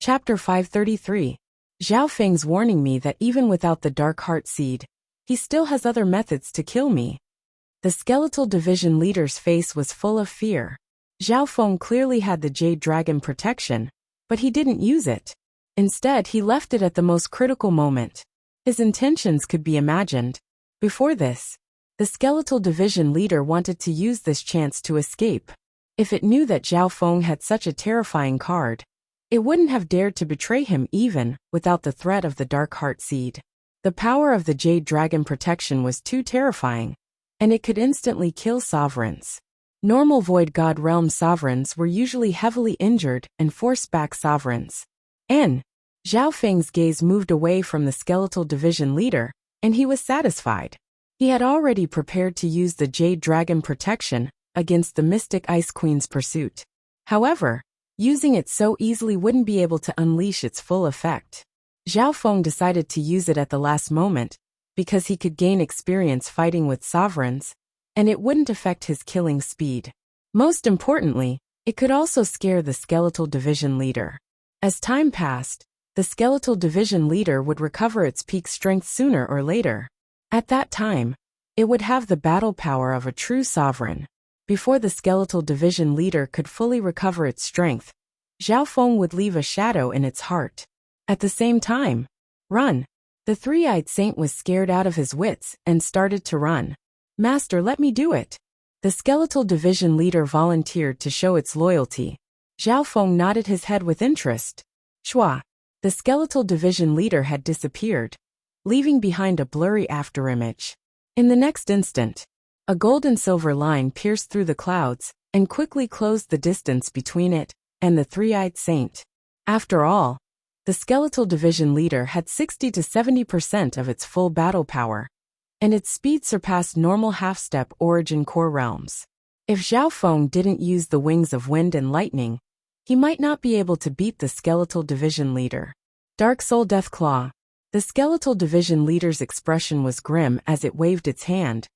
Chapter 533. Zhao Feng's warning me that even without the dark heart seed, he still has other methods to kill me. The skeletal division leader's face was full of fear. Zhao Feng clearly had the Jade Dragon protection, but he didn't use it. Instead, he left it at the most critical moment. His intentions could be imagined. Before this, the skeletal division leader wanted to use this chance to escape. If it knew that Zhao Feng had such a terrifying card, it wouldn't have dared to betray him even without the threat of the Dark Heart Seed. The power of the Jade Dragon protection was too terrifying, and it could instantly kill sovereigns. Normal Void God Realm sovereigns were usually heavily injured and forced back sovereigns. Zhao Feng's gaze moved away from the skeletal division leader, and he was satisfied. He had already prepared to use the Jade Dragon protection against the Mystic Ice Queen's pursuit. However, using it so easily wouldn't be able to unleash its full effect. Zhao Feng decided to use it at the last moment, because he could gain experience fighting with sovereigns, and it wouldn't affect his killing speed. Most importantly, it could also scare the skeletal division leader. As time passed, the skeletal division leader would recover its peak strength sooner or later. At that time, it would have the battle power of a true sovereign. Before the skeletal division leader could fully recover its strength, Zhao Feng would leave a shadow in its heart. At the same time, run! The three-eyed saint was scared out of his wits and started to run. Master, let me do it. The skeletal division leader volunteered to show its loyalty. Zhao Feng nodded his head with interest. Shua! The skeletal division leader had disappeared, leaving behind a blurry afterimage. In the next instant, a gold and silver line pierced through the clouds and quickly closed the distance between it and the three-eyed saint. After all, the skeletal division leader had 60 to 70% of its full battle power, and its speed surpassed normal half-step origin core realms. If Zhao Feng didn't use the wings of wind and lightning, he might not be able to beat the skeletal division leader. Dark Soul Death Claw. The skeletal division leader's expression was grim as it waved its hand,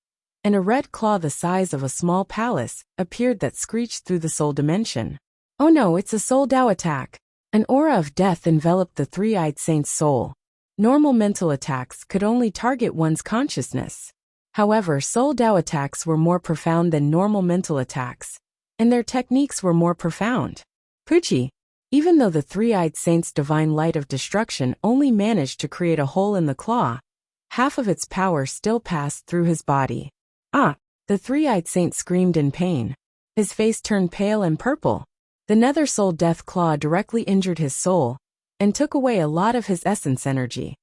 and a red claw the size of a small palace appeared that screeched through the soul dimension. Oh no, it's a soul Dao attack. An aura of death enveloped the three-eyed saint's soul. Normal mental attacks could only target one's consciousness. However, soul Dao attacks were more profound than normal mental attacks, and their techniques were more profound. Pucci! Even though the three-eyed saint's divine light of destruction only managed to create a hole in the claw, half of its power still passed through his body. Ah! The three-eyed saint screamed in pain. His face turned pale and purple. The Nether Soul Death Claw directly injured his soul and took away a lot of his essence energy.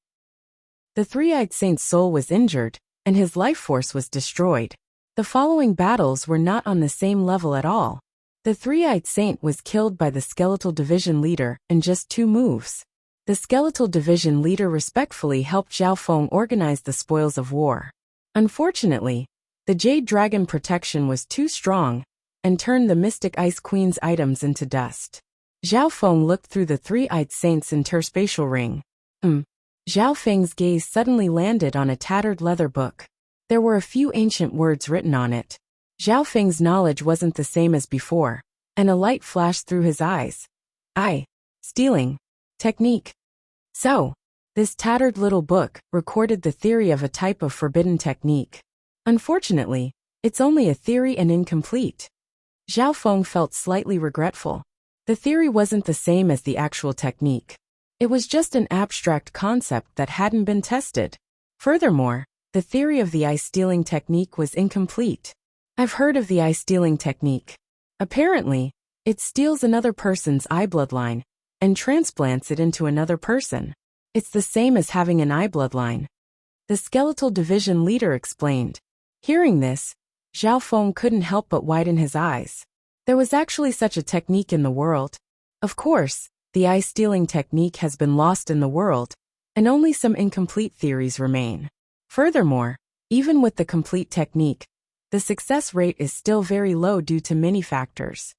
The three-eyed saint's soul was injured, and his life force was destroyed. The following battles were not on the same level at all. The three-eyed saint was killed by the skeletal division leader in just 2 moves. The skeletal division leader respectfully helped Zhao Feng organize the spoils of war. Unfortunately, the Jade Dragon protection was too strong and turned the Mystic Ice Queen's items into dust. Zhao Feng looked through the three-eyed saint's interspatial ring. Zhao Feng's gaze suddenly landed on a tattered leather book. There were a few ancient words written on it. Zhao Feng's knowledge wasn't the same as before, and a light flashed through his eyes. Stealing technique. So, this tattered little book recorded the theory of a type of forbidden technique. Unfortunately, it's only a theory and incomplete. Zhao Feng felt slightly regretful. The theory wasn't the same as the actual technique. It was just an abstract concept that hadn't been tested. Furthermore, the theory of the eye-stealing technique was incomplete. I've heard of the eye-stealing technique. Apparently, it steals another person's eye bloodline and transplants it into another person. It's the same as having an eye bloodline. The skeletal division leader explained. Hearing this, Zhao Feng couldn't help but widen his eyes. There was actually such a technique in the world. Of course, the eye-stealing technique has been lost in the world, and only some incomplete theories remain. Furthermore, even with the complete technique, the success rate is still very low due to many factors.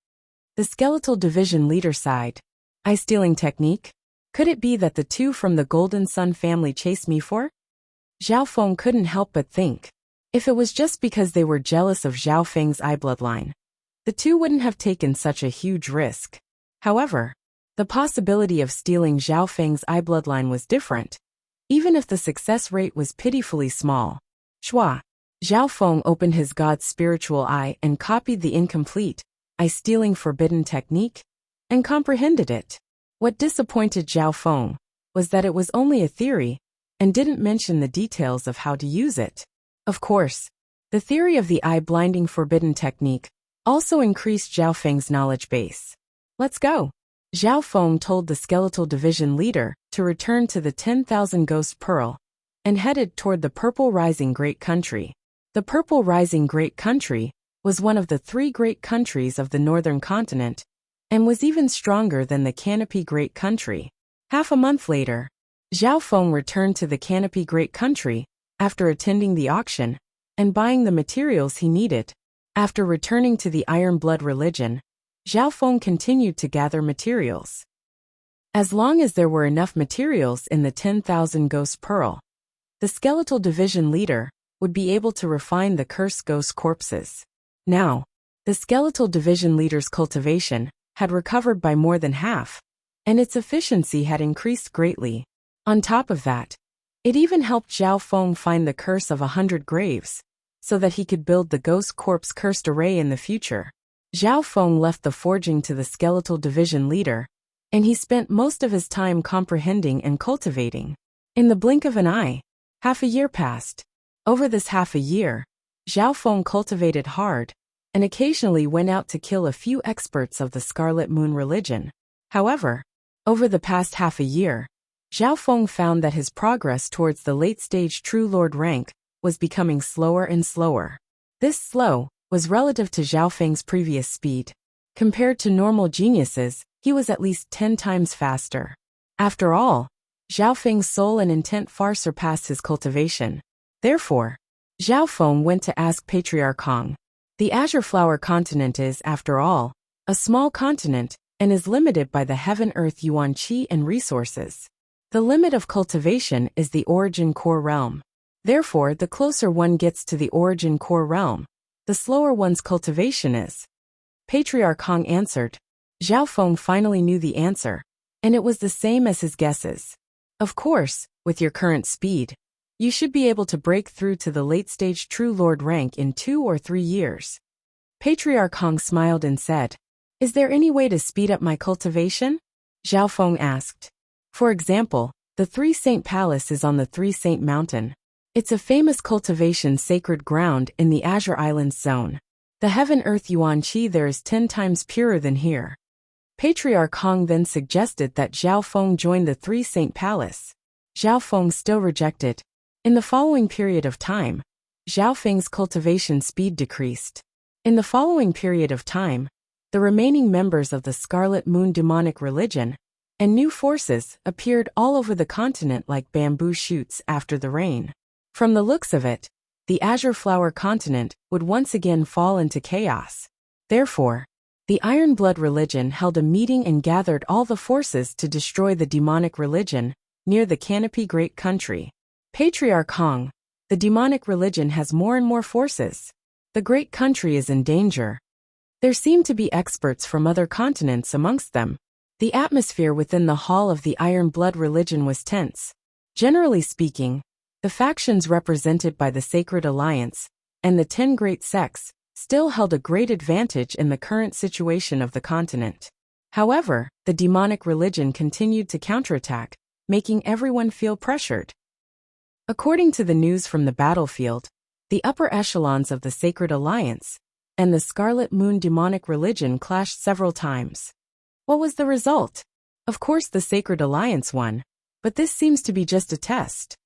The skeletal division leader sighed. Eye-stealing technique? Could it be that the two from the Golden Sun family chased me for? Zhao Feng couldn't help but think. If it was just because they were jealous of Zhao Feng's eye bloodline, the two wouldn't have taken such a huge risk. However, The possibility of stealing Zhao Feng's eye bloodline was different, even if the success rate was pitifully small. Shua. Zhao Feng opened his god's spiritual eye and copied the incomplete, eye-stealing forbidden technique, and comprehended it. What disappointed Zhao Feng was that it was only a theory and didn't mention the details of how to use it. Of course, the theory of the eye-blinding forbidden technique also increased Zhao Feng's knowledge base. Let's go. Zhao Feng told the skeletal division leader to return to the 10,000 Ghost Pearl and headed toward the Purple Rising Great Country. The Purple Rising Great Country was one of the 3 great countries of the northern continent and was even stronger than the Canopy Great Country. Half a month later, Zhao Feng returned to the Canopy Great Country after attending the auction and buying the materials he needed. After returning to the Iron Blood religion, Zhao Feng continued to gather materials. As long as there were enough materials in the 10,000 Ghost Pearl, the skeletal division leader would be able to refine the cursed ghost corpses. Now, the skeletal division leader's cultivation had recovered by more than half, and its efficiency had increased greatly. On top of that, it even helped Zhao Feng find the curse of 100 graves, so that he could build the ghost corpse cursed array in the future. Zhao Feng left the forging to the skeletal division leader, and he spent most of his time comprehending and cultivating. In the blink of an eye, half a year passed. Over this half a year, Zhao Feng cultivated hard, and occasionally went out to kill a few experts of the Scarlet Moon religion. However, over the past half a year, Zhao Feng found that his progress towards the late-stage True Lord rank was becoming slower and slower. This slow was relative to Zhao Feng's previous speed. Compared to normal geniuses, he was at least 10 times faster. After all, Zhao Feng's soul and intent far surpassed his cultivation. Therefore, Zhao Feng went to ask Patriarch Hong. The Azure Flower continent is, after all, a small continent and is limited by the Heaven-Earth Yuan Qi and resources. The limit of cultivation is the Origin Core realm. Therefore, the closer one gets to the Origin Core realm, the slower one's cultivation is. Patriarch Hong answered. Zhao Feng finally knew the answer, and it was the same as his guesses. Of course, with your current speed, you should be able to break through to the late-stage True Lord rank in 2 or 3 years. Patriarch Hong smiled and said, "Is there any way to speed up my cultivation?" Zhao Feng asked. For example, the Three Saint Palace is on the Three Saint Mountain. It's a famous cultivation sacred ground in the Azure Islands zone. The Heaven-Earth Yuan Qi there is 10 times purer than here. Patriarch Hong then suggested that Zhao Feng join the Three Saint Palace. Zhao Feng still rejected. In the following period of time, Zhao Feng's cultivation speed decreased. In the following period of time, the remaining members of the Scarlet Moon demonic religion and new forces appeared all over the continent like bamboo shoots after the rain. From the looks of it, the Azure Flower continent would once again fall into chaos. Therefore, the Iron Blood religion held a meeting and gathered all the forces to destroy the demonic religion near the Canopy Great Country. Patriarch Hong, the demonic religion has more and more forces. The Great Country is in danger. There seem to be experts from other continents amongst them. The atmosphere within the hall of the Iron Blood religion was tense. Generally speaking, the factions represented by the Sacred Alliance and the 10 great sects still held a great advantage in the current situation of the continent. However, the demonic religion continued to counterattack, making everyone feel pressured. According to the news from the battlefield, the upper echelons of the Sacred Alliance and the Scarlet Moon demonic religion clashed several times. What was the result? Of course the Sacred Alliance won, but this seems to be just a test.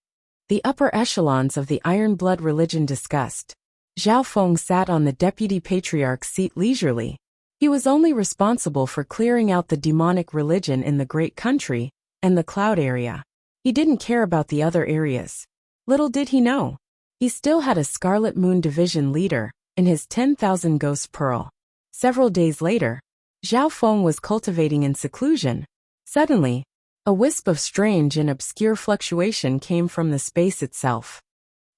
The upper echelons of the Iron Blood religion discussed. Zhao Feng sat on the deputy patriarch's seat leisurely. He was only responsible for clearing out the demonic religion in the Great Country and the Cloud area. He didn't care about the other areas. Little did he know, he still had a Scarlet Moon division leader in his 10,000 Ghost Pearl. Several days later, Zhao Feng was cultivating in seclusion. Suddenly, a wisp of strange and obscure fluctuation came from the space itself.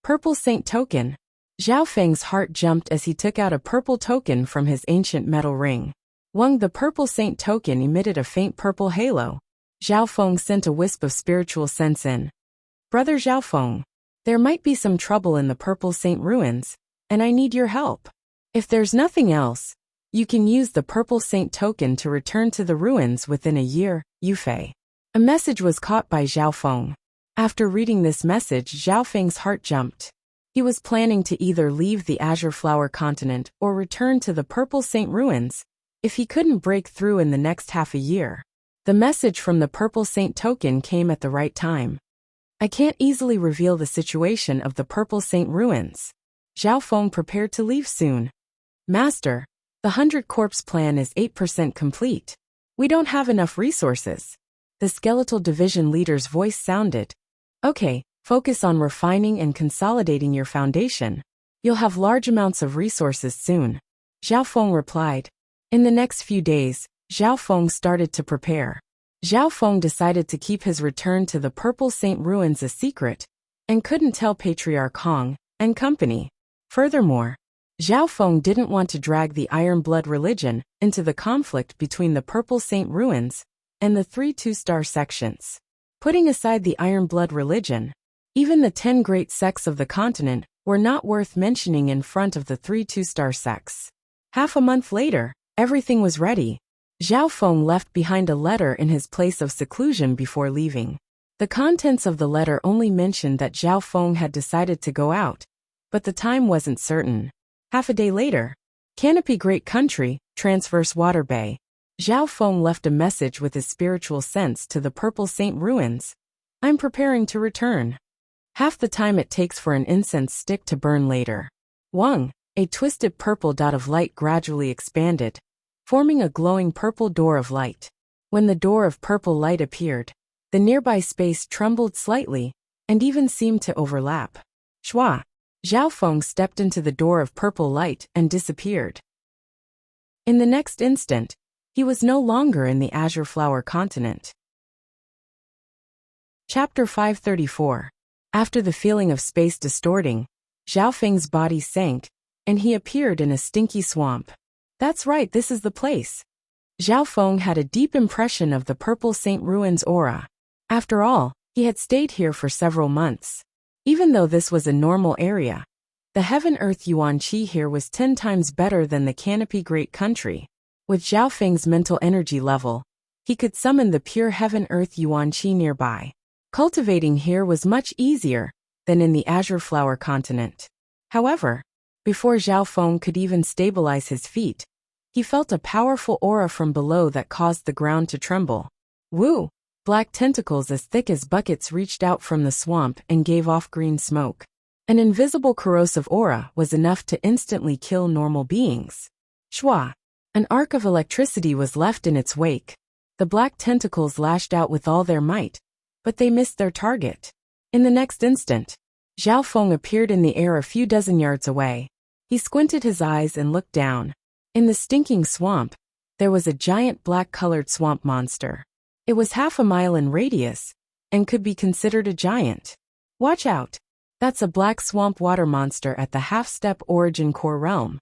Purple Saint Token. Zhao Feng's heart jumped as he took out a purple token from his ancient metal ring. Wang, the purple saint token emitted a faint purple halo. Zhao Feng sent a wisp of spiritual sense in. Brother Zhao Feng, there might be some trouble in the purple saint ruins, and I need your help. If there's nothing else, you can use the purple saint token to return to the ruins within a year, Yufei. A message was caught by Zhao Feng. After reading this message, Zhao Feng's heart jumped. He was planning to either leave the Azure Flower continent or return to the Purple Saint ruins, if he couldn't break through in the next half a year. The message from the Purple Saint token came at the right time. I can't easily reveal the situation of the Purple Saint ruins. Zhao Feng prepared to leave soon. Master, the 100 corpse plan is 8% complete. We don't have enough resources. The skeletal division leader's voice sounded. Okay, focus on refining and consolidating your foundation. You'll have large amounts of resources soon. Zhao Feng replied. In the next few days, Zhao Feng started to prepare. Zhao Feng decided to keep his return to the Purple Saint ruins a secret, and couldn't tell Patriarch Hong and company. Furthermore, Zhao Feng didn't want to drag the Iron Blood religion into the conflict between the Purple Saint ruins and the 3 two-star sections. Putting aside the Iron Blood religion, even the 10 great sects of the continent were not worth mentioning in front of the 3 two-star sects. Half a month later, everything was ready. Zhao Feng left behind a letter in his place of seclusion before leaving. The contents of the letter only mentioned that Zhao Feng had decided to go out, but the time wasn't certain. Half a day later, Canopy Great Country, Transverse Water Bay. Zhao Feng left a message with his spiritual sense to the Purple Saint ruins. I'm preparing to return. Half the time it takes for an incense stick to burn later. Wang, a twisted purple dot of light gradually expanded, forming a glowing purple door of light. When the door of purple light appeared, the nearby space trembled slightly, and even seemed to overlap. Shua! Zhao Feng stepped into the door of purple light and disappeared. In the next instant, he was no longer in the Azure Flower continent. Chapter 534. After the feeling of space distorting, Zhao Feng's body sank, and he appeared in a stinky swamp. That's right, this is the place. Zhao Feng had a deep impression of the Purple Saint ruins aura. After all, he had stayed here for several months. Even though this was a normal area, the Heaven-Earth Yuan Qi here was 10 times better than the Canopy Great Country. With Zhao Feng's mental energy level, he could summon the pure Heaven-Earth Yuan Qi nearby. Cultivating here was much easier than in the Azure Flower continent. However, before Zhao Feng could even stabilize his feet, he felt a powerful aura from below that caused the ground to tremble. Woo! Black tentacles as thick as buckets reached out from the swamp and gave off green smoke. An invisible corrosive aura was enough to instantly kill normal beings. Shwa! An arc of electricity was left in its wake. The black tentacles lashed out with all their might, but they missed their target. In the next instant, Zhao Feng appeared in the air a few dozen yards away. He squinted his eyes and looked down. In the stinking swamp, there was a giant black-colored swamp monster. It was half a mile in radius, and could be considered a giant. Watch out! That's a black swamp water monster at the half-step origin core realm.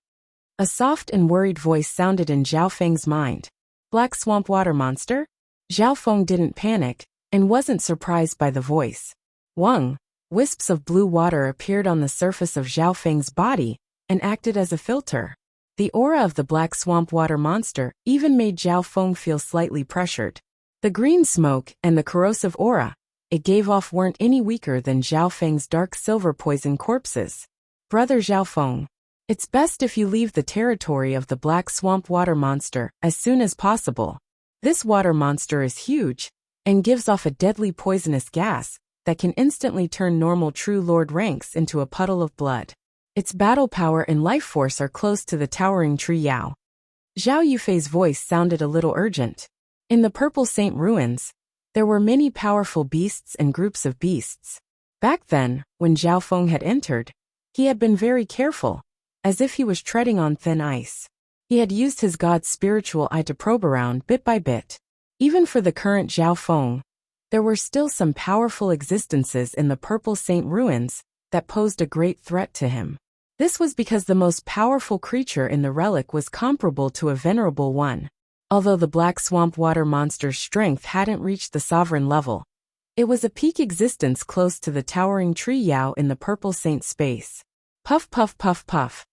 A soft and worried voice sounded in Zhao Feng's mind. Black swamp water monster? Zhao Feng didn't panic, and wasn't surprised by the voice. Wang! Wisps of blue water appeared on the surface of Zhao Feng's body, and acted as a filter. The aura of the black swamp water monster even made Zhao Feng feel slightly pressured. The green smoke and the corrosive aura it gave off weren't any weaker than Zhao Feng's dark silver poison corpses. Brother Zhao Feng, it's best if you leave the territory of the black swamp water monster as soon as possible. This water monster is huge, and gives off a deadly poisonous gas that can instantly turn normal true lord ranks into a puddle of blood. Its battle power and life force are close to the towering tree Yao. Zhao Yufei's voice sounded a little urgent. In the Purple Saint ruins, there were many powerful beasts and groups of beasts. Back then, when Zhao Feng had entered, he had been very careful, as if he was treading on thin ice. He had used his god's spiritual eye to probe around bit by bit. Even for the current Zhao Feng, there were still some powerful existences in the Purple Saint ruins that posed a great threat to him. This was because the most powerful creature in the relic was comparable to a venerable one. Although the black swamp water monster's strength hadn't reached the sovereign level, it was a peak existence close to the towering tree Yao in the purple saint space. Puff puff puff puff.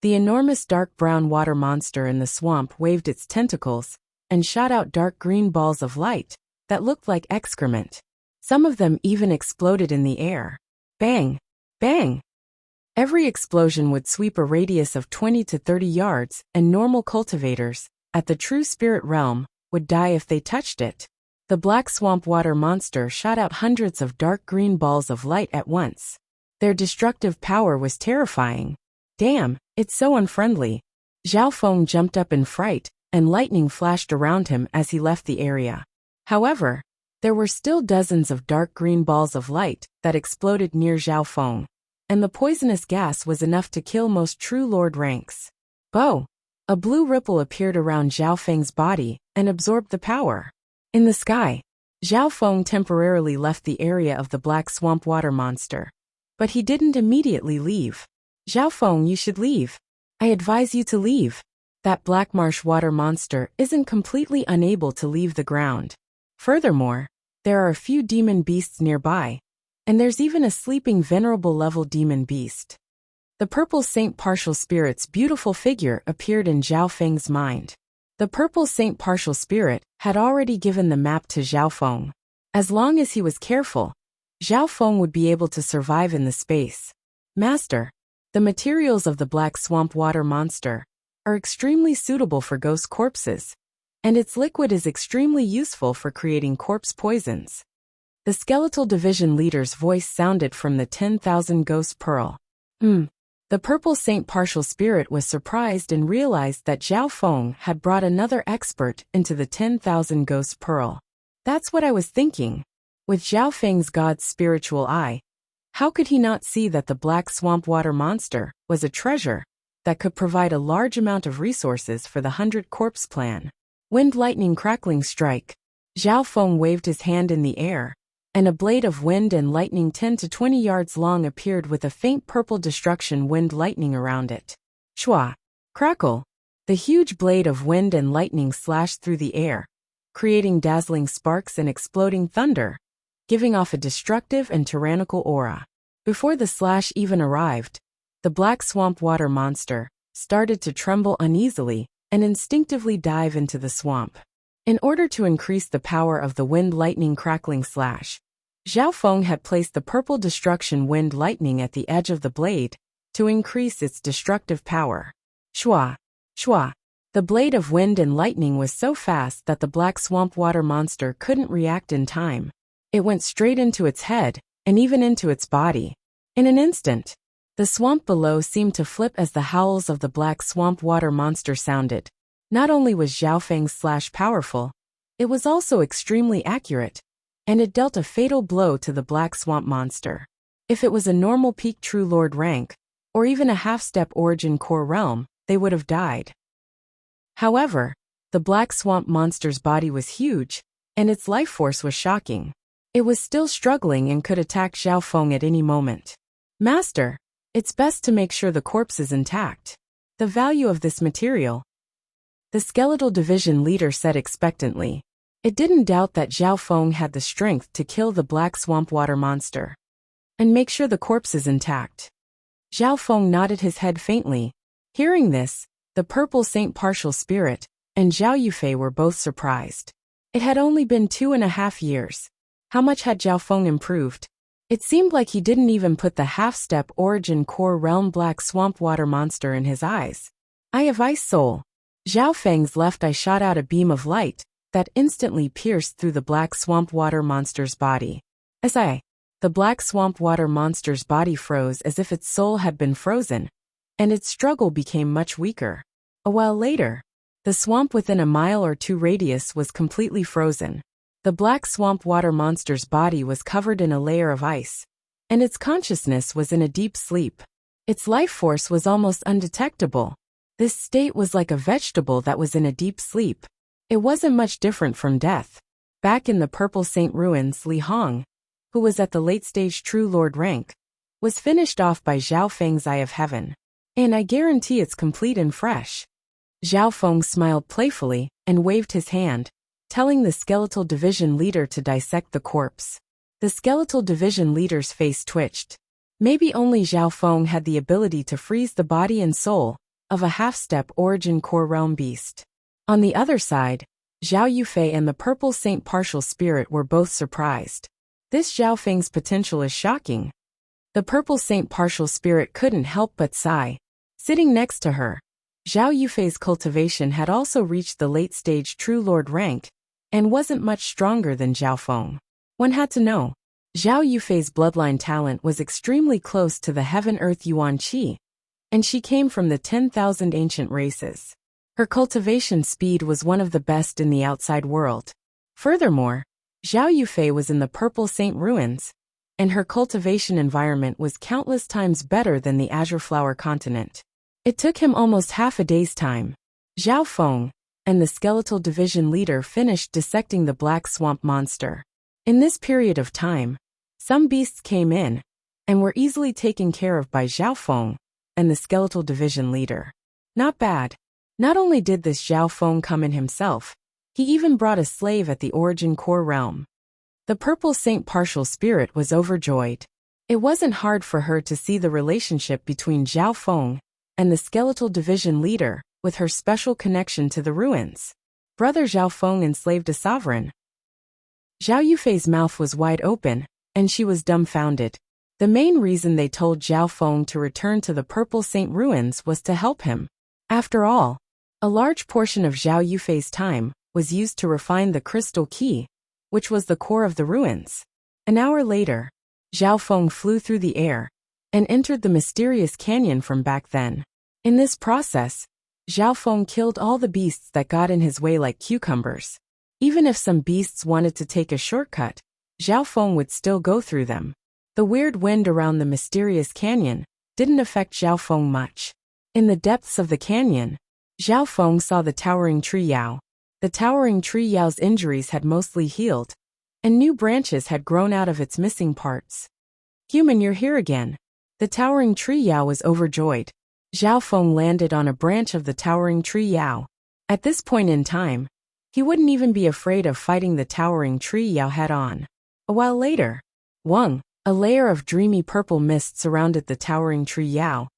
The enormous dark brown water monster in the swamp waved its tentacles and shot out dark green balls of light that looked like excrement. Some of them even exploded in the air. Bang! Bang! Every explosion would sweep a radius of 20 to 30 yards, and normal cultivators, at the true spirit realm, would die if they touched it. The black swamp water monster shot out hundreds of dark green balls of light at once. Their destructive power was terrifying. Damn, it's so unfriendly. Zhao Feng jumped up in fright, and lightning flashed around him as he left the area. However, there were still dozens of dark green balls of light that exploded near Zhao Feng, and the poisonous gas was enough to kill most true lord ranks. Bo! A blue ripple appeared around Zhao Feng's body and absorbed the power. In the sky, Zhao Feng temporarily left the area of the black swamp water monster. But he didn't immediately leave. Zhao Feng, you should leave. I advise you to leave. That black marsh water monster isn't completely unable to leave the ground. Furthermore, there are a few demon beasts nearby, and there's even a sleeping venerable level demon beast. The purple saint partial spirit's beautiful figure appeared in Zhao Feng's mind. The purple saint partial spirit had already given the map to Zhao Feng. As long as he was careful, Zhao Feng would be able to survive in the space. Master, the materials of the black swamp water monster are extremely suitable for ghost corpses, and its liquid is extremely useful for creating corpse poisons. The skeletal division leader's voice sounded from the 10,000 ghost pearl. The purple saint partial spirit was surprised and realized that Zhao Feng had brought another expert into the 10,000 ghost pearl. That's what I was thinking. With Zhao Feng's god's spiritual eye, how could he not see that the black swamp water monster was a treasure that could provide a large amount of resources for the 100 corpse plan? Wind lightning crackling strike. Zhao Feng waved his hand in the air, and a blade of wind and lightning 10 to 20 yards long appeared with a faint purple destruction wind lightning around it. Chua! Crackle! The huge blade of wind and lightning slashed through the air, creating dazzling sparks and exploding thunder, giving off a destructive and tyrannical aura. Before the slash even arrived, the black swamp water monster started to tremble uneasily and instinctively dive into the swamp. In order to increase the power of the wind lightning crackling slash, Zhao Feng had placed the purple destruction wind lightning at the edge of the blade to increase its destructive power. Shua! Shua! The blade of wind and lightning was so fast that the black swamp water monster couldn't react in time. It went straight into its head, and even into its body. In an instant, the swamp below seemed to flip as the howls of the black swamp water monster sounded. Not only was Zhao Feng's slash powerful, it was also extremely accurate, and it dealt a fatal blow to the black swamp monster. If it was a normal peak true lord rank, or even a half-step origin core realm, they would have died. However, the black swamp monster's body was huge, and its life force was shocking. It was still struggling and could attack Zhao Feng at any moment. Master, it's best to make sure the corpse is intact. The value of this material, the skeletal division leader said expectantly. It didn't doubt that Zhao Feng had the strength to kill the black swamp water monster. And make sure the corpse is intact. Zhao Feng nodded his head faintly. Hearing this, the purple saint partial spirit and Zhao Yufei were both surprised. It had only been 2.5 years. How much had Zhao Feng improved? It seemed like he didn't even put the half-step origin core realm black swamp water monster in his eyes. Eye of Ice Soul. Zhao Feng's left eye shot out a beam of light that instantly pierced through the black swamp water monster's body. The black swamp water monster's body froze as if its soul had been frozen, and its struggle became much weaker. A while later, the swamp within a mile or 2 radius was completely frozen. The black swamp water monster's body was covered in a layer of ice, and its consciousness was in a deep sleep. Its life force was almost undetectable. This state was like a vegetable that was in a deep sleep. It wasn't much different from death. Back in the Purple Saint ruins, Li Hong, who was at the late-stage True Lord rank, was finished off by Zhao Feng's Eye of Heaven. And I guarantee it's complete and fresh. Zhao Feng smiled playfully and waved his hand, telling the skeletal division leader to dissect the corpse. The skeletal division leader's face twitched. Maybe only Zhao Feng had the ability to freeze the body and soul of a half-step origin core realm beast. On the other side, Zhao Yufei and the Purple Saint Partial Spirit were both surprised. This Zhao Feng's potential is shocking. The Purple Saint Partial Spirit couldn't help but sigh. Sitting next to her, Zhao Yufei's cultivation had also reached the late-stage True Lord rank, and wasn't much stronger than Zhao Feng. One had to know, Zhao Yufei's bloodline talent was extremely close to the Heaven-Earth Yuan Qi, and she came from the 10,000 ancient races. Her cultivation speed was one of the best in the outside world. Furthermore, Zhao Yufei was in the Purple Saint Ruins, and her cultivation environment was countless times better than the Azure Flower continent. It took him almost half a day's time. Zhao Feng and the skeletal division leader finished dissecting the black swamp monster. In this period of time, some beasts came in and were easily taken care of by Zhao Feng and the skeletal division leader. Not bad. Not only did this Zhao Feng come in himself, he even brought a slave at the origin core realm. The Purple Saint Partial Spirit was overjoyed. It wasn't hard for her to see the relationship between Zhao Feng and the skeletal division leader, with her special connection to the ruins. Brother Zhao Feng enslaved a sovereign. Zhao Yufei's mouth was wide open, and she was dumbfounded. The main reason they told Zhao Feng to return to the Purple Saint Ruins was to help him. After all, a large portion of Zhao Yufei's time was used to refine the crystal key, which was the core of the ruins. An hour later, Zhao Feng flew through the air and entered the mysterious canyon from back then. In this process, Zhao Feng killed all the beasts that got in his way like cucumbers. Even if some beasts wanted to take a shortcut, Zhao Feng would still go through them. The weird wind around the mysterious canyon didn't affect Zhao Feng much. In the depths of the canyon, Zhao Feng saw the towering tree Yao. The towering tree Yao's injuries had mostly healed, and new branches had grown out of its missing parts. Human, you're here again. The towering tree Yao was overjoyed. Zhao Feng landed on a branch of the towering tree Yao. At this point in time, he wouldn't even be afraid of fighting the towering tree Yao head-on. A while later, a layer of dreamy purple mist surrounded the towering tree Yao,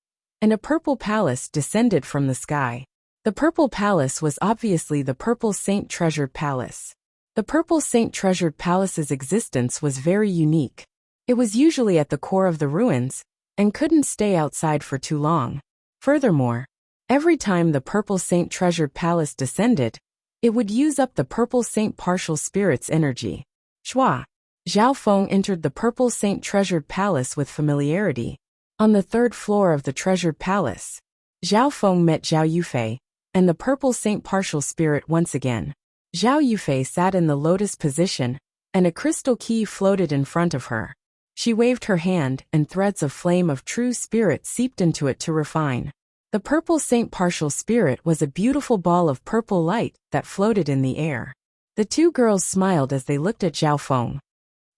and a purple palace descended from the sky. The purple palace was obviously the Purple Saint Treasured Palace. The Purple Saint Treasured Palace's existence was very unique. It was usually at the core of the ruins, and couldn't stay outside for too long. Furthermore, every time the Purple Saint Treasured Palace descended, it would use up the Purple Saint Partial Spirit's energy. Shua. Zhao Feng entered the Purple Saint Treasured Palace with familiarity. On the third floor of the Treasured Palace, Zhao Feng met Zhao Yufei and the Purple Saint Partial Spirit once again. Zhao Yufei sat in the lotus position, and a crystal key floated in front of her. She waved her hand, and threads of flame of true spirit seeped into it to refine. The Purple Saint Partial Spirit was a beautiful ball of purple light that floated in the air. The two girls smiled as they looked at Zhao Feng.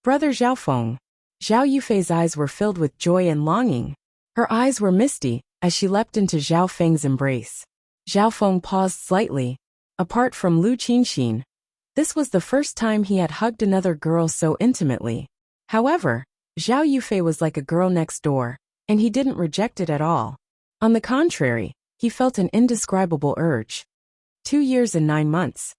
Brother Zhao Feng. Zhao Yufei's eyes were filled with joy and longing. Her eyes were misty as she leapt into Zhao Feng's embrace. Zhao Feng paused slightly. Apart from Lu Qinxin, this was the first time he had hugged another girl so intimately. However, Zhao Yufei was like a girl next door, and he didn't reject it at all. On the contrary, he felt an indescribable urge. 2 years and 9 months.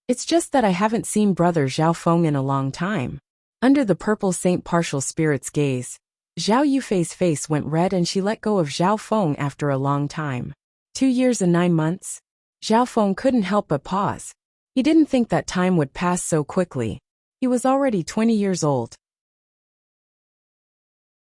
It's just that I haven't seen Brother Zhao Feng in a long time. Under the Purple Saint Partial Spirit's gaze, Zhao Yufei's face went red and she let go of Zhao Feng after a long time. 2 years and 9 months? Zhao Feng couldn't help but pause. He didn't think that time would pass so quickly. He was already 20 years old.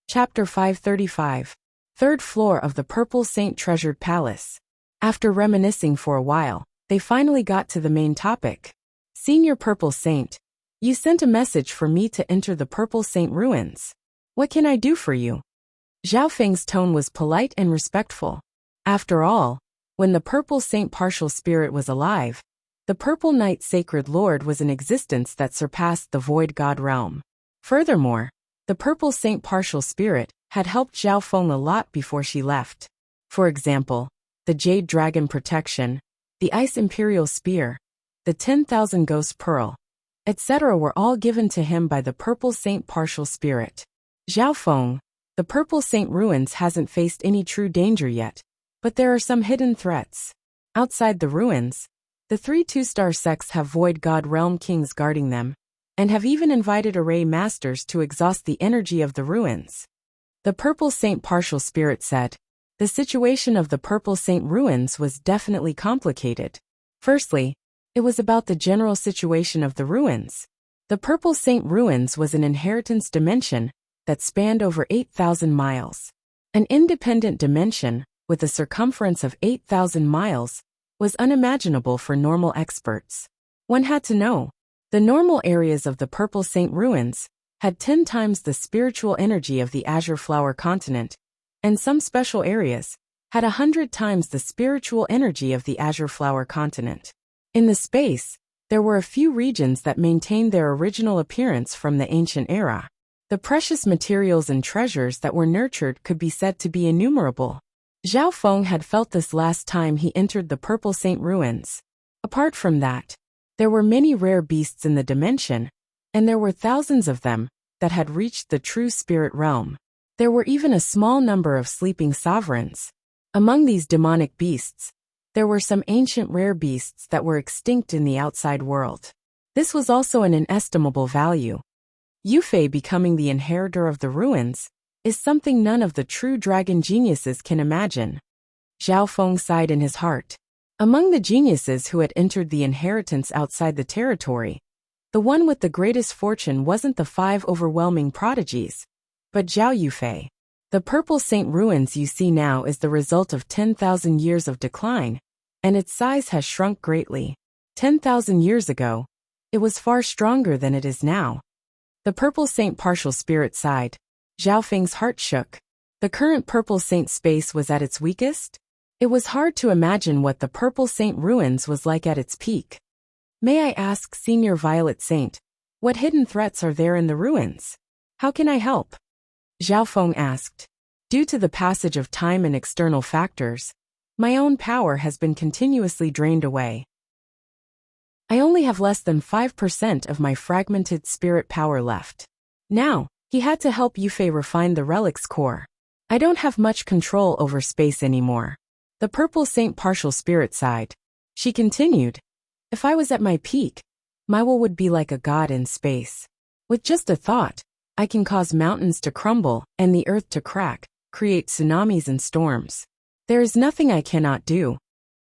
Chapter 535. Third floor of the Purple Saint Treasured Palace. After reminiscing for a while, they finally got to the main topic. Senior Purple Saint, you sent a message for me to enter the Purple Saint Ruins. What can I do for you? Zhao Feng's tone was polite and respectful. After all, when the Purple Saint Partial Spirit was alive, the Purple Knight Sacred Lord was an existence that surpassed the Void God realm. Furthermore, the Purple Saint Partial Spirit had helped Zhao Feng a lot before she left. For example, the Jade Dragon Protection, the Ice Imperial Spear, the 10,000 Ghost Pearl, etc. were all given to him by the Purple Saint Partial Spirit. Zhao Feng, the Purple Saint Ruins hasn't faced any true danger yet, but there are some hidden threats. Outside the ruins, the 3 two-star sects have Void God Realm Kings guarding them, and have even invited array masters to exhaust the energy of the ruins. The Purple Saint Partial Spirit said, the situation of the Purple Saint Ruins was definitely complicated. Firstly, it was about the general situation of the ruins. The Purple Saint Ruins was an inheritance dimension that spanned over 8,000 miles. An independent dimension, with a circumference of 8,000 miles, was unimaginable for normal experts. One had to know. The normal areas of the Purple Saint Ruins had 10 times the spiritual energy of the Azure Flower continent, and some special areas had 100 times the spiritual energy of the Azure Flower continent. In the space, there were a few regions that maintained their original appearance from the ancient era. The precious materials and treasures that were nurtured could be said to be innumerable. Zhao Feng had felt this last time he entered the Purple Saint Ruins. Apart from that, there were many rare beasts in the dimension, and there were thousands of them that had reached the true spirit realm. There were even a small number of sleeping sovereigns. Among these demonic beasts, there were some ancient rare beasts that were extinct in the outside world. This was also an inestimable value. Yufei becoming the inheritor of the ruins is something none of the true dragon geniuses can imagine. Zhao Feng sighed in his heart. Among the geniuses who had entered the inheritance outside the territory, the one with the greatest fortune wasn't the 5 overwhelming prodigies, but Zhao Yufei. The Purple Saint Ruins you see now is the result of 10,000 years of decline, and its size has shrunk greatly. 10,000 years ago, it was far stronger than it is now. The Purple Saint Partial Spirit sighed. Zhao Feng's heart shook. The current Purple Saint space was at its weakest? It was hard to imagine what the Purple Saint Ruins was like at its peak. May I ask, Senior Violet Saint, what hidden threats are there in the ruins? How can I help? Zhao Feng asked. Due to the passage of time and external factors, my own power has been continuously drained away. I only have less than 5% of my fragmented spirit power left. Now, he had to help Yufei refine the relic's core. I don't have much control over space anymore. The Purple Saint Partial Spirit sighed. She continued, if I was at my peak, my will would be like a god in space. With just a thought, I can cause mountains to crumble and the earth to crack, create tsunamis and storms. There is nothing I cannot do.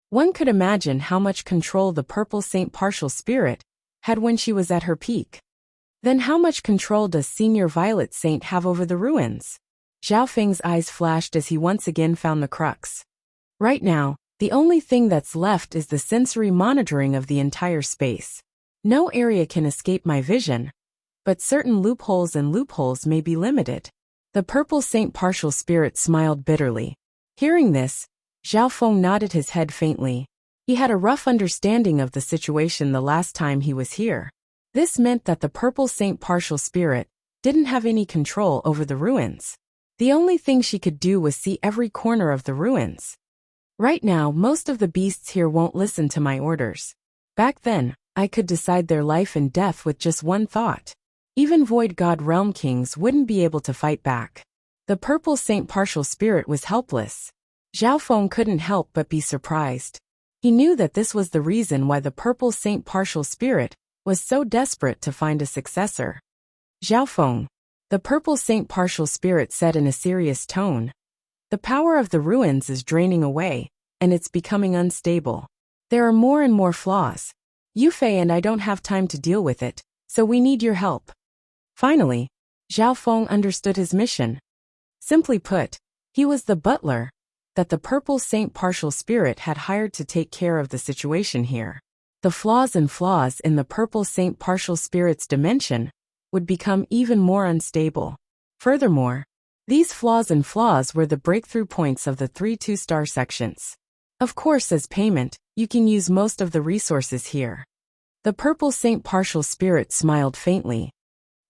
One could imagine how much control the Purple Saint Partial Spirit had when she was at her peak. Then how much control does Senior Violet Saint have over the ruins? Zhao Feng's eyes flashed as he once again found the crux. Right now, the only thing that's left is the sensory monitoring of the entire space. No area can escape my vision, but certain loopholes may be limited. The Purple Saint Partial Spirit smiled bitterly. Hearing this, Zhao Feng nodded his head faintly. He had a rough understanding of the situation the last time he was here. This meant that the Purple Saint Partial Spirit didn't have any control over the ruins. The only thing she could do was see every corner of the ruins. Right now, most of the beasts here won't listen to my orders. Back then, I could decide their life and death with just one thought. Even Void God Realm Kings wouldn't be able to fight back. The Purple Saint Partial Spirit was helpless. Zhao Feng couldn't help but be surprised. He knew that this was the reason why the Purple Saint Partial Spirit was so desperate to find a successor. Zhao Feng, the Purple Saint Partial Spirit said in a serious tone, the power of the ruins is draining away, and it's becoming unstable. There are more and more flaws. Yufei and I don't have time to deal with it, so we need your help. Finally, Zhao Feng understood his mission. Simply put, he was the butler that the Purple Saint Partial Spirit had hired to take care of the situation here. The flaws in the Purple Saint Partial Spirit's dimension would become even more unstable. Furthermore, these flaws were the breakthrough points of the 3 two-star sections. Of course, as payment, you can use most of the resources here. The Purple Saint Partial Spirit smiled faintly.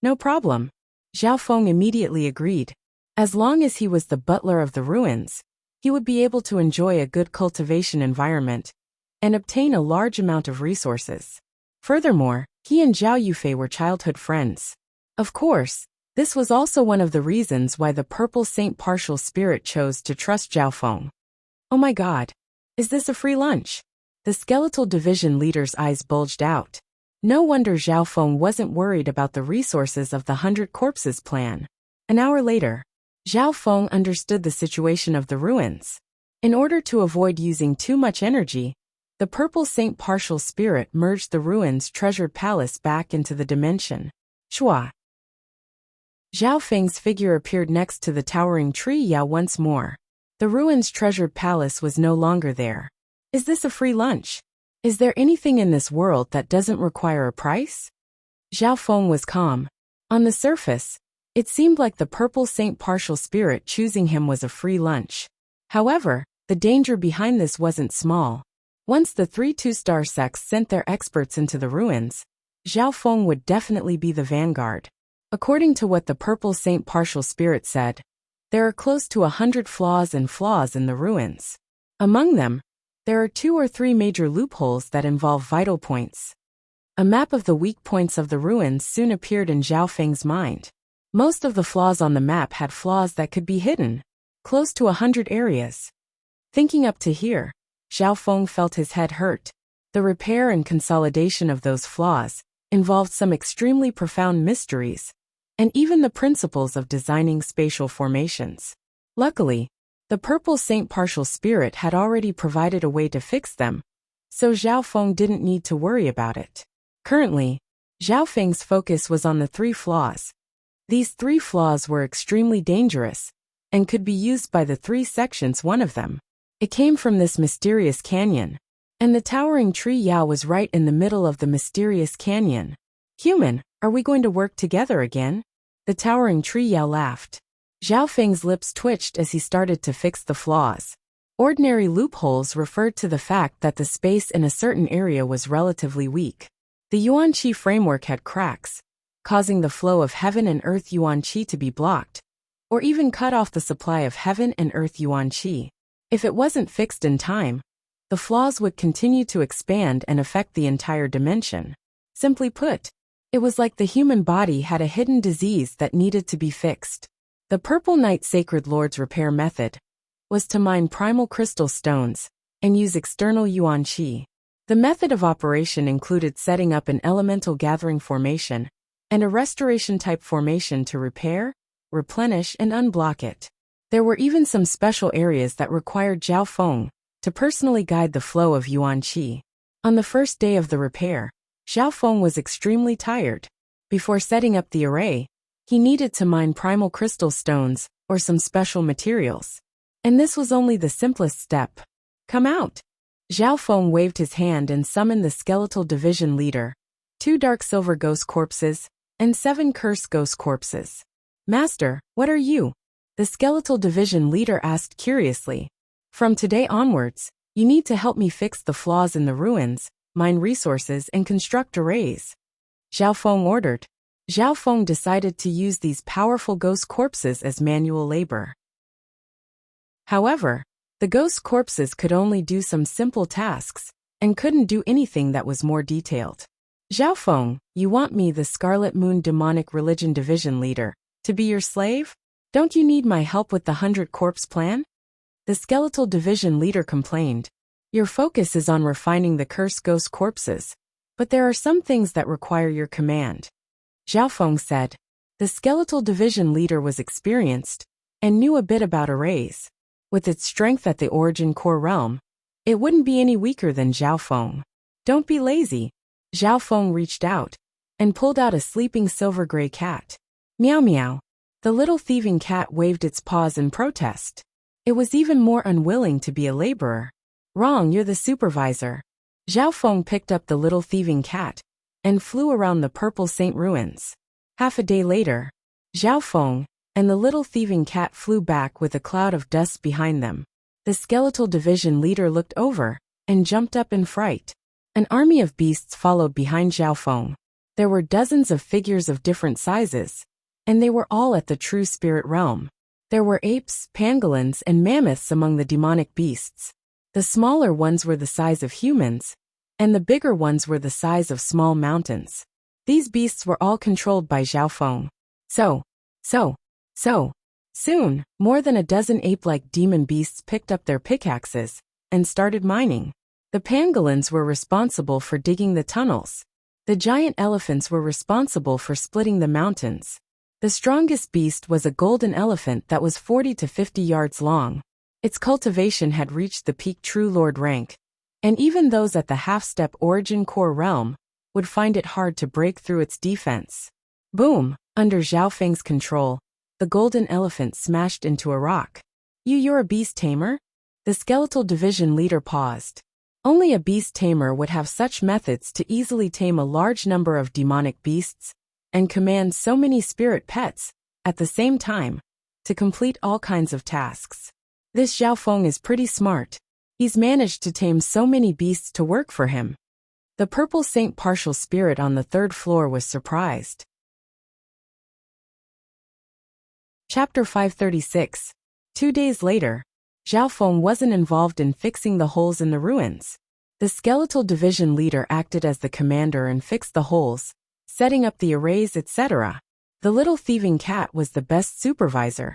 No problem. Zhao Feng immediately agreed. As long as he was the butler of the ruins, he would be able to enjoy a good cultivation environment, and obtain a large amount of resources. Furthermore, he and Zhao Yufei were childhood friends. Of course, this was also one of the reasons why the Purple Saint Partial Spirit chose to trust Zhao Feng. Oh my god. Is this a free lunch? The skeletal division leader's eyes bulged out. No wonder Zhao Feng wasn't worried about the resources of the 100 Corpses plan. An hour later, Zhao Feng understood the situation of the ruins. In order to avoid using too much energy, the Purple Saint Partial Spirit merged the ruins' treasured palace back into the dimension. Shua. Zhao Feng's figure appeared next to the towering tree Yao once more. The ruins' treasured palace was no longer there. Is this a free lunch? Is there anything in this world that doesn't require a price? Zhao Feng was calm. On the surface, it seemed like the Purple Saint Partial Spirit choosing him was a free lunch. However, the danger behind this wasn't small. Once the 3 two-star sects sent their experts into the ruins, Zhao Feng would definitely be the vanguard. According to what the Purple Saint Partial Spirit said, there are close to 100 flaws in the ruins. Among them, there are 2 or 3 major loopholes that involve vital points. A map of the weak points of the ruins soon appeared in Zhao Feng's mind. Most of the flaws on the map had flaws that could be hidden, close to 100 areas. Thinking up to here, Zhao Feng felt his head hurt. The repair and consolidation of those flaws involved some extremely profound mysteries, and even the principles of designing spatial formations. Luckily, the Purple Saint Partial Spirit had already provided a way to fix them, so Zhao Feng didn't need to worry about it. Currently, Zhao Feng's focus was on the 3 flaws. These 3 flaws were extremely dangerous, and could be used by the 3 sections one of them. It came from this mysterious canyon, and the towering tree Yao was right in the middle of the mysterious canyon. Human, are we going to work together again? The towering tree Yao laughed. Zhao Feng's lips twitched as he started to fix the flaws. Ordinary loopholes referred to the fact that the space in a certain area was relatively weak. The Yuan Qi framework had cracks, causing the flow of heaven and earth Yuan Qi to be blocked, or even cut off the supply of heaven and earth Yuan Qi. If it wasn't fixed in time, the flaws would continue to expand and affect the entire dimension. Simply put, it was like the human body had a hidden disease that needed to be fixed. The Purple Knight Sacred Lord's repair method was to mine primal crystal stones and use external Yuan Qi. The method of operation included setting up an elemental gathering formation and a restoration-type formation to repair, replenish, and unblock it. There were even some special areas that required Zhao Feng to personally guide the flow of Yuan Qi. On the first day of the repair, Zhao Feng was extremely tired. Before setting up the array, he needed to mine primal crystal stones or some special materials. And this was only the simplest step. Come out! Zhao Feng waved his hand and summoned the skeletal division leader, 2 dark silver ghost corpses, and 7 cursed ghost corpses. Master, what are you? The skeletal division leader asked curiously. From today onwards, you need to help me fix the flaws in the ruins, mine resources, and construct arrays. Zhao Feng ordered. Zhao Feng decided to use these powerful ghost corpses as manual labor. However, the ghost corpses could only do some simple tasks, and couldn't do anything that was more detailed. Zhao Feng, you want me, the Scarlet Moon Demonic Religion Division leader, to be your slave? Don't you need my help with the 100 Corpse plan? The skeletal division leader complained. Your focus is on refining the cursed ghost corpses, but there are some things that require your command. Zhao Feng said. The skeletal division leader was experienced and knew a bit about arrays. With its strength at the origin core realm, it wouldn't be any weaker than Zhao Feng. Don't be lazy. Zhao Feng reached out and pulled out a sleeping silver gray cat. Meow meow. The little thieving cat waved its paws in protest. It was even more unwilling to be a laborer. Wrong, you're the supervisor. Zhao Feng picked up the little thieving cat and flew around the Purple Saint ruins. Half a day later, Zhao Feng and the little thieving cat flew back with a cloud of dust behind them. The skeletal division leader looked over and jumped up in fright. An army of beasts followed behind Zhao Feng. There were dozens of figures of different sizes, and they were all at the true spirit realm. There were apes, pangolins, and mammoths among the demonic beasts. The smaller ones were the size of humans, and the bigger ones were the size of small mountains. These beasts were all controlled by Zhao Feng. Soon, more than a dozen ape-like demon beasts picked up their pickaxes and started mining. The pangolins were responsible for digging the tunnels. The giant elephants were responsible for splitting the mountains. The strongest beast was a golden elephant that was 40 to 50 yards long. Its cultivation had reached the peak True Lord rank, and even those at the half-step Origin Core realm would find it hard to break through its defense. Boom! Under Zhao Feng's control, the golden elephant smashed into a rock. You're a beast tamer? The skeletal division leader paused. Only a beast tamer would have such methods to easily tame a large number of demonic beasts and command so many spirit pets at the same time to complete all kinds of tasks. This Zhao Feng is pretty smart. He's managed to tame so many beasts to work for him. The purple saint partial spirit on the third floor was surprised. Chapter 536. 2 days later, Zhao Feng wasn't involved in fixing the holes in the ruins. The skeletal division leader acted as the commander and fixed the holes, setting up the arrays, etc. The little thieving cat was the best supervisor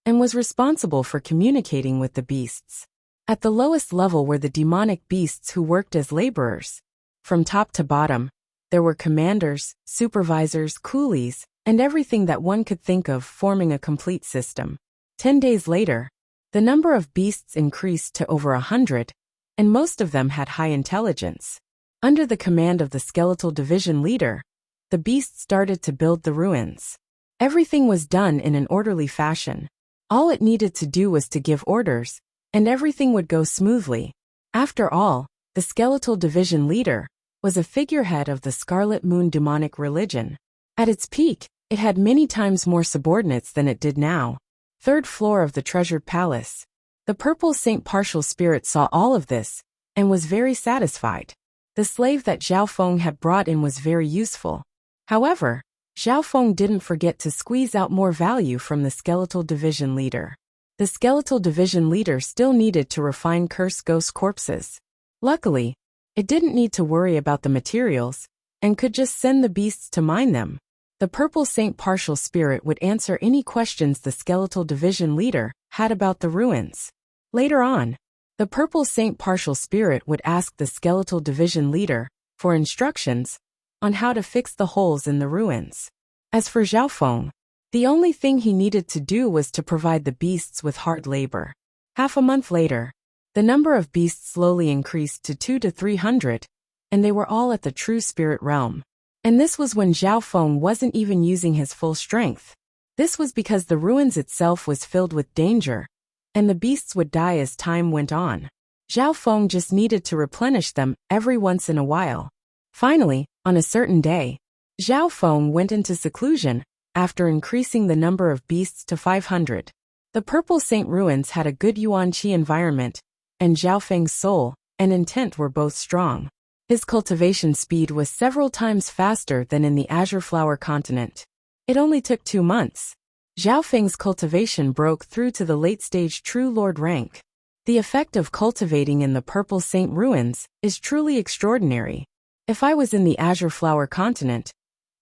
and was responsible for communicating with the beasts. At the lowest level were the demonic beasts who worked as laborers. From top to bottom, there were commanders, supervisors, coolies, and everything that one could think of, forming a complete system. 10 days later, the number of beasts increased to over 100, and most of them had high intelligence. Under the command of the skeletal division leader, the beasts started to build the ruins. Everything was done in an orderly fashion. All it needed to do was to give orders, and everything would go smoothly. After all, the skeletal division leader was a figurehead of the Scarlet Moon demonic religion. At its peak, it had many times more subordinates than it did now. Third floor of the treasured palace. The purple saint partial spirit saw all of this and was very satisfied. The slave that Zhao Feng had brought in was very useful. However, Zhao Feng didn't forget to squeeze out more value from the skeletal division leader. The skeletal division leader still needed to refine cursed ghost corpses. Luckily, it didn't need to worry about the materials and could just send the beasts to mine them. The purple saint partial spirit would answer any questions the skeletal division leader had about the ruins. Later on, the purple saint partial spirit would ask the skeletal division leader for instructions on how to fix the holes in the ruins. As for Zhao Feng, the only thing he needed to do was to provide the beasts with hard labor. Half a month later, the number of beasts slowly increased to 200 to 300, and they were all at the true spirit realm. And this was when Zhao Feng wasn't even using his full strength. This was because the ruins itself was filled with danger, and the beasts would die as time went on. Zhao Feng just needed to replenish them every once in a while. Finally, on a certain day, Zhao Feng went into seclusion after increasing the number of beasts to 500. The Purple Saint ruins had a good Yuan-Qi environment, and Zhao Feng's soul and intent were both strong. His cultivation speed was several times faster than in the Azure Flower continent. It only took 2 months. Zhao Feng's cultivation broke through to the late-stage True Lord rank. The effect of cultivating in the Purple Saint ruins is truly extraordinary. If I was in the Azure Flower continent,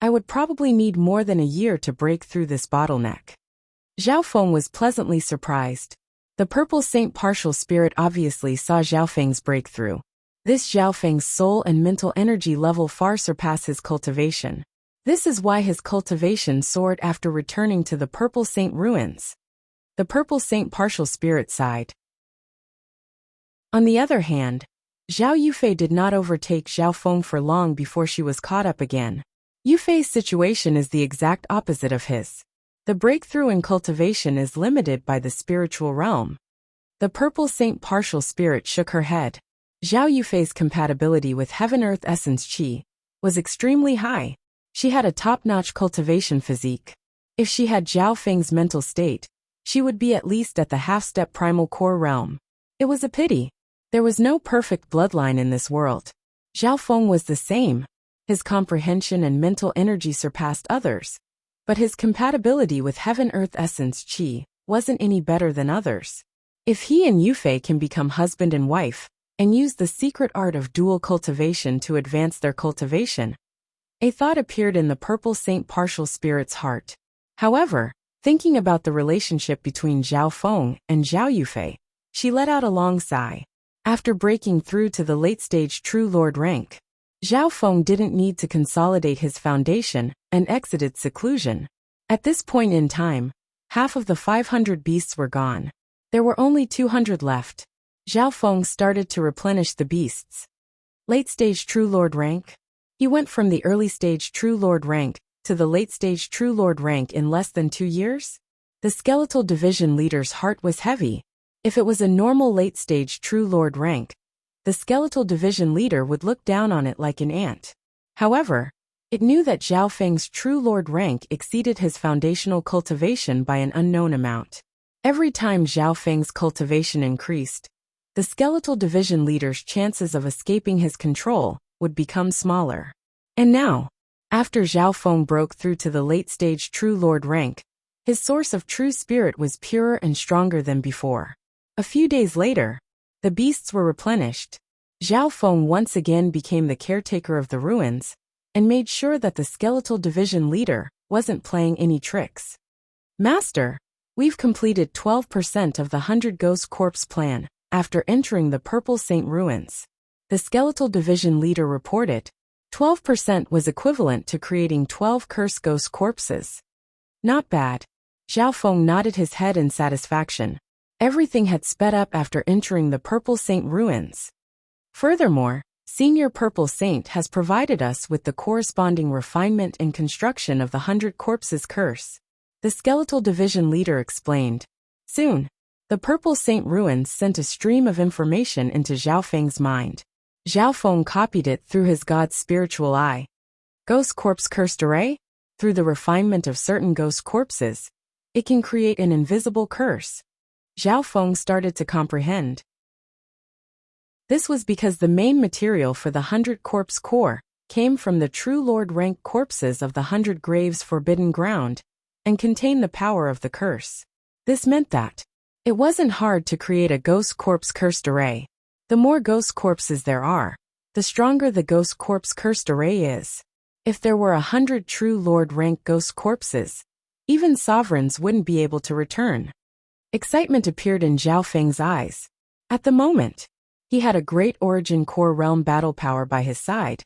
I would probably need more than a year to break through this bottleneck. Zhao Feng was pleasantly surprised. The Purple Saint partial spirit obviously saw Zhao Feng's breakthrough. This Zhao Feng's soul and mental energy level far surpass his cultivation. This is why his cultivation soared after returning to the Purple Saint ruins. The Purple Saint partial spirit sighed. On the other hand, Zhao Yufei did not overtake Zhao Feng for long before she was caught up again. Yufei's situation is the exact opposite of his. The breakthrough in cultivation is limited by the spiritual realm. The Purple Saint partial spirit shook her head. Zhao Yufei's compatibility with Heaven-Earth Essence Qi was extremely high. She had a top-notch cultivation physique. If she had Zhao Feng's mental state, she would be at least at the half-step primal core realm. It was a pity. There was no perfect bloodline in this world. Zhao Feng was the same. His comprehension and mental energy surpassed others, but his compatibility with Heaven-Earth Essence Qi wasn't any better than others. If he and Yufei can become husband and wife, and use the secret art of dual cultivation to advance their cultivation, a thought appeared in the Purple Saint Partial Spirit's heart. However, thinking about the relationship between Zhao Feng and Zhao Yufei, she let out a long sigh. After breaking through to the late-stage True Lord rank, Zhao Feng didn't need to consolidate his foundation and exited seclusion. At this point in time, half of the 500 beasts were gone. There were only 200 left. Zhao Feng started to replenish the beasts. Late-stage True Lord rank? He went from the early-stage True Lord rank to the late-stage True Lord rank in less than 2 years? The skeletal division leader's heart was heavy. If it was a normal late-stage True Lord rank, the skeletal division leader would look down on it like an ant. However, it knew that Zhao Feng's True Lord rank exceeded his foundational cultivation by an unknown amount. Every time Zhao Feng's cultivation increased, the skeletal division leader's chances of escaping his control would become smaller. And now, after Zhao Feng broke through to the late-stage True Lord rank, his source of true spirit was purer and stronger than before. A few days later, the beasts were replenished. Zhao Feng once again became the caretaker of the ruins, and made sure that the skeletal division leader wasn't playing any tricks. Master, we've completed 12% of the 100 Ghost Corpse plan after entering the Purple Saint ruins. The skeletal division leader reported. 12% was equivalent to creating 12 cursed ghost corpses. Not bad. Zhao Feng nodded his head in satisfaction. Everything had sped up after entering the Purple Saint ruins. Furthermore, Senior Purple Saint has provided us with the corresponding refinement and construction of the 100 Corpses curse. The skeletal division leader explained. Soon, the Purple Saint ruins sent a stream of information into Zhao Feng's mind. Zhao Feng copied it through his god's spiritual eye. Ghost Corpse Cursed Array? Through the refinement of certain ghost corpses, it can create an invisible curse. Zhao Feng started to comprehend. This was because the main material for the 100 Corpse Core came from the True Lord rank corpses of the 100 Graves Forbidden Ground, and contained the power of the curse. This meant that it wasn't hard to create a Ghost Corpse Cursed Array. The more ghost corpses there are, the stronger the Ghost Corpse Cursed Array is. If there were 100 True Lord rank ghost corpses, even sovereigns wouldn't be able to return. Excitement appeared in Zhao Feng's eyes. At the moment, he had a great Origin Core Realm battle power by his side,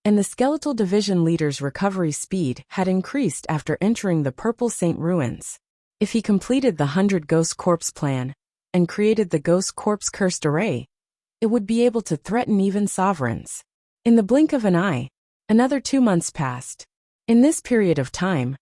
and the skeletal division leader's recovery speed had increased after entering the Purple Saint ruins. If he completed the 100 Ghost Corpse plan and created the Ghost Corpse Cursed Array, it would be able to threaten even sovereigns. In the blink of an eye, another 2 months passed. In this period of time,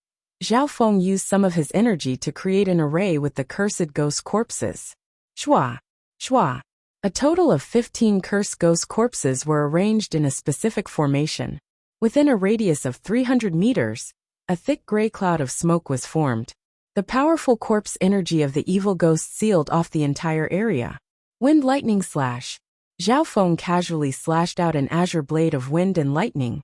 Zhao Feng used some of his energy to create an array with the cursed ghost corpses. Shua, shua. A total of 15 cursed ghost corpses were arranged in a specific formation. Within a radius of 300 meters, a thick gray cloud of smoke was formed. The powerful corpse energy of the evil ghost sealed off the entire area. Wind lightning slash. Zhao Feng casually slashed out an azure blade of wind and lightning,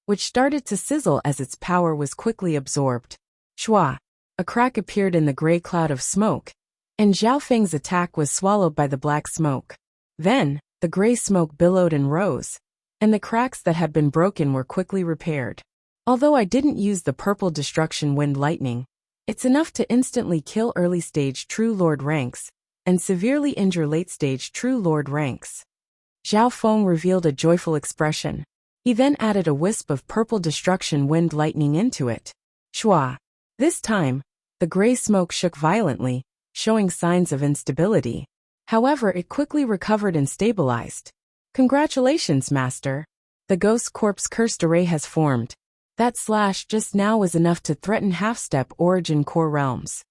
which started to sizzle as its power was quickly absorbed. Shua! A crack appeared in the gray cloud of smoke, and Zhao Feng's attack was swallowed by the black smoke. Then, the gray smoke billowed and rose, and the cracks that had been broken were quickly repaired. Although I didn't use the purple destruction wind lightning, it's enough to instantly kill early-stage True Lord ranks, and severely injure late-stage True Lord ranks. Zhao Feng revealed a joyful expression. He then added a wisp of purple destruction wind lightning into it. Shua! This time, the gray smoke shook violently, showing signs of instability. However, it quickly recovered and stabilized. Congratulations, Master. The Ghost Corpse Cursed Array has formed. That slash just now was enough to threaten half-step Origin Core realms.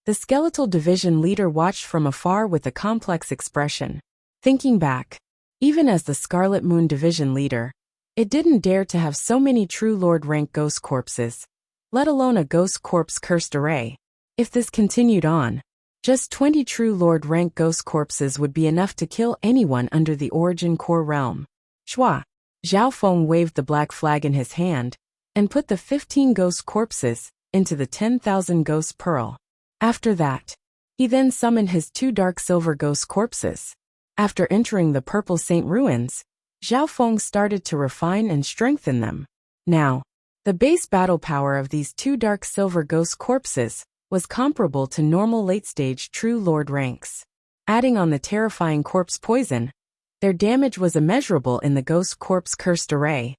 The skeletal division leader watched from afar with a complex expression. Thinking back, even as the Scarlet Moon division leader, it didn't dare to have so many True Lord rank ghost corpses, let alone a Ghost Corpse Cursed Array. If this continued on, just 20 True Lord rank ghost corpses would be enough to kill anyone under the Origin Core realm. Shua! Zhao Feng waved the black flag in his hand, and put the 15 ghost corpses into the 10,000 ghost pearl. After that, He then summoned his 2 dark silver ghost corpses. After entering the Purple Saint ruins, Zhao Feng started to refine and strengthen them. Now, the base battle power of these 2 dark silver ghost corpses was comparable to normal late-stage True Lord ranks. Adding on the terrifying corpse poison, their damage was immeasurable in the Ghost Corpse Cursed Array.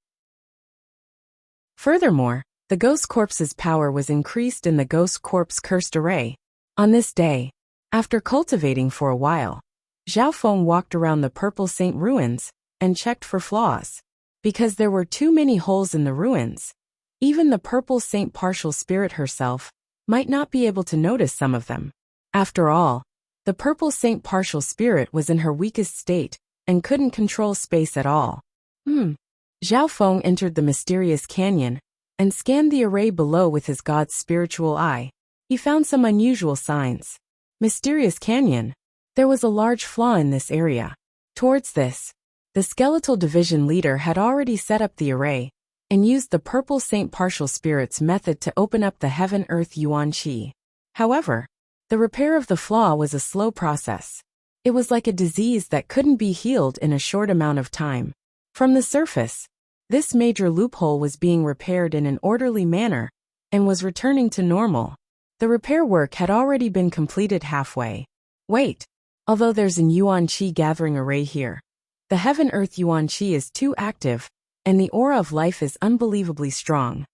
Furthermore, the Ghost Corpse's power was increased in the Ghost Corpse Cursed Array. On this day, after cultivating for a while, Zhao Feng walked around the Purple Saint ruins and checked for flaws. Because there were too many holes in the ruins, even the Purple Saint partial spirit herself might not be able to notice some of them. After all, the Purple Saint partial spirit was in her weakest state and couldn't control space at all. Zhao Feng entered the mysterious canyon and scanned the array below with his god's spiritual eye. He found some unusual signs. Mysterious canyon. There was a large flaw in this area. Towards this, the skeletal division leader had already set up the array and used the Purple Saint partial spirit's method to open up the Heaven-Earth Yuan Qi. However, the repair of the flaw was a slow process. It was like a disease that couldn't be healed in a short amount of time. From the surface, this major loophole was being repaired in an orderly manner and was returning to normal. The repair work had already been completed halfway. Wait, although there's an Yuan Qi gathering array here, the Heaven-Earth Yuan Qi is too active, and the aura of life is unbelievably strong.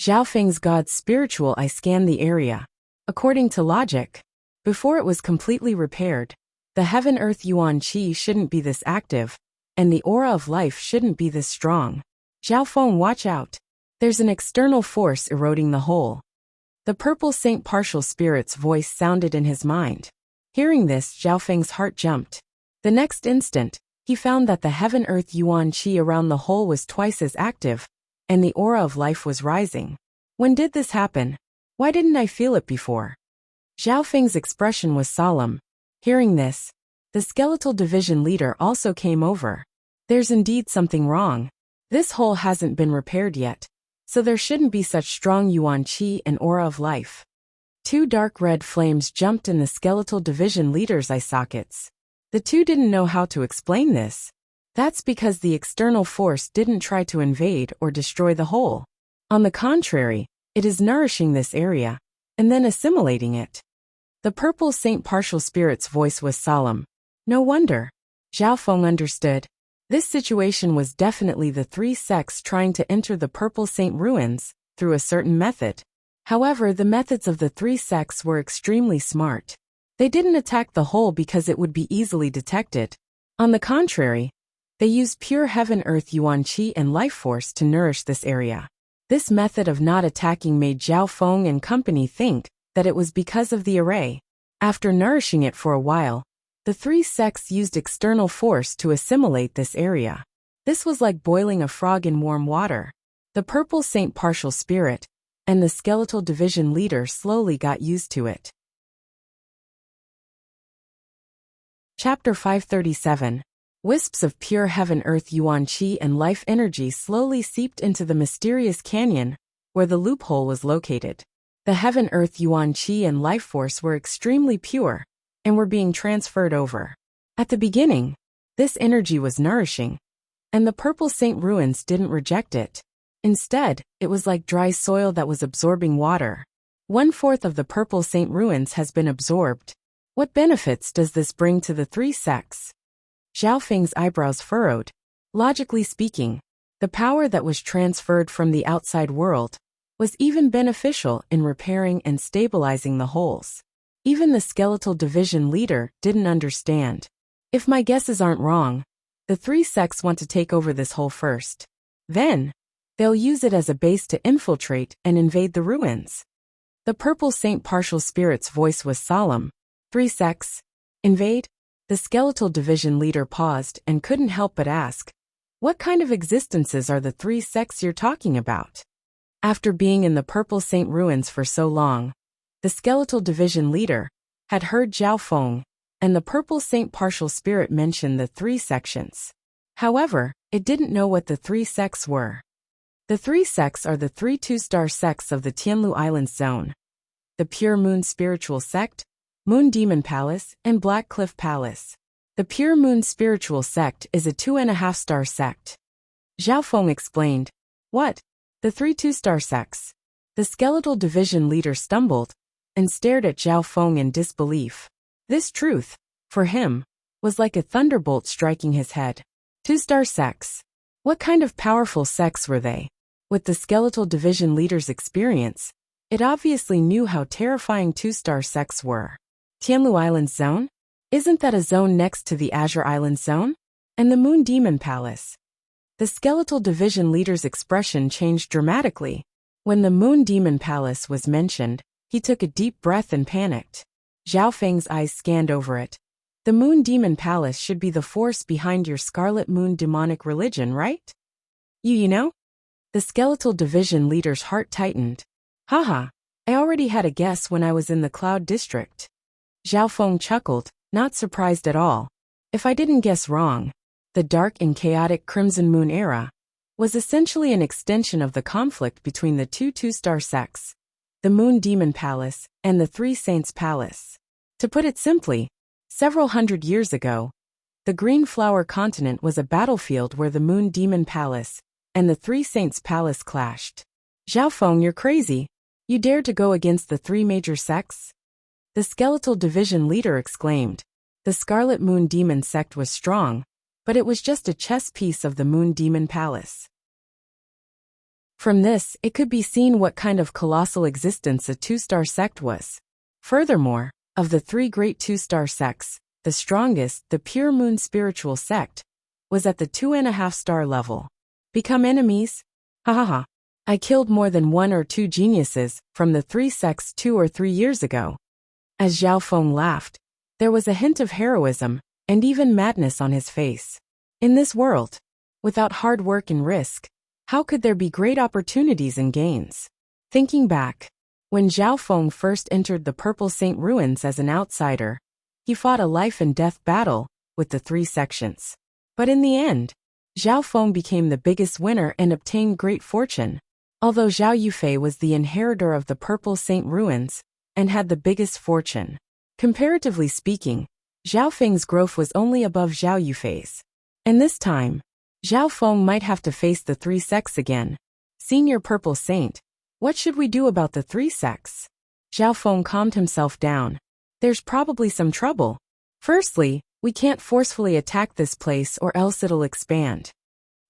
Zhao Feng's god's spiritual eye scanned the area. According to logic, before it was completely repaired, the Heaven-Earth Yuan Qi shouldn't be this active, and the aura of life shouldn't be this strong. Zhao Feng, watch out. There's an external force eroding the whole. The Purple Saint partial spirit's voice sounded in his mind. Hearing this, Zhao Feng's heart jumped. The next instant, he found that the Heaven-Earth Yuan Qi around the hole was twice as active, and the aura of life was rising. When did this happen? Why didn't I feel it before? Zhao Feng's expression was solemn. Hearing this, the skeletal division leader also came over. There's indeed something wrong. This hole hasn't been repaired yet, so there shouldn't be such strong Yuan Qi and aura of life. 2 dark red flames jumped in the skeletal division leader's eye sockets. The 2 didn't know how to explain this. That's because the external force didn't try to invade or destroy the hole. On the contrary, it is nourishing this area, and then assimilating it. The Purple Saint partial spirit's voice was solemn. No wonder. Zhao Feng understood. This situation was definitely the 3 sects trying to enter the Purple Saint ruins through a certain method. However, the methods of the 3 sects were extremely smart. They didn't attack the hole because it would be easily detected. On the contrary, they used pure Heaven-Earth Yuan Qi and life force to nourish this area. This method of not attacking made Zhao Feng and company think that it was because of the array. After nourishing it for a while, the 3 sects used external force to assimilate this area. This was like boiling a frog in warm water. The Purple Saint partial spirit and the skeletal division leader slowly got used to it. Chapter 537. Wisps of pure Heaven-Earth Yuan Qi and life energy slowly seeped into the mysterious canyon where the loophole was located. The Heaven-Earth Yuan Qi and life force were extremely pure and were being transferred over. At the beginning, this energy was nourishing, and the Purple Saint ruins didn't reject it. Instead, it was like dry soil that was absorbing water. 1/4 of the Purple Saint ruins has been absorbed. What benefits does this bring to the 3 sects? Zhao Feng's eyebrows furrowed. Logically speaking, the power that was transferred from the outside world was even beneficial in repairing and stabilizing the holes. Even the skeletal division leader didn't understand. If my guesses aren't wrong, the 3 sects want to take over this hole first. Then, they'll use it as a base to infiltrate and invade the ruins. The Purple Saint partial spirit's voice was solemn. 3 sects? Invade? The skeletal division leader paused and couldn't help but ask, what kind of existences are the 3 sects you're talking about? After being in the Purple Saint ruins for so long, the skeletal division leader had heard Zhao Feng and the Purple Saint partial spirit mention the 3 sections. However, it didn't know what the 3 sects were. The 3 sects are the 3 2-star sects of the Tianlu Islands zone. The Pure Moon Spiritual Sect, Moon Demon Palace, and Black Cliff Palace. The Pure Moon Spiritual Sect is a 2.5-star sect. Zhao Feng explained. What? The 3 2-star sects. The skeletal division leader stumbled and stared at Zhao Feng in disbelief. This truth, for him, was like a thunderbolt striking his head. 2-star sects. What kind of powerful sects were they? With the skeletal division leader's experience, it obviously knew how terrifying 2-star sects were. Tianlu Island Zone? Isn't that a zone next to the Azure Island Zone? And the Moon Demon Palace? The skeletal division leader's expression changed dramatically. When the Moon Demon Palace was mentioned, he took a deep breath and panicked. Zhao Feng's eyes scanned over it. The Moon Demon Palace should be the force behind your Scarlet Moon demonic religion, right? You know? The skeletal division leader's heart tightened. Haha, I already had a guess when I was in the Cloud District. Zhao Feng chuckled, not surprised at all. If I didn't guess wrong, the dark and chaotic Crimson Moon era was essentially an extension of the conflict between the 2 2-star sects, the Moon Demon Palace and the 3 Saints Palace. To put it simply, several hundred years ago, the Green Flower Continent was a battlefield where the Moon Demon Palace and the 3 Saints Palace clashed. Zhao Feng, you're crazy. You dared to go against the 3 major sects? The skeletal division leader exclaimed. The Scarlet Moon Demon sect was strong, but it was just a chess piece of the Moon Demon Palace. From this, it could be seen what kind of colossal existence a 2-star sect was. Furthermore, of the 3 great 2-star sects, the strongest, the Pure Moon Spiritual Sect, was at the 2.5-star level. Become enemies? Ha ha ha. I killed more than 1 or 2 geniuses from the 3 sects 2 or 3 years ago. As Zhao Feng laughed, there was a hint of heroism and even madness on his face. In this world, without hard work and risk, how could there be great opportunities and gains? Thinking back, when Zhao Feng first entered the Purple Saint Ruins as an outsider, he fought a life-and-death battle with the 3 sections. But in the end, Zhao Feng became the biggest winner and obtained great fortune. Although Zhao Yufei was the inheritor of the Purple Saint Ruins and had the biggest fortune, comparatively speaking, Zhao Feng's growth was only above Zhao Yufei's. And this time, Zhao Feng might have to face the 3 sects again. Senior Purple Saint, what should we do about the 3 sects? Zhao Feng calmed himself down. There's probably some trouble. Firstly, we can't forcefully attack this place or else it'll expand.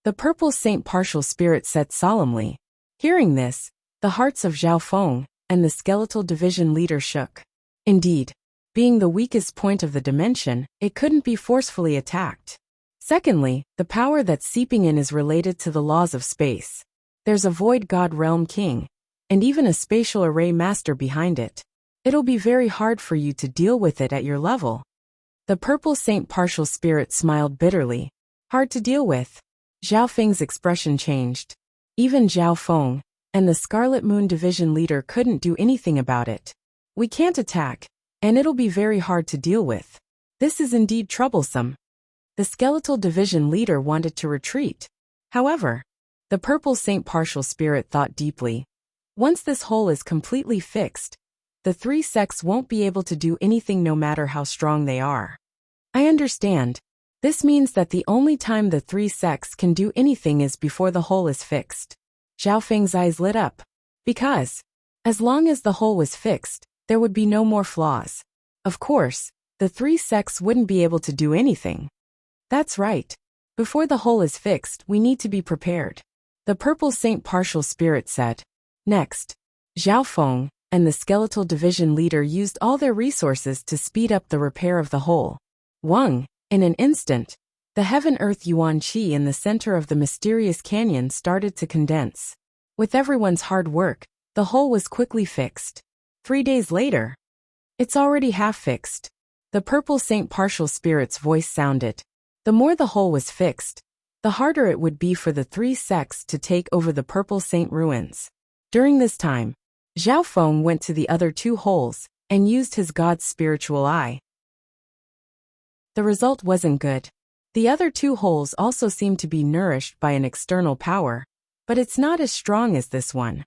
The Purple Saint Partial Spirit said solemnly. Hearing this, the hearts of Zhao Feng and the skeletal division leader shook. Indeed, being the weakest point of the dimension, it couldn't be forcefully attacked. Secondly, the power that's seeping in is related to the laws of space. There's a Void God Realm King, and even a spatial array master behind it. It'll be very hard for you to deal with it at your level. The Purple Saint Partial Spirit smiled bitterly. Hard to deal with. Zhao Feng's expression changed. Even Zhao Feng and the Scarlet Moon Division leader couldn't do anything about it. We can't attack, and it'll be very hard to deal with. This is indeed troublesome. The skeletal division leader wanted to retreat. However, the Purple Saint Partial Spirit thought deeply. Once this hole is completely fixed, the 3 sects won't be able to do anything no matter how strong they are. I understand. This means that the only time the 3 sects can do anything is before the hole is fixed. Zhao Feng's eyes lit up. Because, as long as the hole was fixed, there would be no more flaws. Of course, the 3 sects wouldn't be able to do anything. That's right. Before the hole is fixed, we need to be prepared. The Purple Saint Partial Spirit said. Next, Zhao Feng and the skeletal division leader used all their resources to speed up the repair of the hole. Wang, in an instant, the Heaven-Earth Yuan Qi in the center of the mysterious canyon started to condense. With everyone's hard work, the hole was quickly fixed. 3 days later, it's already half fixed. The Purple Saint Partial Spirit's voice sounded. The more the hole was fixed, the harder it would be for the 3 sects to take over the Purple Saint Ruins. During this time, Zhao Feng went to the other 2 holes and used his God's spiritual eye. The result wasn't good. The other 2 holes also seemed to be nourished by an external power, but it's not as strong as this one.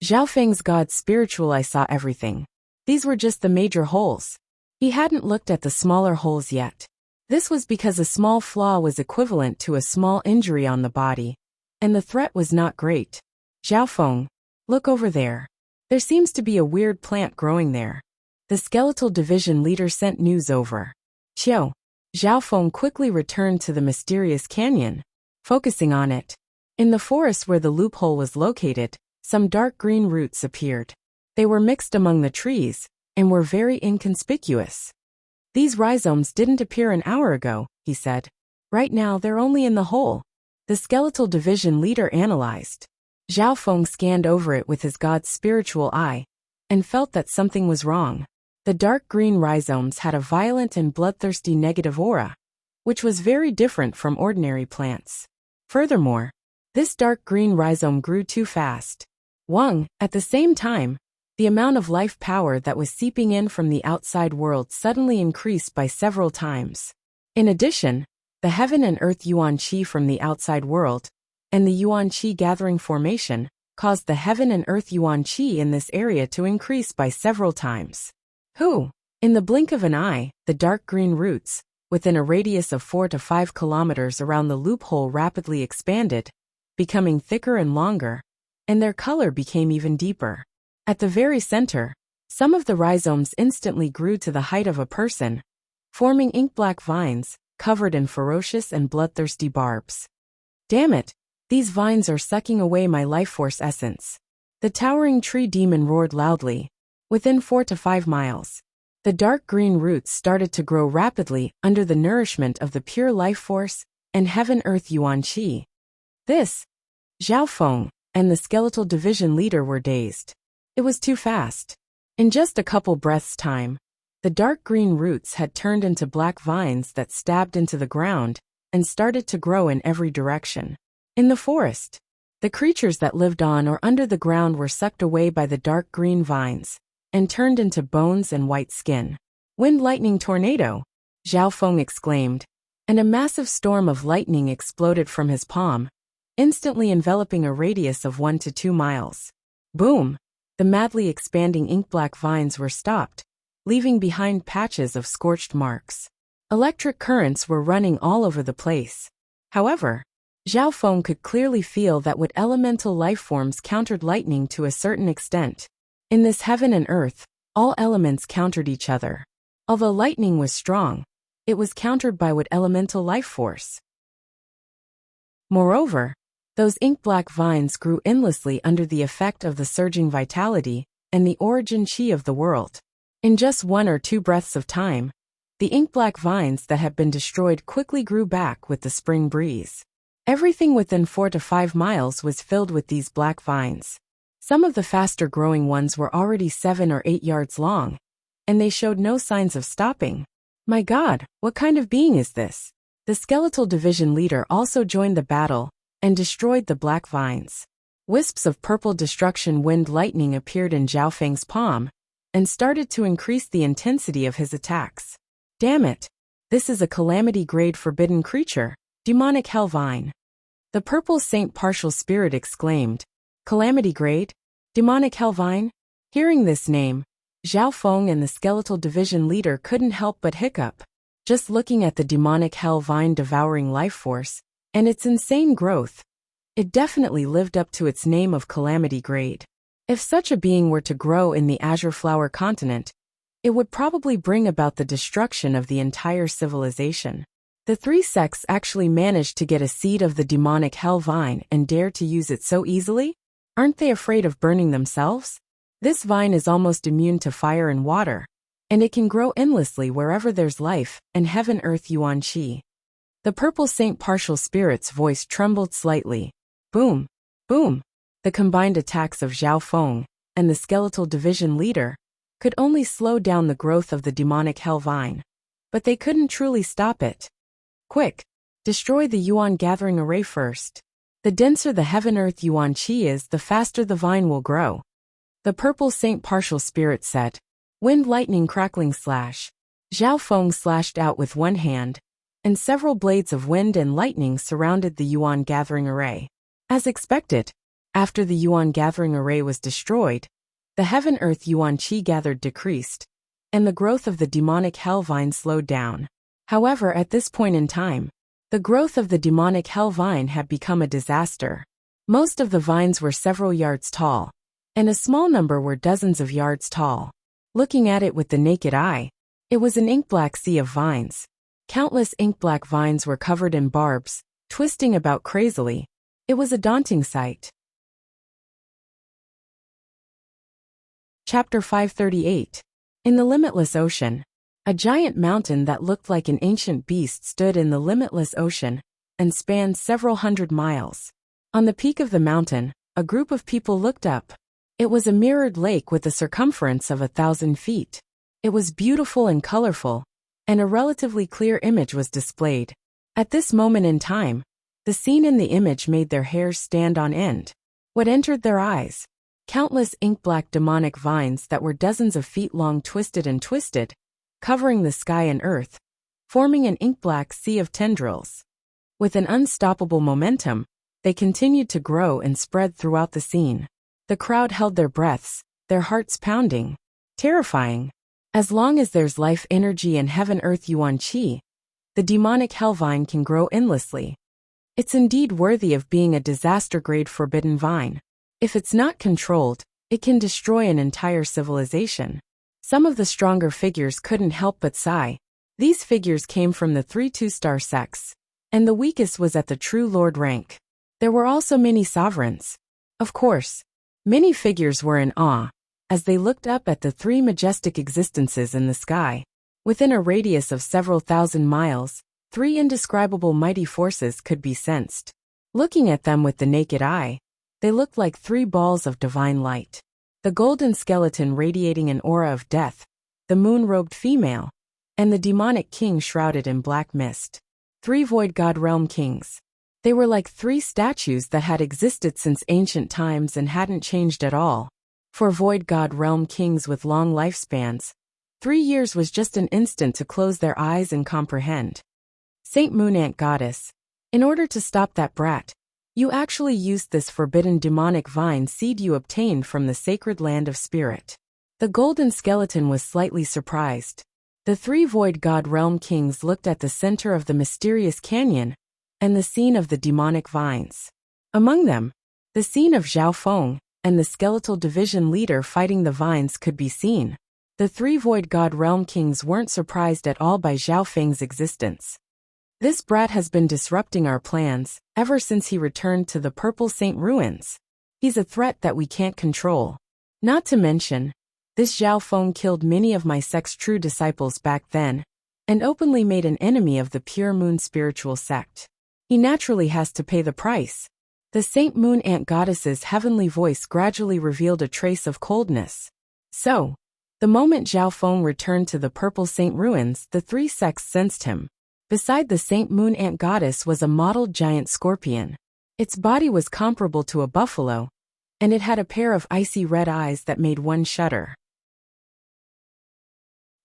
Zhao Feng's God's spiritual eye saw everything. These were just the major holes. He hadn't looked at the smaller holes yet. This was because a small flaw was equivalent to a small injury on the body, and the threat was not great. Xiaofeng, look over there. There seems to be a weird plant growing there. The skeletal division leader sent news over. Xiao. Xiaofeng quickly returned to the mysterious canyon, focusing on it. In the forest where the loophole was located, some dark green roots appeared. They were mixed among the trees, and were very inconspicuous. These rhizomes didn't appear an hour ago, he said. Right now they're only in the hole. The skeletal division leader analyzed. Xiaofeng scanned over it with his god's spiritual eye, and felt that something was wrong. The dark green rhizomes had a violent and bloodthirsty negative aura, which was very different from ordinary plants. Furthermore, this dark green rhizome grew too fast. At the same time, the amount of life power that was seeping in from the outside world suddenly increased by several times. In addition, the heaven and earth yuan qi from the outside world, and the yuan qi gathering formation, caused the heaven and earth yuan qi in this area to increase by several times. In the blink of an eye, the dark green roots, within a radius of 4 to 5 kilometers around the loophole rapidly expanded, becoming thicker and longer, and their color became even deeper. At the very center, some of the rhizomes instantly grew to the height of a person, forming ink-black vines, covered in ferocious and bloodthirsty barbs. Damn it, these vines are sucking away my life force essence. The towering tree demon roared loudly. Within 4 to 5 miles, the dark green roots started to grow rapidly under the nourishment of the pure life force and heaven-earth yuan qi. Xiaofeng and the skeletal division leader were dazed. It was too fast. In just a couple breaths' time, the dark green roots had turned into black vines that stabbed into the ground and started to grow in every direction. In the forest, the creatures that lived on or under the ground were sucked away by the dark green vines and turned into bones and white skin. Wind lightning tornado, Xiaofeng exclaimed, and a massive storm of lightning exploded from his palm, instantly enveloping a radius of 1 to 2 miles. Boom! The madly expanding ink-black vines were stopped, leaving behind patches of scorched marks. Electric currents were running all over the place. However, Xiaofeng could clearly feel that what elemental life forms countered lightning to a certain extent. In this heaven and earth, all elements countered each other. Although lightning was strong, it was countered by what elemental life force. Moreover, those ink-black vines grew endlessly under the effect of the surging vitality and the origin qi of the world. In just 1 or 2 breaths of time, the ink-black vines that had been destroyed quickly grew back with the spring breeze. Everything within 4 to 5 miles was filled with these black vines. Some of the faster-growing ones were already 7 or 8 yards long, and they showed no signs of stopping. My God, what kind of being is this? The skeletal division leader also joined the battle and destroyed the black vines. Wisps of purple destruction wind lightning appeared in Xiaofeng's palm and started to increase the intensity of his attacks. Damn it! This is a calamity-grade forbidden creature, demonic hell vine. The purple saint partial spirit exclaimed. Calamity grade? Demonic hell vine? Hearing this name, Xiaofeng and the skeletal division leader couldn't help but hiccup. Just looking at the demonic hell vine devouring life force, and its insane growth, it definitely lived up to its name of calamity grade. If such a being were to grow in the Azure Flower continent, it would probably bring about the destruction of the entire civilization. The 3 sects actually managed to get a seed of the demonic hell vine and dare to use it so easily? Aren't they afraid of burning themselves? This vine is almost immune to fire and water, and it can grow endlessly wherever there's life and heaven-earth yuan qi. The purple saint partial spirit's voice trembled slightly. Boom! Boom! The combined attacks of Xiaofeng and the skeletal division leader could only slow down the growth of the demonic hell vine, but they couldn't truly stop it. Quick! Destroy the yuan gathering array first. The denser the heaven-earth yuan qi is, the faster the vine will grow. The purple saint partial spirit said. Wind lightning crackling slash. Xiaofeng slashed out with one hand, and several blades of wind and lightning surrounded the yuan gathering array. As expected, after the yuan gathering array was destroyed, the heaven-earth yuan qi gathered decreased, and the growth of the demonic hell vine slowed down. However, at this point in time, the growth of the demonic hell vine had become a disaster. Most of the vines were several yards tall, and a small number were dozens of yards tall. Looking at it with the naked eye, it was an ink-black sea of vines. Countless ink-black vines were covered in barbs, twisting about crazily. It was a daunting sight. Chapter 538. In the limitless ocean. A giant mountain that looked like an ancient beast stood in the limitless ocean and spanned several hundred miles. On the peak of the mountain, a group of people looked up. It was a mirrored lake with a circumference of 1,000 feet. It was beautiful and colorful, and a relatively clear image was displayed. At this moment in time, the scene in the image made their hairs stand on end. What entered their eyes? Countless ink-black demonic vines that were dozens of feet long twisted and twisted, covering the sky and earth, forming an ink-black sea of tendrils. With an unstoppable momentum, they continued to grow and spread throughout the scene. The crowd held their breaths, their hearts pounding. Terrifying. As long as there's life energy and heaven-earth yuan qi, the demonic hellvine can grow endlessly. It's indeed worthy of being a disaster-grade forbidden vine. If it's not controlled, it can destroy an entire civilization. Some of the stronger figures couldn't help but sigh. These figures came from the 3 two-star sects, and the weakest was at the true lord rank. There were also many sovereigns. Of course, many figures were in awe, as they looked up at the 3 majestic existences in the sky. Within a radius of several thousand miles, 3 indescribable mighty forces could be sensed. Looking at them with the naked eye, they looked like 3 balls of divine light. The golden skeleton radiating an aura of death, the moon-robed female, and the demonic king shrouded in black mist. 3 void god realm kings. They were like 3 statues that had existed since ancient times and hadn't changed at all. For void god realm kings with long lifespans, 3 years was just an instant to close their eyes and comprehend. Saint Moon Ant Goddess. In order to stop that brat, you actually used this forbidden demonic vine seed you obtained from the sacred land of spirit. The golden skeleton was slightly surprised. The 3 void god realm kings looked at the center of the mysterious canyon and the scene of the demonic vines. Among them, the scene of Zhao Feng and the skeletal division leader fighting the vines could be seen. The 3 void god realm kings weren't surprised at all by Zhao Feng's existence. This brat has been disrupting our plans ever since he returned to the Purple Saint Ruins. He's a threat that we can't control. Not to mention, this Zhao Feng killed many of my sect's true disciples back then, and openly made an enemy of the Pure Moon spiritual sect. He naturally has to pay the price. The Saint Moon Ant Goddess's heavenly voice gradually revealed a trace of coldness. So, the moment Zhao Feng returned to the Purple Saint Ruins, the 3 sects sensed him. Beside the Saint Moon Ant Goddess was a mottled giant scorpion. Its body was comparable to a buffalo, and it had a pair of icy red eyes that made one shudder.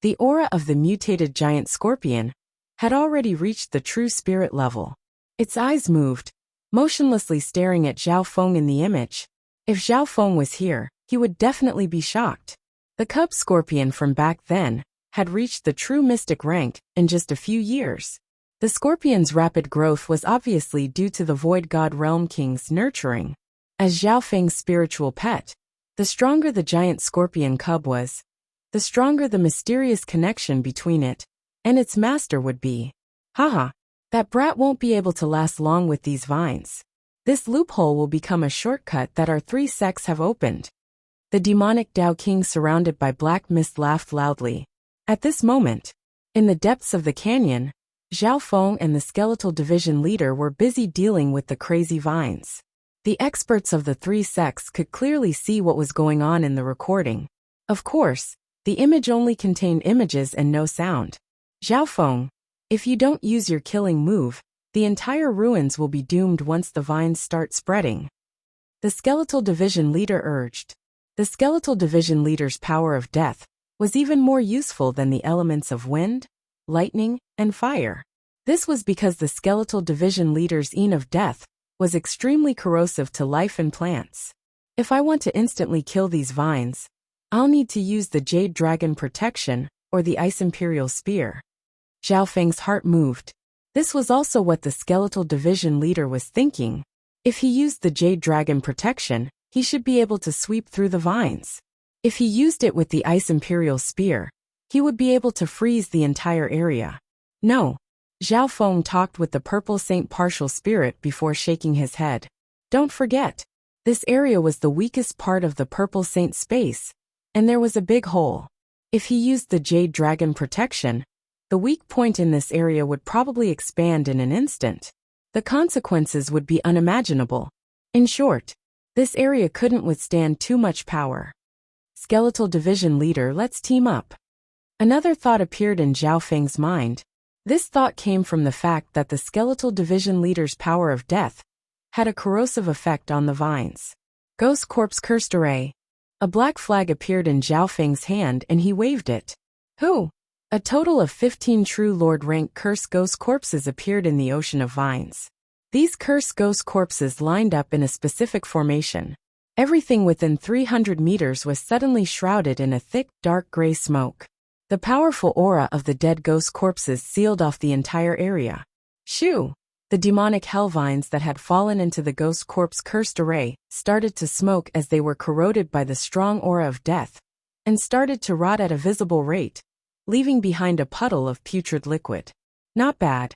The aura of the mutated giant scorpion had already reached the true spirit level. Its eyes moved, motionlessly staring at Zhao Feng in the image. If Zhao Feng was here, he would definitely be shocked. The cub scorpion from back then had reached the true mystic rank in just a few years. The scorpion's rapid growth was obviously due to the void god realm king's nurturing. As Zhao Feng's spiritual pet, the stronger the giant scorpion cub was, the stronger the mysterious connection between it and its master would be. Haha, that brat won't be able to last long with these vines. This loophole will become a shortcut that our 3 sects have opened. The demonic Tao King surrounded by black mist laughed loudly. At this moment, in the depths of the canyon, Zhao Feng and the skeletal division leader were busy dealing with the crazy vines. The experts of the 3 sects could clearly see what was going on in the recording. Of course, the image only contained images and no sound. Zhao Feng, if you don't use your killing move, the entire ruins will be doomed once the vines start spreading. The skeletal division leader urged. The skeletal division leader's power of death was even more useful than the elements of wind, lightning, and fire. This was because the skeletal division leader's Yin of death was extremely corrosive to life and plants. If I want to instantly kill these vines, I'll need to use the Jade Dragon Protection or the Ice Imperial Spear. Zhao Feng's heart moved. This was also what the Skeletal Division leader was thinking. If he used the Jade Dragon Protection, he should be able to sweep through the vines. If he used it with the Ice Imperial Spear, he would be able to freeze the entire area. No. Zhao Feng talked with the Purple Saint Partial Spirit before shaking his head. Don't forget, this area was the weakest part of the Purple Saint space, and there was a big hole. If he used the Jade Dragon Protection, the weak point in this area would probably expand in an instant. The consequences would be unimaginable. In short, this area couldn't withstand too much power. Skeletal Division leader, let's team up. Another thought appeared in Zhao Feng's mind. This thought came from the fact that the Skeletal Division leader's power of death had a corrosive effect on the vines. Ghost Corpse Cursed Array. A black flag appeared in Zhao Feng's hand and he waved it. Who? A total of 15 true Lord rank cursed ghost corpses appeared in the ocean of vines. These cursed ghost corpses lined up in a specific formation. Everything within 300 meters was suddenly shrouded in a thick, dark gray smoke. The powerful aura of the dead ghost corpses sealed off the entire area. Shoo! The demonic hellvines that had fallen into the ghost corpse cursed array started to smoke as they were corroded by the strong aura of death, and started to rot at a visible rate, leaving behind a puddle of putrid liquid. Not bad.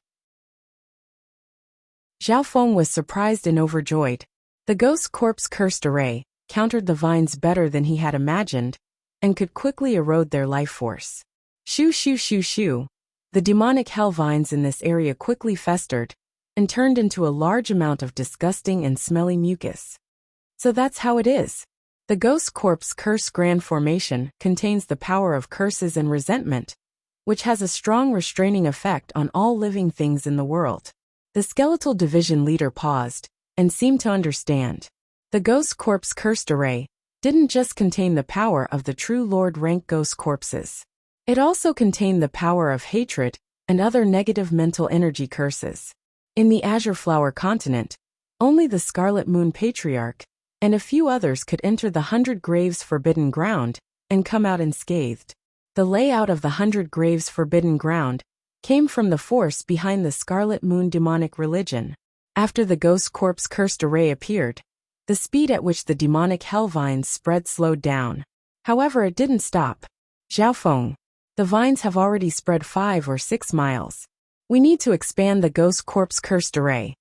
Zhao Feng was surprised and overjoyed. The ghost corpse cursed array countered the vines better than he had imagined, and could quickly erode their life force. Shoo shoo shoo shoo. The demonic hell vines in this area quickly festered, and turned into a large amount of disgusting and smelly mucus. So that's how it is. The ghost corpse curse grand formation contains the power of curses and resentment, which has a strong restraining effect on all living things in the world. The Skeletal Division leader paused, and seemed to understand. The ghost corpse cursed array didn't just contain the power of the true Lord rank ghost corpses. It also contained the power of hatred and other negative mental energy curses. In the Azure Flower continent, only the Scarlet Moon Patriarch and a few others could enter the 100 Graves Forbidden Ground and come out unscathed. The layout of the 100 Graves Forbidden Ground came from the force behind the Scarlet Moon demonic religion. After the ghost corpse cursed array appeared, the speed at which the demonic hell vines spread slowed down. However, it didn't stop. Zhao Feng, the vines have already spread 5 or 6 miles. We need to expand the ghost corpse cursed array.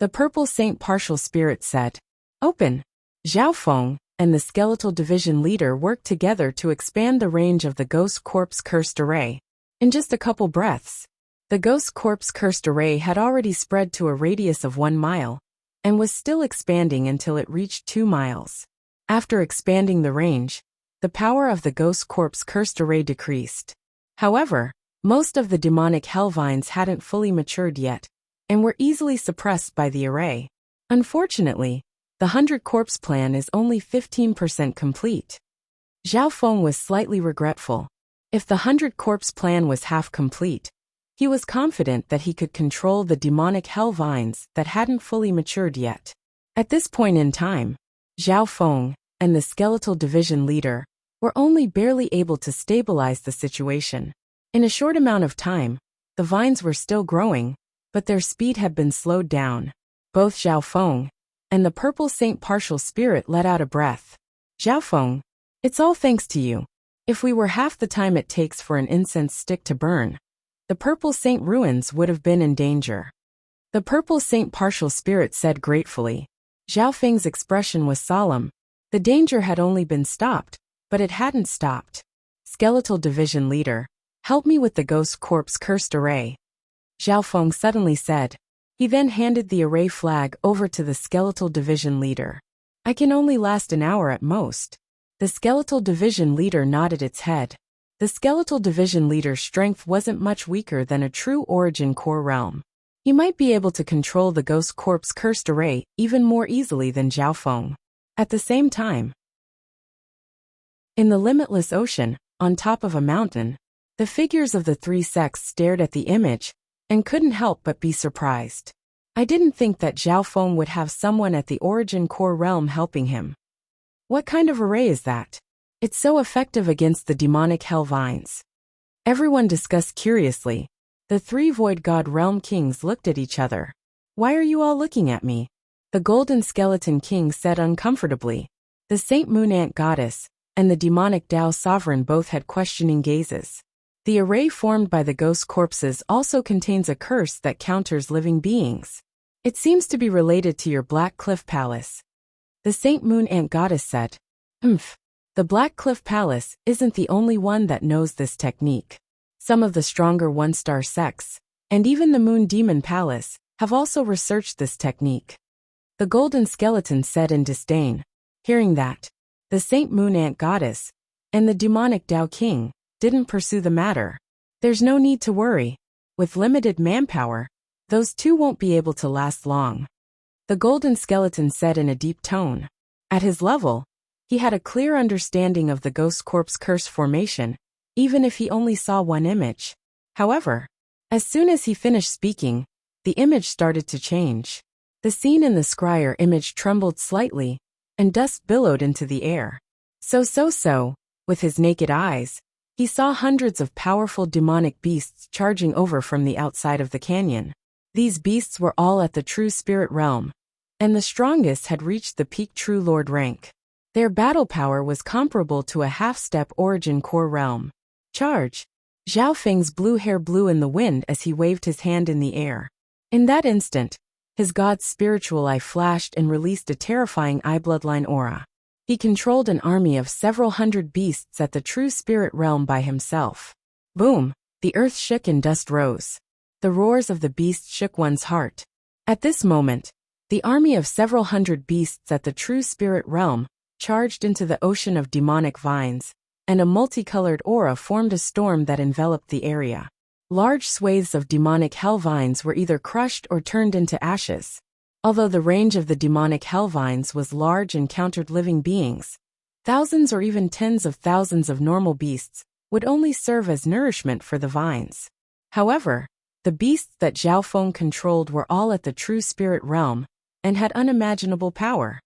The Purple Saint Partial Spirit said. Open. Zhao Feng and the Skeletal Division leader worked together to expand the range of the ghost corpse cursed array. In just a couple breaths, the ghost corpse cursed array had already spread to a radius of 1 mile, and was still expanding until it reached 2 miles. After expanding the range, the power of the ghost corpse cursed array decreased. However, most of the demonic hellvines hadn't fully matured yet, and were easily suppressed by the array. Unfortunately, the 100 corpse plan is only 15% complete. Zhao Feng was slightly regretful. If the 100 corpse plan was half complete, he was confident that he could control the demonic hell vines that hadn't fully matured yet. At this point in time, Zhao Feng and the Skeletal Division leader were only barely able to stabilize the situation. In a short amount of time, the vines were still growing, but their speed had been slowed down. Both Zhao Feng and the Purple Saint Partial Spirit let out a breath. Zhao Feng, it's all thanks to you. If we were half the time it takes for an incense stick to burn, the Purple Saint ruins would have been in danger. The Purple Saint Partial Spirit said gratefully. Zhao Feng's expression was solemn. The danger had only been stopped, but it hadn't stopped. Skeletal Division leader, help me with the ghost corpse cursed array. Zhao Feng suddenly said. He then handed the array flag over to the Skeletal Division leader. I can only last an hour at most. The Skeletal Division leader nodded its head. The Skeletal Division leader's strength wasn't much weaker than a true Origin Core realm. He might be able to control the ghost corpse cursed array even more easily than Zhao Feng. At the same time, in the limitless ocean, on top of a mountain, the figures of the 3 sects stared at the image and couldn't help but be surprised. I didn't think that Zhao Feng would have someone at the Origin Core realm helping him. What kind of array is that? It's so effective against the demonic hell vines. Everyone discussed curiously. The three Void God Realm Kings looked at each other. Why are you all looking at me? The Golden Skeleton King said uncomfortably. The Saint Moon Ant Goddess and the demonic Tao Sovereign both had questioning gazes. The array formed by the ghost corpses also contains a curse that counters living beings. It seems to be related to your Black Cliff Palace. The Saint Moon Ant Goddess said. The Black Cliff Palace isn't the only one that knows this technique. Some of the stronger one-star sects, and even the Moon Demon Palace, have also researched this technique. The Golden Skeleton said in disdain. Hearing that, the Saint Moon Ant Goddess and the demonic Tao King didn't pursue the matter. There's no need to worry. With limited manpower, those two won't be able to last long. The Golden Skeleton said in a deep tone. At his level, he had a clear understanding of the ghost corpse curse formation, even if he only saw one image. However, as soon as he finished speaking, the image started to change. The scene in the scryer image trembled slightly, and dust billowed into the air. With his naked eyes, he saw hundreds of powerful demonic beasts charging over from the outside of the canyon. These beasts were all at the true spirit realm, and the strongest had reached the peak True Lord rank. Their battle power was comparable to a half-step origin core realm. Charge! Zhao Feng's blue hair blew in the wind as he waved his hand in the air. In that instant, his god's spiritual eye flashed and released a terrifying eye bloodline aura. He controlled an army of several hundred beasts at the true spirit realm by himself. Boom! The earth shook and dust rose. The roars of the beasts shook one's heart. At this moment, the army of several hundred beasts at the true spirit realm charged into the ocean of demonic vines, and a multicolored aura formed a storm that enveloped the area. Large swathes of demonic hell vines were either crushed or turned into ashes. Although the range of the demonic hell vines was large and countered living beings, thousands or even tens of thousands of normal beasts would only serve as nourishment for the vines. However, the beasts that Zhao Feng controlled were all at the true spirit realm and had unimaginable power.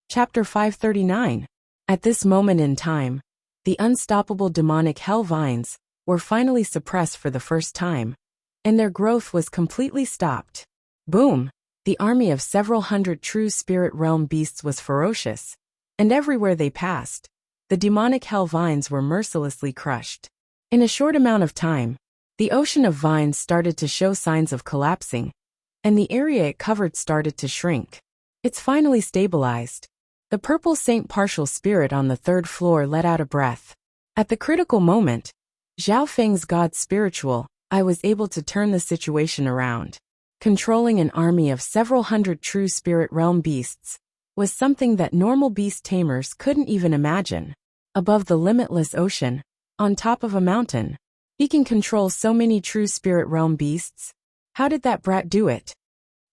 Chapter 539. At this moment in time, the unstoppable demonic hell vines were finally suppressed for the first time, and their growth was completely stopped. Boom! The army of several hundred true spirit realm beasts was ferocious, and everywhere they passed, the demonic hell vines were mercilessly crushed. In a short amount of time, the ocean of vines started to show signs of collapsing, and the area it covered started to shrink. It's finally stabilized. The purple saint partial spirit on the third floor let out a breath. At the critical moment, Zhao Feng's god spiritual eye was able to turn the situation around. Controlling an army of several hundred true spirit realm beasts was something that normal beast tamers couldn't even imagine. Above the limitless ocean, on top of a mountain, he can control so many true spirit realm beasts. How did that brat do it?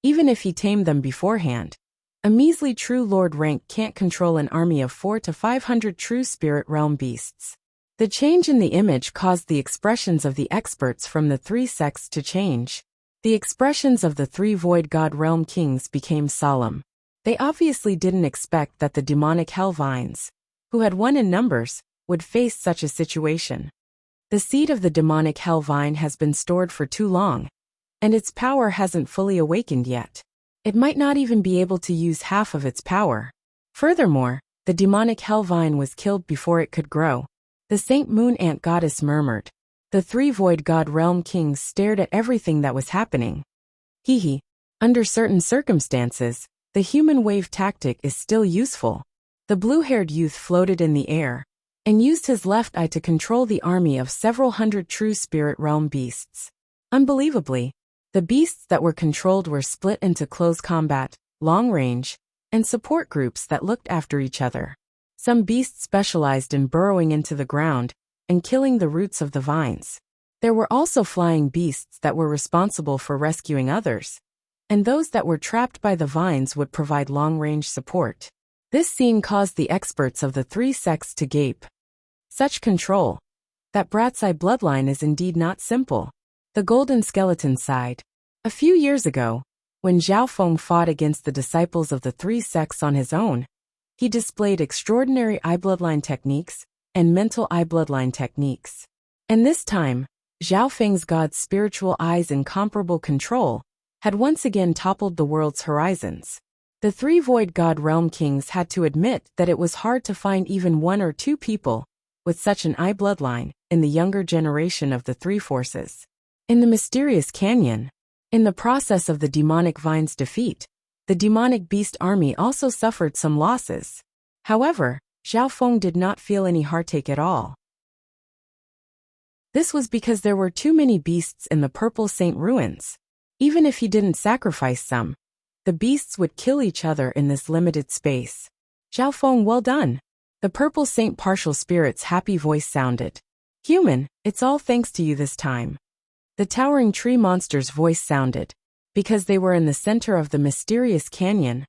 Even if he tamed them beforehand, a measly true lord rank can't control an army of 400 to 500 true spirit realm beasts. The change in the image caused the expressions of the experts from the three sects to change. The expressions of the three Void God Realm Kings became solemn. They obviously didn't expect that the demonic hell vines, who had won in numbers, would face such a situation. The seed of the demonic hell vine has been stored for too long, and its power hasn't fully awakened yet. It might not even be able to use half of its power. Furthermore, the demonic hell vine was killed before it could grow. The Saint Moon Ant Goddess murmured. The three Void God Realm Kings stared at everything that was happening. Under certain circumstances, the human wave tactic is still useful. The blue-haired youth floated in the air and used his left eye to control the army of several hundred true spirit realm beasts. Unbelievably, the beasts that were controlled were split into close combat, long range, and support groups that looked after each other. Some beasts specialized in burrowing into the ground and killing the roots of the vines. There were also flying beasts that were responsible for rescuing others, and those that were trapped by the vines would provide long-range support. This scene caused the experts of the three sects to gape. Such control. That brat's eye bloodline is indeed not simple. The Golden Skeleton sighed. A few years ago, When Zhao Feng fought against the disciples of the three sects on his own, he displayed extraordinary eye bloodline techniques and mental eye bloodline techniques. And this time, Zhao Feng's god's spiritual eye's incomparable control had once again toppled the world's horizons. The three Void God Realm Kings had to admit that it was hard to find even one or two people with such an eye bloodline in the younger generation of the three forces. In the mysterious canyon, in the process of the demonic vine's defeat, the demonic beast army also suffered some losses. However, Zhao Feng did not feel any heartache at all. This was because there were too many beasts in the Purple Saint ruins. Even if he didn't sacrifice some, the beasts would kill each other in this limited space. Zhao Feng, well done. The Purple Saint partial spirit's happy voice sounded. Human, it's all thanks to you this time. The towering tree monster's voice sounded. Because they were in the center of the mysterious canyon,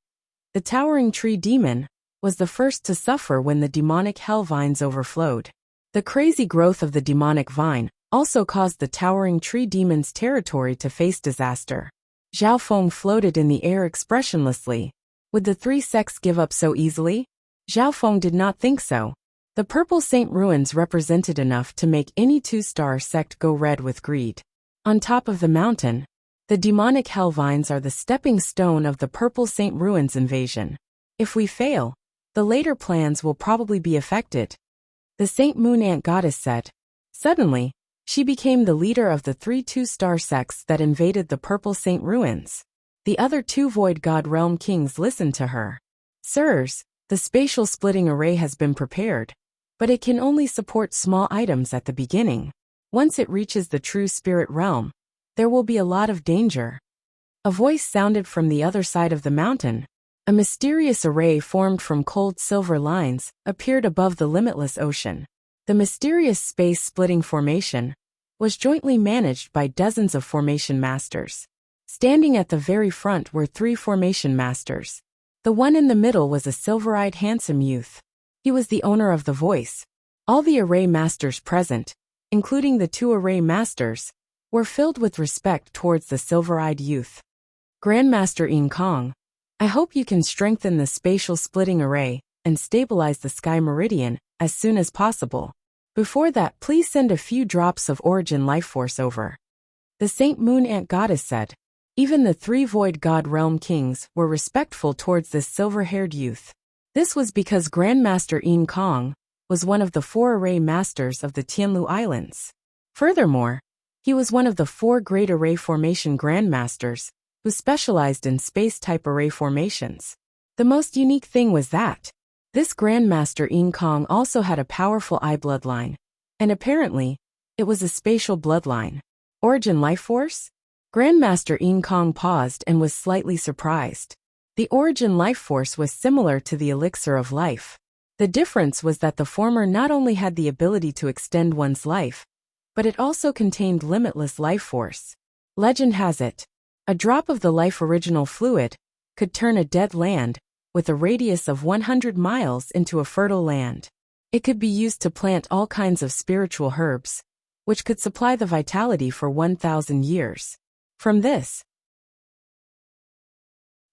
the towering tree demon was the first to suffer when the demonic hell vines overflowed. The crazy growth of the demonic vine also caused the towering tree demon's territory to face disaster. Zhao Feng floated in the air expressionlessly. Would the three sects give up so easily? Zhao Feng did not think so. The Purple Saint ruins represented enough to make any two-star sect go red with greed. On top of the mountain, the demonic hell vines are the stepping stone of the Purple Saint ruins invasion. If we fail, the later plans will probably be affected. The Saint Moon Ant Goddess said. Suddenly, she became the leader of the three two-star sects that invaded the Purple Saint ruins. The other two Void God Realm Kings listened to her. Sirs, the spatial splitting array has been prepared, but it can only support small items at the beginning. Once it reaches the true spirit realm, there will be a lot of danger. A voice sounded from the other side of the mountain. A mysterious array formed from cold silver lines appeared above the limitless ocean. The mysterious space-splitting formation was jointly managed by dozens of formation masters. Standing at the very front were three formation masters. The one in the middle was a silver-eyed handsome youth. He was the owner of the voice. All the array masters present, including the two array masters, were filled with respect towards the silver-eyed youth. Grandmaster Yin Kong, I hope you can strengthen the spatial splitting array and stabilize the sky meridian as soon as possible. Before that, please send a few drops of origin life force over. The Saint Moon Ant Goddess said. Even the three Void God Realm Kings were respectful towards this silver-haired youth. This was because Grandmaster Yin Kong was one of the four array masters of the Tianlu Islands. Furthermore, he was one of the four great array formation grandmasters who specialized in space-type array formations. The most unique thing was that this Grandmaster Yin Kong also had a powerful eye bloodline, and apparently, it was a spatial bloodline. Origin life force? Grandmaster Yin Kong paused and was slightly surprised. The origin life force was similar to the elixir of life. The difference was that the former not only had the ability to extend one's life, but it also contained limitless life force. Legend has it, a drop of the life original fluid could turn a dead land with a radius of 100 miles into a fertile land. It could be used to plant all kinds of spiritual herbs, which could supply the vitality for 1,000 years. From this,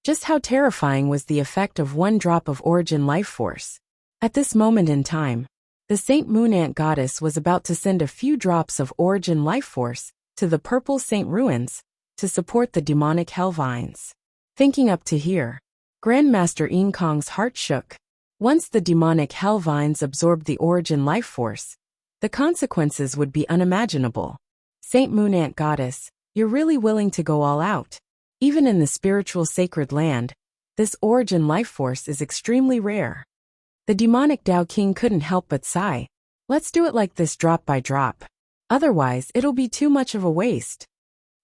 just how terrifying was the effect of one drop of origin life force. At this moment in time, the Saint Moon Ant Goddess was about to send a few drops of origin life force to the Purple Saint ruins to support the demonic hell vines. Thinking up to here, Grandmaster Yin Kong's heart shook. Once the demonic hell vines absorbed the origin life force, the consequences would be unimaginable. Saint Moon Ant Goddess, you're really willing to go all out. Even in the spiritual sacred land, this origin life force is extremely rare. The demonic Tao King couldn't help but sigh. Let's do it like this drop by drop. Otherwise, it'll be too much of a waste.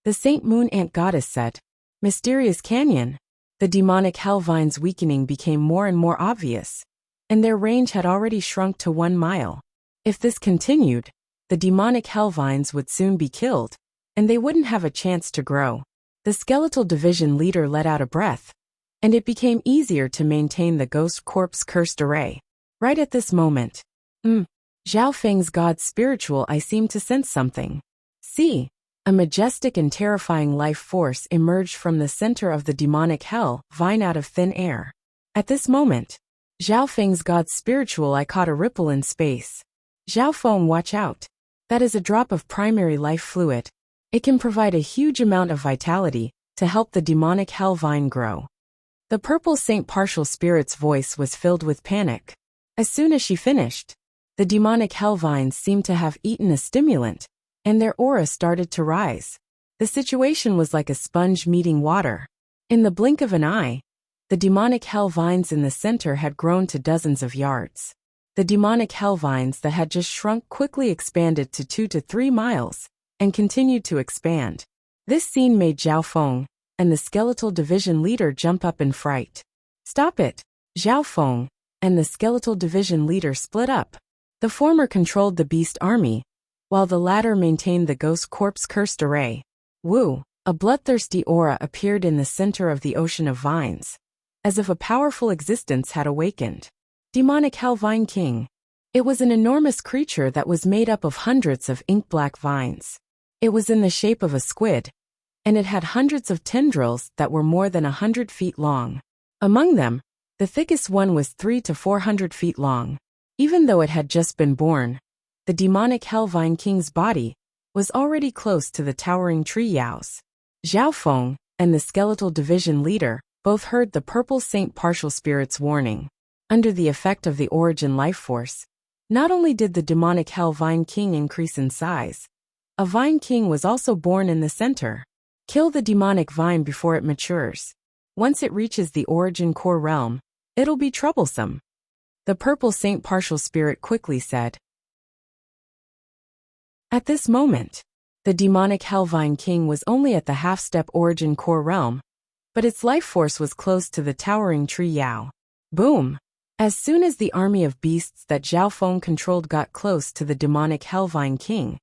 The Saint Moon Ant Goddess said. Mysterious Canyon. The demonic hell vines' weakening became more and more obvious, and their range had already shrunk to 1 mile. If this continued, the demonic hell vines would soon be killed, and they wouldn't have a chance to grow. The skeletal division leader let out a breath, and it became easier to maintain the ghost corpse cursed array. Right at this moment, Zhao Feng's god's spiritual eye seemed to sense something. See, A majestic and terrifying life force emerged from the center of the demonic hell vine out of thin air. At this moment, Zhao Feng's god's spiritual eye caught a ripple in space. Zhao Feng, watch out. That is a drop of primary life fluid. It can provide a huge amount of vitality to help the demonic hell vine grow. The purple Saint Partial Spirit's voice was filled with panic. As soon as she finished, the demonic hell vines seemed to have eaten a stimulant, and their aura started to rise. The situation was like a sponge meeting water. In the blink of an eye, the demonic hell vines in the center had grown to dozens of yards. The demonic hell vines that had just shrunk quickly expanded to 2 to 3 miles, and continued to expand. This scene made Zhao Feng and the skeletal division leader jump up in fright. Stop it! Zhao Feng and the skeletal division leader split up. The former controlled the beast army, while the latter maintained the ghost corpse cursed array. Wu, a bloodthirsty aura appeared in the center of the ocean of vines, as if a powerful existence had awakened. Demonic Hell Vine King. It was an enormous creature that was made up of hundreds of ink-black vines. It was in the shape of a squid, and it had hundreds of tendrils that were more than 100 feet long. Among them, the thickest one was 300 to 400 feet long. Even though it had just been born, the demonic Hell Vine King's body was already close to the towering tree yaos. Zhao Feng and the skeletal division leader both heard the purple Saint Partial Spirit's warning. Under the effect of the origin life force, not only did the demonic Hell Vine King increase in size, a Vine King was also born in the center. Kill the demonic vine before it matures. Once it reaches the origin core realm, it'll be troublesome. The purple Saint Partial Spirit quickly said. At this moment, the demonic Hellvine King was only at the half-step origin core realm, but its life force was close to the towering tree Yao. Boom! As soon as the army of beasts that Zhao Feng controlled got close to the demonic Hellvine King,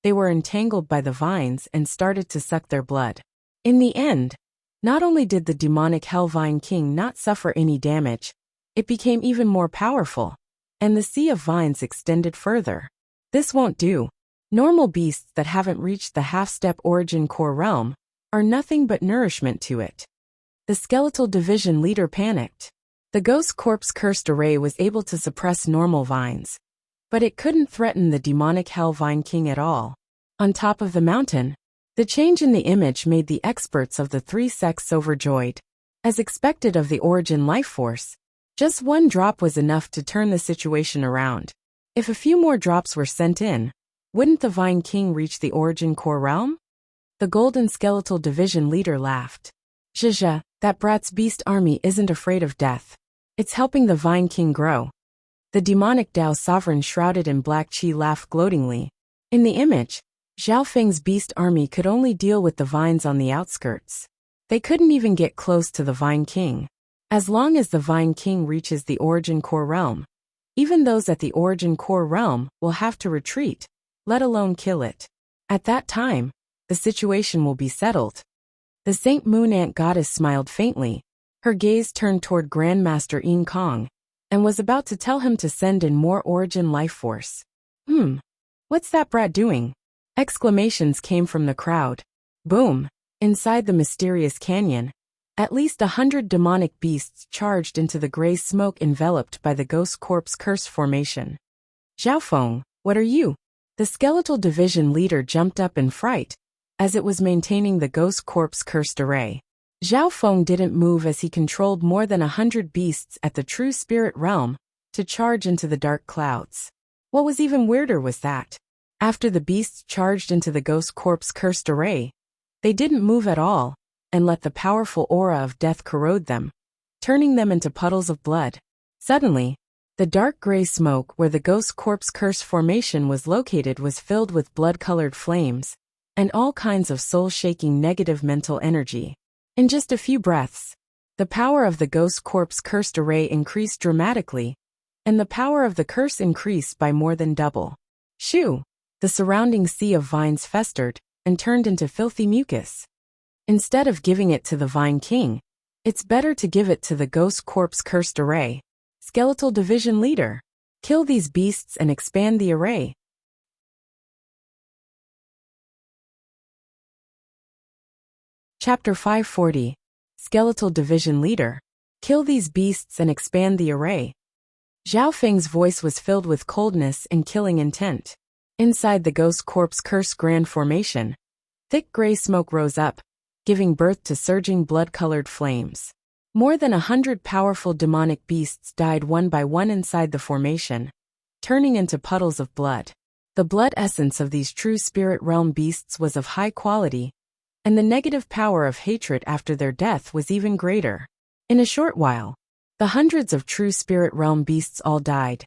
they were entangled by the vines and started to suck their blood. In the end, not only did the demonic Hellvine King not suffer any damage, it became even more powerful, and the sea of vines extended further. This won't do. Normal beasts that haven't reached the half-step origin core realm are nothing but nourishment to it. The skeletal division leader panicked. The ghost corpse cursed array was able to suppress normal vines, but it couldn't threaten the demonic Hellvine King at all. On top of the mountain, the change in the image made the experts of the three sects overjoyed. As expected of the origin life force, just one drop was enough to turn the situation around. If a few more drops were sent in, wouldn't the Vine King reach the origin core realm? The golden skeletal division leader laughed. Zhizha, that brat's beast army isn't afraid of death. It's helping the Vine King grow. The demonic Dao sovereign shrouded in black chi laughed gloatingly. In the image, Zhao Feng's beast army could only deal with the vines on the outskirts. They couldn't even get close to the Vine King. As long as the Vine King reaches the origin core realm, even those at the origin core realm will have to retreat, let alone kill it. At that time, the situation will be settled. The Saint Moon Ant Goddess smiled faintly. Her gaze turned toward Grandmaster Yin Kong, and was about to tell him to send in more origin life force. What's that brat doing? Exclamations came from the crowd. Boom! Inside the mysterious canyon, at least 100 demonic beasts charged into the gray smoke enveloped by the ghost corpse curse formation. Zhao Feng, what are you? The skeletal division leader jumped up in fright, as it was maintaining the ghost corpse cursed array. Zhao Feng didn't move as he controlled more than 100 beasts at the true spirit realm to charge into the dark clouds. What was even weirder was that, after the beasts charged into the ghost corpse cursed array, they didn't move at all, and let the powerful aura of death corrode them, turning them into puddles of blood. Suddenly, the dark gray smoke where the ghost corpse curse formation was located was filled with blood-colored flames, and all kinds of soul-shaking negative mental energy. In just a few breaths, the power of the ghost corpse cursed array increased dramatically, and the power of the curse increased by more than double. Shoo! The surrounding sea of vines festered, and turned into filthy mucus. Instead of giving it to the Vine King, it's better to give it to the ghost corpse cursed array. Skeletal division leader, kill these beasts and expand the array. Chapter 540. Skeletal Division Leader. Kill these beasts and expand the array. Zhao Feng's voice was filled with coldness and killing intent. Inside the Ghost Corpse Curse Grand Formation, thick gray smoke rose up, giving birth to surging blood-colored flames. More than 100 powerful demonic beasts died one by one inside the formation, turning into puddles of blood. The blood essence of these true spirit realm beasts was of high quality, and the negative power of hatred after their death was even greater. In a short while, the hundreds of true spirit realm beasts all died,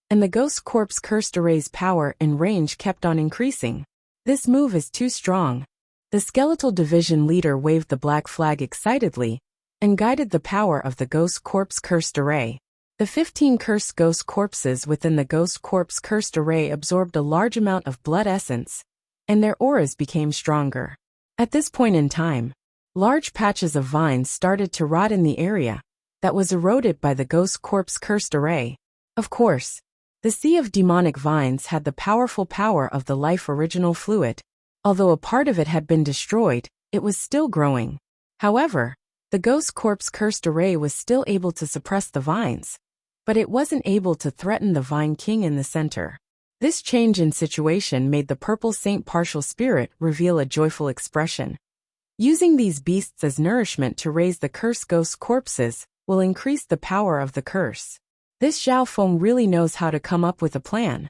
and the Ghost Corpse Cursed Array's power and range kept on increasing. This move is too strong. The Skeletal Division leader waved the black flag excitedly and guided the power of the Ghost Corpse Cursed Array. The 15 cursed ghost corpses within the Ghost Corpse Cursed Array absorbed a large amount of blood essence, and their auras became stronger. At this point in time, large patches of vines started to rot in the area that was eroded by the Ghost Corpse Cursed Array. Of course, the sea of demonic vines had the powerful power of the life original fluid. Although a part of it had been destroyed, it was still growing. However, the Ghost Corpse Cursed Array was still able to suppress the vines, but it wasn't able to threaten the Vine King in the center. This change in situation made the purple Saint Partial Spirit reveal a joyful expression. Using these beasts as nourishment to raise the cursed ghost corpses will increase the power of the curse. This Zhao Feng really knows how to come up with a plan.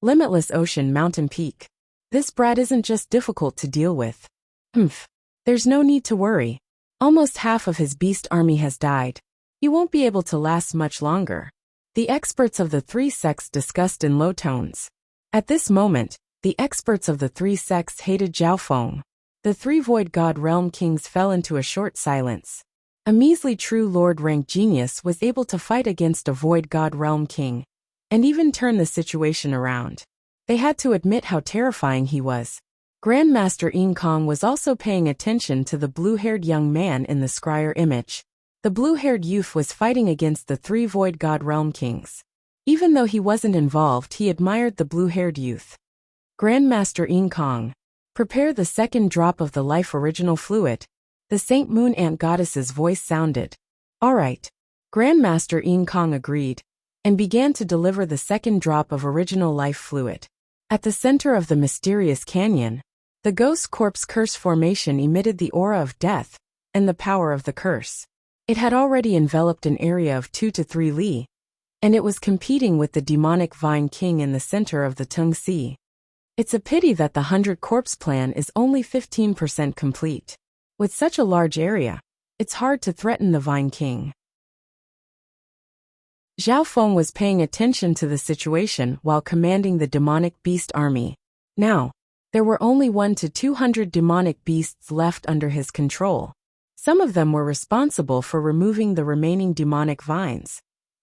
Limitless Ocean Mountain Peak. This brat isn't just difficult to deal with. There's no need to worry. Almost half of his beast army has died. He won't be able to last much longer. The experts of the three sects discussed in low tones. At this moment, the experts of the three sects hated Zhao Feng. The three Void God Realm Kings fell into a short silence. A measly true Lord rank genius was able to fight against a Void God Realm King, and even turn the situation around. They had to admit how terrifying he was. Grandmaster Yin Kong was also paying attention to the blue-haired young man in the scryer image. The blue-haired youth was fighting against the three Void God Realm Kings. Even though he wasn't involved, he admired the blue-haired youth. Grandmaster Yin Kong, prepare the second drop of the life original fluid. The Saint Moon Ant Goddess's voice sounded. All right. Grandmaster Yin Kong agreed, and began to deliver the second drop of original life fluid. At the center of the mysterious canyon, the Ghost Corpse Curse Formation emitted the aura of death and the power of the curse. It had already enveloped an area of 2 to 3 li, and it was competing with the demonic Vine King in the center of the Tung Sea. It's a pity that the 100 Corpse plan is only 15% complete. With such a large area, it's hard to threaten the Vine King. Zhao Feng was paying attention to the situation while commanding the demonic beast army. Now, there were only 100 to 200 demonic beasts left under his control. Some of them were responsible for removing the remaining demonic vines,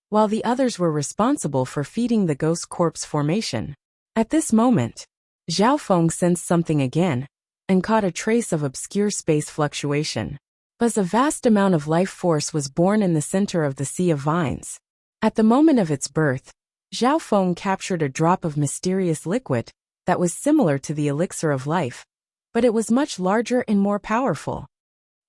while the others were responsible for feeding the Ghost Corpse formation. At this moment, Zhao Feng sensed something again, and caught a trace of obscure space fluctuation. But a vast amount of life force was born in the center of the sea of vines. At the moment of its birth, Zhao Feng captured a drop of mysterious liquid that was similar to the elixir of life, but it was much larger and more powerful.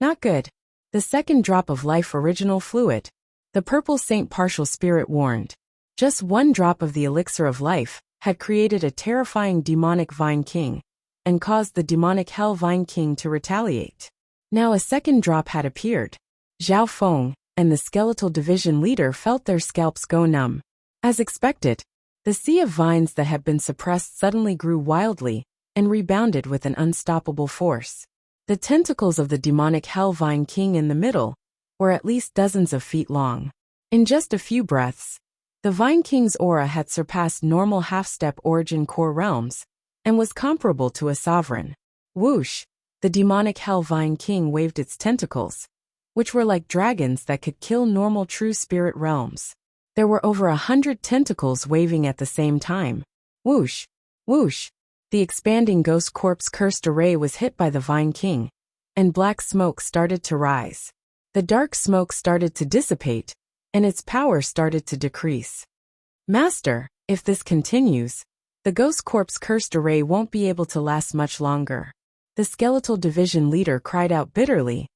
Not good. The second drop of life original fluid, the purple Saint Partial Spirit warned. Just one drop of the elixir of life had created a terrifying demonic Vine King, and caused the demonic Hell Vine King to retaliate. Now a second drop had appeared. Zhao Feng and the Skeletal Division leader felt their scalps go numb. As expected, the sea of vines that had been suppressed suddenly grew wildly and rebounded with an unstoppable force. The tentacles of the demonic Hell Vine King in the middle were at least dozens of feet long. In just a few breaths, the Vine King's aura had surpassed normal half-step origin core realms and was comparable to a sovereign. Whoosh! The demonic Hell Vine King waved its tentacles, which were like dragons that could kill normal true spirit realms. There were over 100 tentacles waving at the same time. Whoosh! Whoosh! The expanding Ghost Corpse Cursed Array was hit by the Vine King, and black smoke started to rise. The dark smoke started to dissipate, and its power started to decrease. Master, if this continues, the Ghost Corpse Cursed Array won't be able to last much longer. The skeletal division leader cried out bitterly.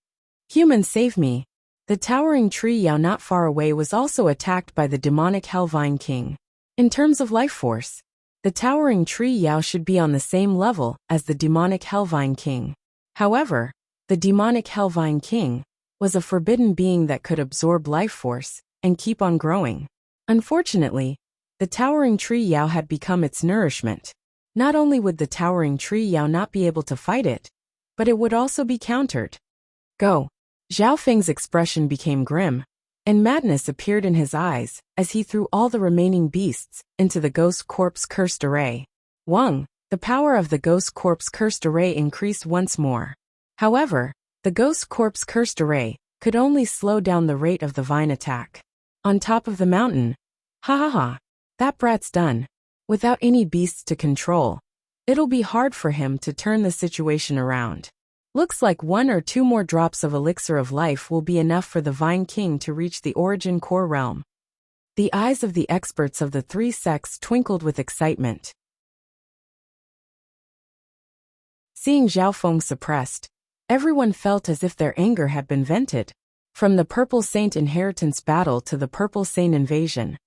Human, save me. The towering tree Yao not far away was also attacked by the demonic Hellvine King. In terms of life force, the towering tree Yao should be on the same level as the demonic Hellvine King. However, the demonic Hellvine King was a forbidden being that could absorb life force and keep on growing. Unfortunately, the towering tree Yao had become its nourishment. Not only would the towering tree Yao not be able to fight it, but it would also be countered. Go! Zhao Feng's expression became grim, and madness appeared in his eyes as he threw all the remaining beasts into the ghost corpse cursed array. Wang, the power of the ghost corpse cursed array increased once more. However, the ghost corpse cursed array could only slow down the rate of the vine attack. On top of the mountain, ha ha ha, that brat's done. Without any beasts to control, it'll be hard for him to turn the situation around. Looks like 1 or 2 more drops of elixir of life will be enough for the Vine King to reach the origin core realm. The eyes of the experts of the 3 sects twinkled with excitement. Seeing Zhao Feng suppressed, everyone felt as if their anger had been vented. From the Purple Saint inheritance battle to the Purple Saint invasion,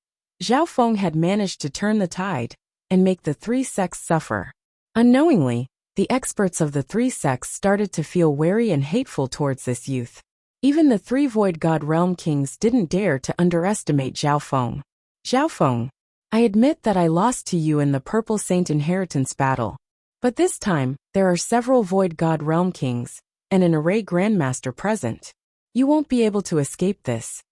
Zhao Feng had managed to turn the tide and make the 3 sects suffer. Unknowingly, the experts of the 3 sects started to feel wary and hateful towards this youth. Even the 3 Void God Realm Kings didn't dare to underestimate Zhao Feng. Zhao Feng, I admit that I lost to you in the Purple Saint inheritance battle. But this time, there are several Void God Realm Kings and an array Grandmaster present. You won't be able to escape this.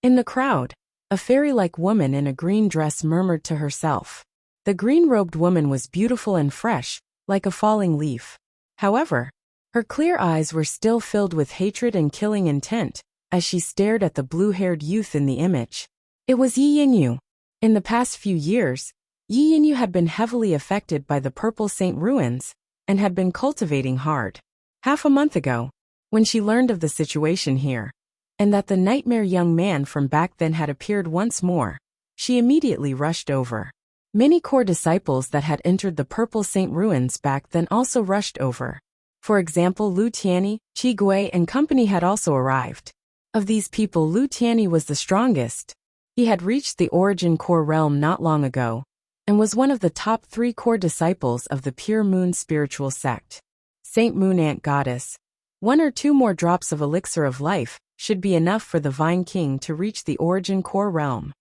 In the crowd, a fairy-like woman in a green dress murmured to herself. The green-robed woman was beautiful and fresh, like a falling leaf. However, her clear eyes were still filled with hatred and killing intent as she stared at the blue-haired youth in the image. It was Yi Yinyu. In the past few years, Yi Yinyu had been heavily affected by the Purple Saint ruins and had been cultivating hard. Half a month ago, when she learned of the situation here, and that the nightmare young man from back then had appeared once more, she immediately rushed over. Many core disciples that had entered the Purple Saint ruins back then also rushed over. For example, Lu Tianyi, Qi Gui and company had also arrived. Of these people, Lu Tianyi was the strongest. He had reached the origin core realm not long ago, and was one of the top 3 core disciples of the Pure Moon spiritual sect. Saint Moon Ant Goddess, 1 or 2 more drops of elixir of life should be enough for the Vine King to reach the origin core realm.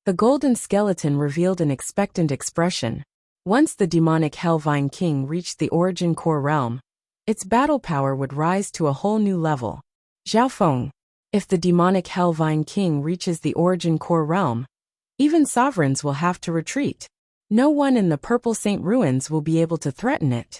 The golden skeleton revealed an expectant expression. Once the demonic Hellvine King reached the origin core realm, its battle power would rise to a whole new level. Zhao Feng, if the demonic Hellvine King reaches the origin core realm, even sovereigns will have to retreat. No one in the Purple Saint ruins will be able to threaten it.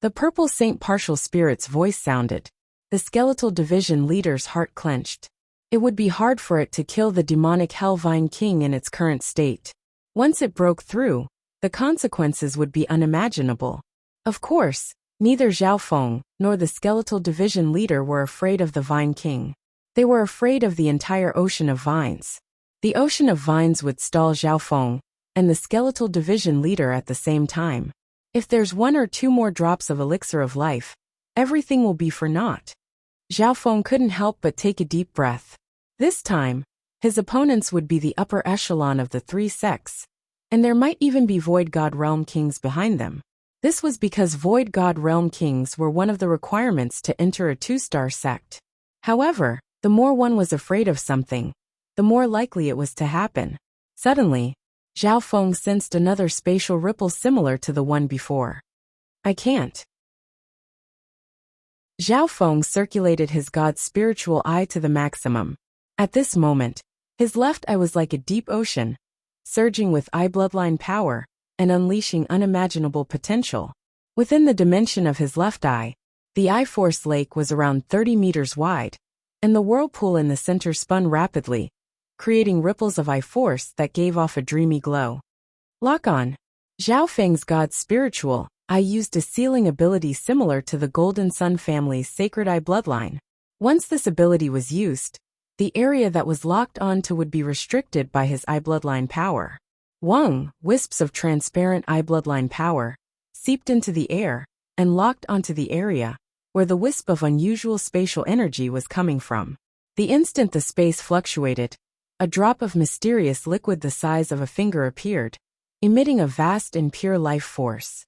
The Purple Saint partial spirit's voice sounded. The skeletal division leader's heart clenched. It would be hard for it to kill the demonic Hellvine King in its current state. Once it broke through, the consequences would be unimaginable. Of course, neither Zhao Feng nor the skeletal division leader were afraid of the Vine King. They were afraid of the entire ocean of vines. The ocean of vines would stall Zhao Feng and the skeletal division leader at the same time. If there's 1 or 2 more drops of elixir of life, everything will be for naught. Zhao Feng couldn't help but take a deep breath. This time, his opponents would be the upper echelon of the 3 sects, and there might even be Void God Realm Kings behind them. This was because Void God Realm Kings were one of the requirements to enter a 2-star sect. However, the more one was afraid of something, the more likely it was to happen. Suddenly, Zhao Feng sensed another spatial ripple similar to the one before. I can't. Zhao Feng circulated his god's spiritual eye to the maximum. At this moment, his left eye was like a deep ocean, surging with eye bloodline power and unleashing unimaginable potential. Within the dimension of his left eye, the eye force lake was around 30 meters wide, and the whirlpool in the center spun rapidly, creating ripples of eye force that gave off a dreamy glow. Lock on. Zhao Feng's god's spiritual eye used a sealing ability similar to the Golden Sun family's sacred eye bloodline. Once this ability was used, the area that was locked onto would be restricted by his eye bloodline power. Wisps of transparent eye bloodline power seeped into the air, and locked onto the area where the wisp of unusual spatial energy was coming from. The instant the space fluctuated, a drop of mysterious liquid the size of a finger appeared, emitting a vast and pure life force.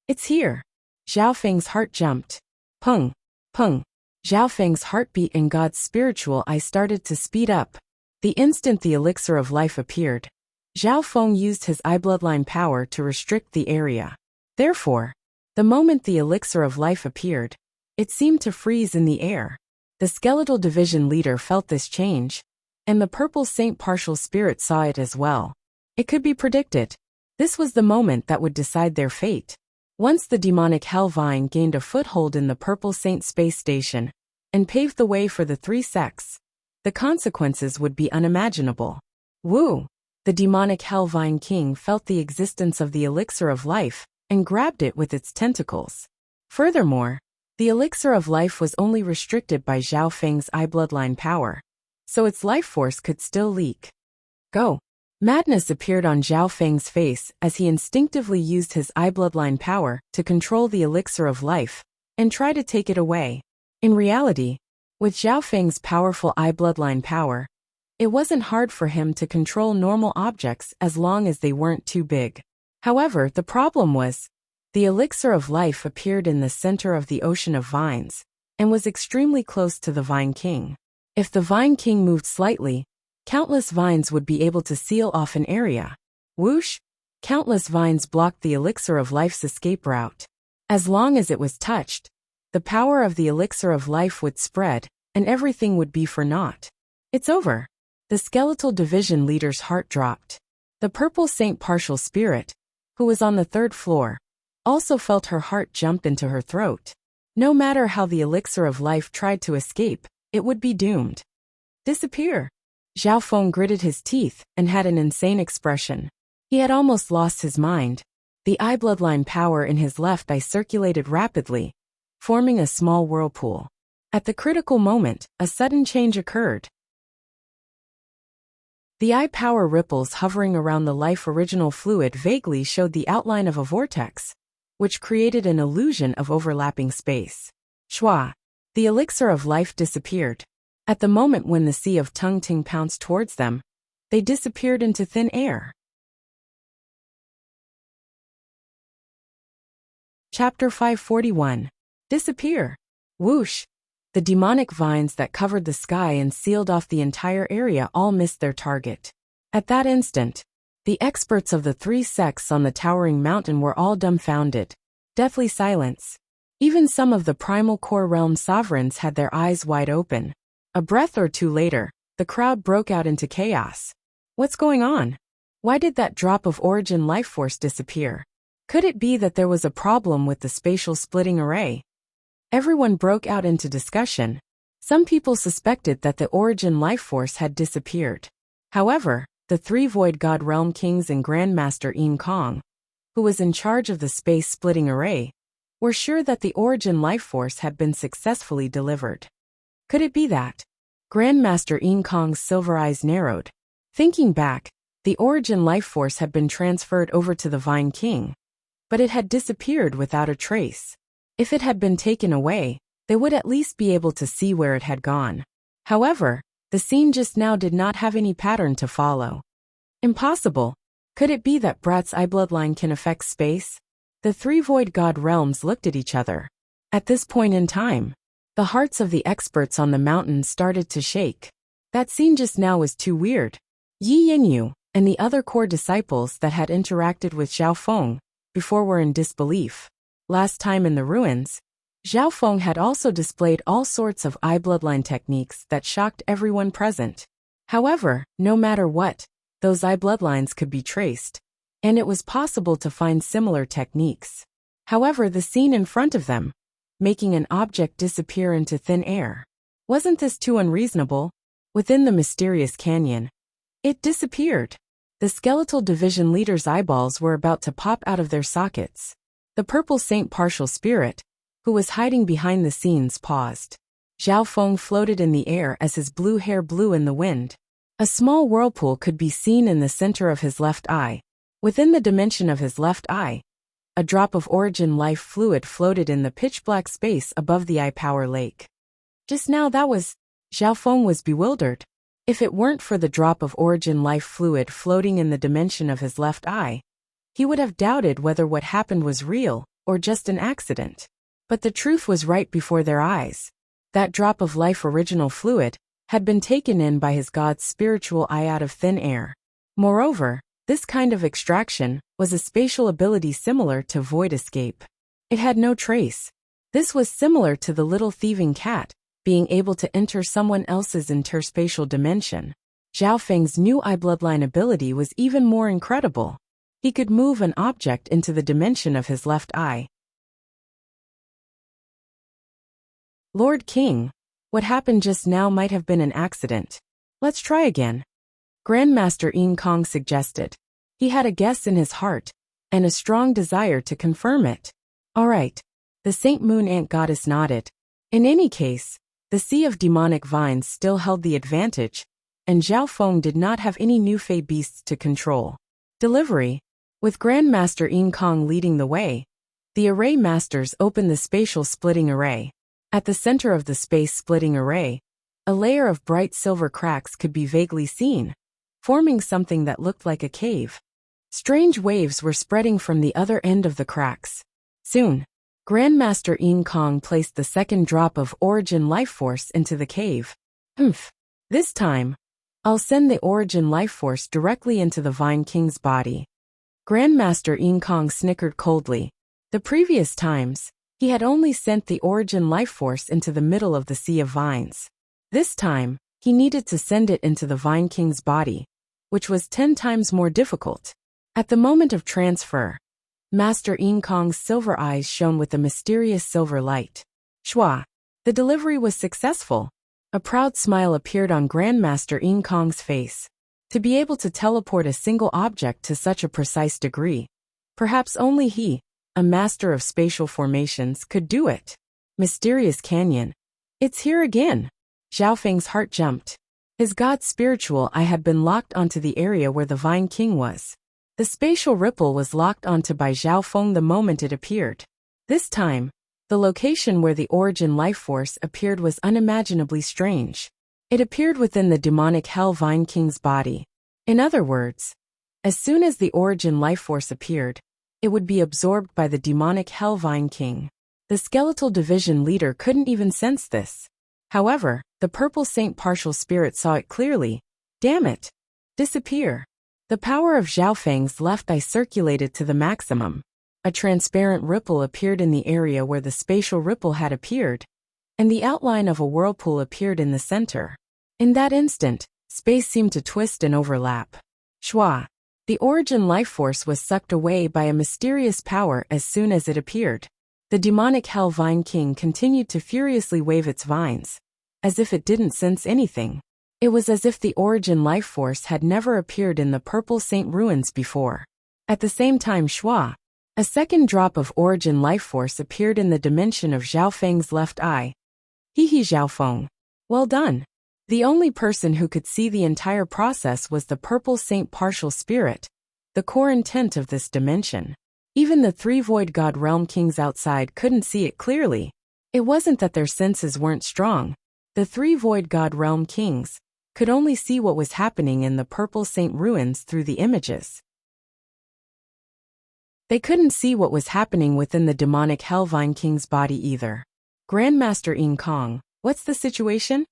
It's here. Zhao Feng's heart jumped. Pung, pung. Zhao Feng's heartbeat in God's spiritual eye started to speed up. The instant the elixir of life appeared, Zhao Feng used his eye bloodline power to restrict the area. Therefore, the moment the elixir of life appeared, it seemed to freeze in the air. The skeletal division leader felt this change, and the purple saint partial spirit saw it as well. It could be predicted. This was the moment that would decide their fate. Once the demonic hell vine gained a foothold in the purple saint space station and paved the way for the three sects, the consequences would be unimaginable. Wu, the demonic hell vine king, felt the existence of the elixir of life and grabbed it with its tentacles. Furthermore, the elixir of life was only restricted by Zhao Feng's eye bloodline power, so its life force could still leak. Go! Madness appeared on Zhao Feng's face as he instinctively used his eye bloodline power to control the elixir of life and try to take it away. In reality, with Zhao Feng's powerful eye bloodline power, it wasn't hard for him to control normal objects as long as they weren't too big. However, the problem was, the elixir of life appeared in the center of the ocean of vines and was extremely close to the Vine King. If the Vine King moved slightly, countless vines would be able to seal off an area. Whoosh! Countless vines blocked the elixir of life's escape route. As long as it was touched, the power of the elixir of life would spread, and everything would be for naught. It's over. The skeletal division leader's heart dropped. The purple saint partial spirit, who was on the third floor, also felt her heart jump into her throat. No matter how the elixir of life tried to escape, it would be doomed. Disappear! Zhao Feng gritted his teeth and had an insane expression. He had almost lost his mind. The eye bloodline power in his left eye circulated rapidly, forming a small whirlpool. At the critical moment, a sudden change occurred. The eye power ripples hovering around the life original fluid vaguely showed the outline of a vortex, which created an illusion of overlapping space. Shwa! The elixir of life disappeared. At the moment when the sea of Tung Ting pounced towards them, they disappeared into thin air. Chapter 541. Disappear. Whoosh! The demonic vines that covered the sky and sealed off the entire area all missed their target. At that instant, the experts of the three sects on the towering mountain were all dumbfounded. Deathly silence. Even some of the primal core realm sovereigns had their eyes wide open. A breath or two later, the crowd broke out into chaos. What's going on? Why did that drop of origin life force disappear? Could it be that there was a problem with the spatial splitting array? Everyone broke out into discussion. Some people suspected that the origin life force had disappeared. However, the three Void God Realm Kings and Grandmaster Yin Kong, who was in charge of the space splitting array, were sure that the origin life force had been successfully delivered. Could it be that? Grandmaster Yin Kong's silver eyes narrowed. Thinking back, the origin life force had been transferred over to the Vine King, but it had disappeared without a trace. If it had been taken away, they would at least be able to see where it had gone. However, the scene just now did not have any pattern to follow. Impossible. Could it be that Brat's eye bloodline can affect space? The three Void God realms looked at each other. At this point in time, the hearts of the experts on the mountain started to shake. That scene just now was too weird. Yi Yinyu and the other core disciples that had interacted with Zhao Feng before were in disbelief. Last time in the ruins, Zhao Feng had also displayed all sorts of eye bloodline techniques that shocked everyone present. However, no matter what, those eye bloodlines could be traced, and it was possible to find similar techniques. However, the scene in front of them, making an object disappear into thin air. Wasn't this too unreasonable? Within the mysterious canyon, it disappeared. The skeletal division leader's eyeballs were about to pop out of their sockets. The purple saint partial spirit, who was hiding behind the scenes, paused. Zhao Feng floated in the air as his blue hair blew in the wind. A small whirlpool could be seen in the center of his left eye. Within the dimension of his left eye, a drop of origin life fluid floated in the pitch-black space above the eye-power lake. Just now that was... Zhao Feng was bewildered. If it weren't for the drop of origin life fluid floating in the dimension of his left eye, he would have doubted whether what happened was real or just an accident. But the truth was right before their eyes. That drop of life original fluid had been taken in by his god's spiritual eye out of thin air. Moreover, this kind of extraction was a spatial ability similar to void escape. It had no trace. This was similar to the little thieving cat, being able to enter someone else's interspatial dimension. Zhao Feng's new eye bloodline ability was even more incredible. He could move an object into the dimension of his left eye. Lord King, what happened just now might have been an accident. Let's try again. Grandmaster Yin Kong suggested. He had a guess in his heart, and a strong desire to confirm it. All right. The Saint Moon Ant Goddess nodded. In any case, the Sea of Demonic Vines still held the advantage, and Zhao Feng did not have any new Fey beasts to control. Delivery. With Grandmaster Yin Kong leading the way, the Array Masters opened the spatial splitting array. At the center of the space splitting array, a layer of bright silver cracks could be vaguely seen, forming something that looked like a cave. Strange waves were spreading from the other end of the cracks. Soon, Grandmaster Yin Kong placed the second drop of origin life force into the cave. This time, I'll send the origin life force directly into the Vine King's body. Grandmaster Yin Kong snickered coldly. The previous times, he had only sent the origin life force into the middle of the Sea of Vines. This time, he needed to send it into the Vine King's body, which was 10 times more difficult. At the moment of transfer, Master Yin Kong's silver eyes shone with a mysterious silver light. Shua. The delivery was successful. A proud smile appeared on Grandmaster Yin Kong's face. To be able to teleport a single object to such a precise degree, perhaps only he, a master of spatial formations, could do it. Mysterious Canyon. It's here again. Zhao Feng's heart jumped. His god's spiritual eye had been locked onto the area where the Vine King was. The spatial ripple was locked onto by Zhao Feng the moment it appeared. This time, the location where the origin life force appeared was unimaginably strange. It appeared within the demonic Hell Vine King's body. In other words, as soon as the origin life force appeared, it would be absorbed by the demonic Hell Vine King. The skeletal division leader couldn't even sense this. However, the purple saint partial spirit saw it clearly. Damn it! Disappear! The power of Zhao Feng's left eye circulated to the maximum. A transparent ripple appeared in the area where the spatial ripple had appeared, and the outline of a whirlpool appeared in the center. In that instant, space seemed to twist and overlap. Shua. The origin life force was sucked away by a mysterious power as soon as it appeared. The demonic Hell Vine King continued to furiously wave its vines, as if it didn't sense anything. It was as if the origin life force had never appeared in the Purple Saint ruins before. At the same time, Shua. A second drop of origin life force appeared in the dimension of Zhao Feng's left eye. Zhao Feng. Well done. The only person who could see the entire process was the Purple Saint partial spirit, the core intent of this dimension. Even the 3 Void God Realm Kings outside couldn't see it clearly. It wasn't that their senses weren't strong. The 3 Void God Realm Kings could only see what was happening in the Purple Saint ruins through the images. They couldn't see what was happening within the demonic Hell Vine King's body either. Grandmaster Yin Kong, what's the situation?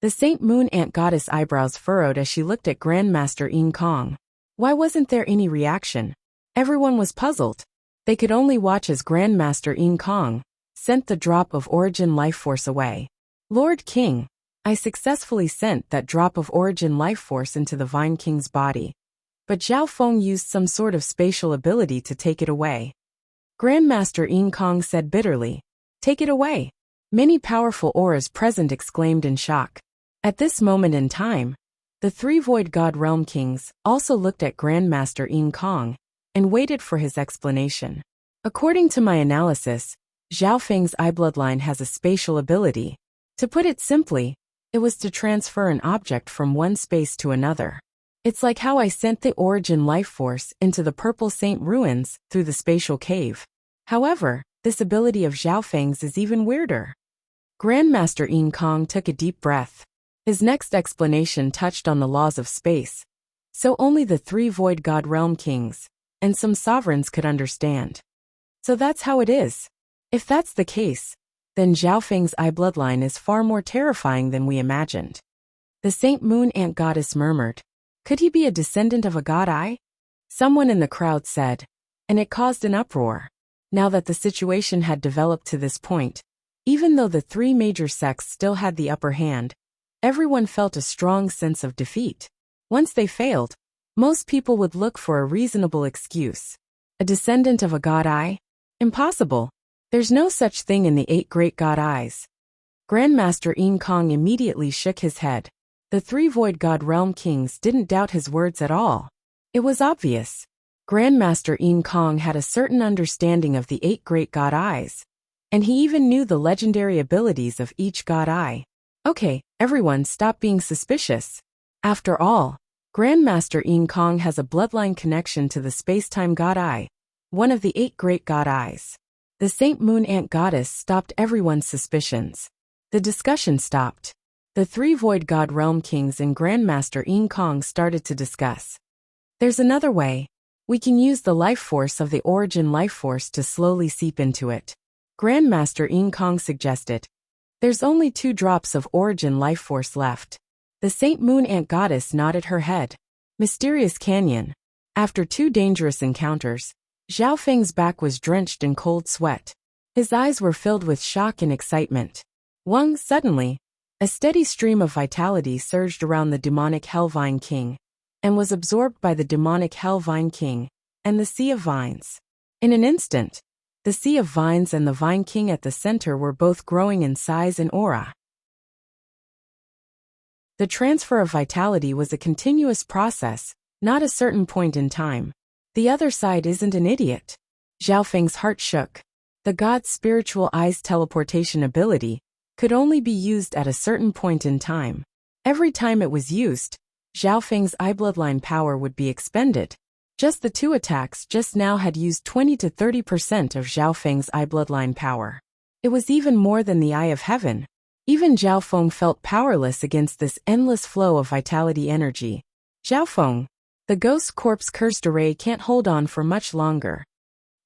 The Saint Moon Ant Goddess eyebrows furrowed as she looked at Grandmaster Yin Kong. Why wasn't there any reaction? Everyone was puzzled. They could only watch as Grandmaster Yin Kong sent the drop of origin life force away. Lord King, I successfully sent that drop of origin life force into the Vine King's body. But Zhao Feng used some sort of spatial ability to take it away. Grandmaster Yin Kong said bitterly. Take it away. Many powerful auras present exclaimed in shock. At this moment in time, the 3 Void God Realm Kings also looked at Grandmaster Yin Kong and waited for his explanation. According to my analysis, Zhao Feng's eye bloodline has a spatial ability. To put it simply, it was to transfer an object from one space to another. It's like how I sent the origin life force into the Purple Saint ruins through the spatial cave. However, this ability of Zhao Feng's is even weirder. Grandmaster Yin Kong took a deep breath. His next explanation touched on the laws of space, so only the 3 Void God Realm kings and some sovereigns could understand. So that's how it is. If that's the case, then Zhao Feng's eye bloodline is far more terrifying than we imagined. The Saint Moon Ant Goddess murmured, "Could he be a descendant of a god eye?" Someone in the crowd said, and it caused an uproar. Now that the situation had developed to this point, even though the 3 major sects still had the upper hand, everyone felt a strong sense of defeat. Once they failed, most people would look for a reasonable excuse. A descendant of a god eye? Impossible. There's no such thing in the 8 great god eyes. Grandmaster Yin Kong immediately shook his head. The 3 Void God Realm kings didn't doubt his words at all. It was obvious. Grandmaster Yin Kong had a certain understanding of the 8 great god eyes, and he even knew the legendary abilities of each god eye. Okay, everyone stop being suspicious. After all, Grandmaster Yin Kong has a bloodline connection to the space-time god eye, one of the 8 great god eyes. The Saint Moon Ant Goddess stopped everyone's suspicions. The discussion stopped. The 3 Void God Realm kings and Grandmaster Yin Kong started to discuss. There's another way. We can use the life force of the origin life force to slowly seep into it. Grandmaster Yin Kong suggested. There's only 2 drops of origin life force left. The Saint Moon Ant Goddess nodded her head. Mysterious Canyon. After 2 dangerous encounters, Zhao Feng's back was drenched in cold sweat. His eyes were filled with shock and excitement. Suddenly, a steady stream of vitality surged around the demonic Hellvine King, and was absorbed by the demonic Hellvine King and the Sea of Vines. In an instant, the Sea of Vines and the Vine King at the center were both growing in size and aura. The transfer of vitality was a continuous process, not a certain point in time. The other side isn't an idiot. Zhao Feng's heart shook. The god's spiritual eyes teleportation ability could only be used at a certain point in time. Every time it was used, Zhao Feng's eye bloodline power would be expended. Just the 2 attacks just now had used 20 to 30% of Zhao Feng's eye bloodline power. It was even more than the Eye of Heaven. Even Zhao Feng felt powerless against this endless flow of vitality energy. Zhao Feng, the Ghost Corpse Cursed Array can't hold on for much longer.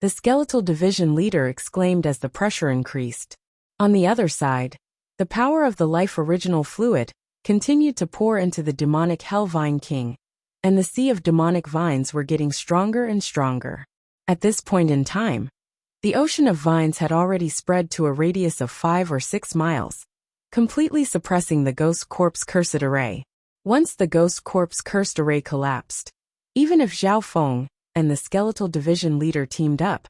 The Skeletal Division leader exclaimed as the pressure increased. On the other side, the power of the Life Original Fluid continued to pour into the demonic Hellvine King, and the sea of demonic vines were getting stronger and stronger. At this point in time, the ocean of vines had already spread to a radius of 5 or 6 miles, completely suppressing the Ghost Corpse Cursed Array. Once the Ghost Corpse Cursed Array collapsed, even if Zhao Feng and the Skeletal Division leader teamed up,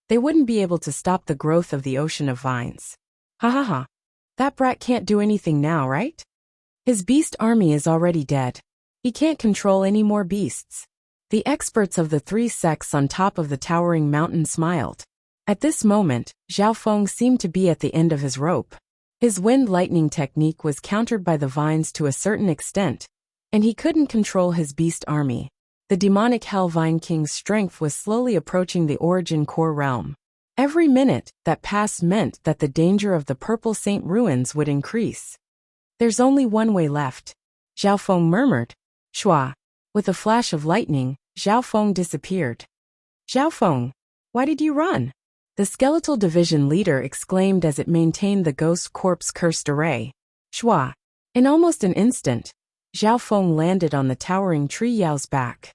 they wouldn't be able to stop the growth of the ocean of vines. Ha ha ha. That brat can't do anything now, right? His beast army is already dead. He can't control any more beasts. The experts of the 3 sects on top of the towering mountain smiled. At this moment, Zhao Feng seemed to be at the end of his rope. His wind lightning technique was countered by the vines to a certain extent, and he couldn't control his beast army. The demonic Hellvine King's strength was slowly approaching the origin core realm. Every minute that passed meant that the danger of the Purple Saint ruins would increase. There's only one way left, Zhao Feng murmured. Shua. With a flash of lightning, Zhao Feng disappeared. Zhao Feng, why did you run? The Skeletal Division leader exclaimed as it maintained the Ghost Corpse Cursed Array. Shua. In almost an instant, Zhao Feng landed on the towering Tree Yao's back.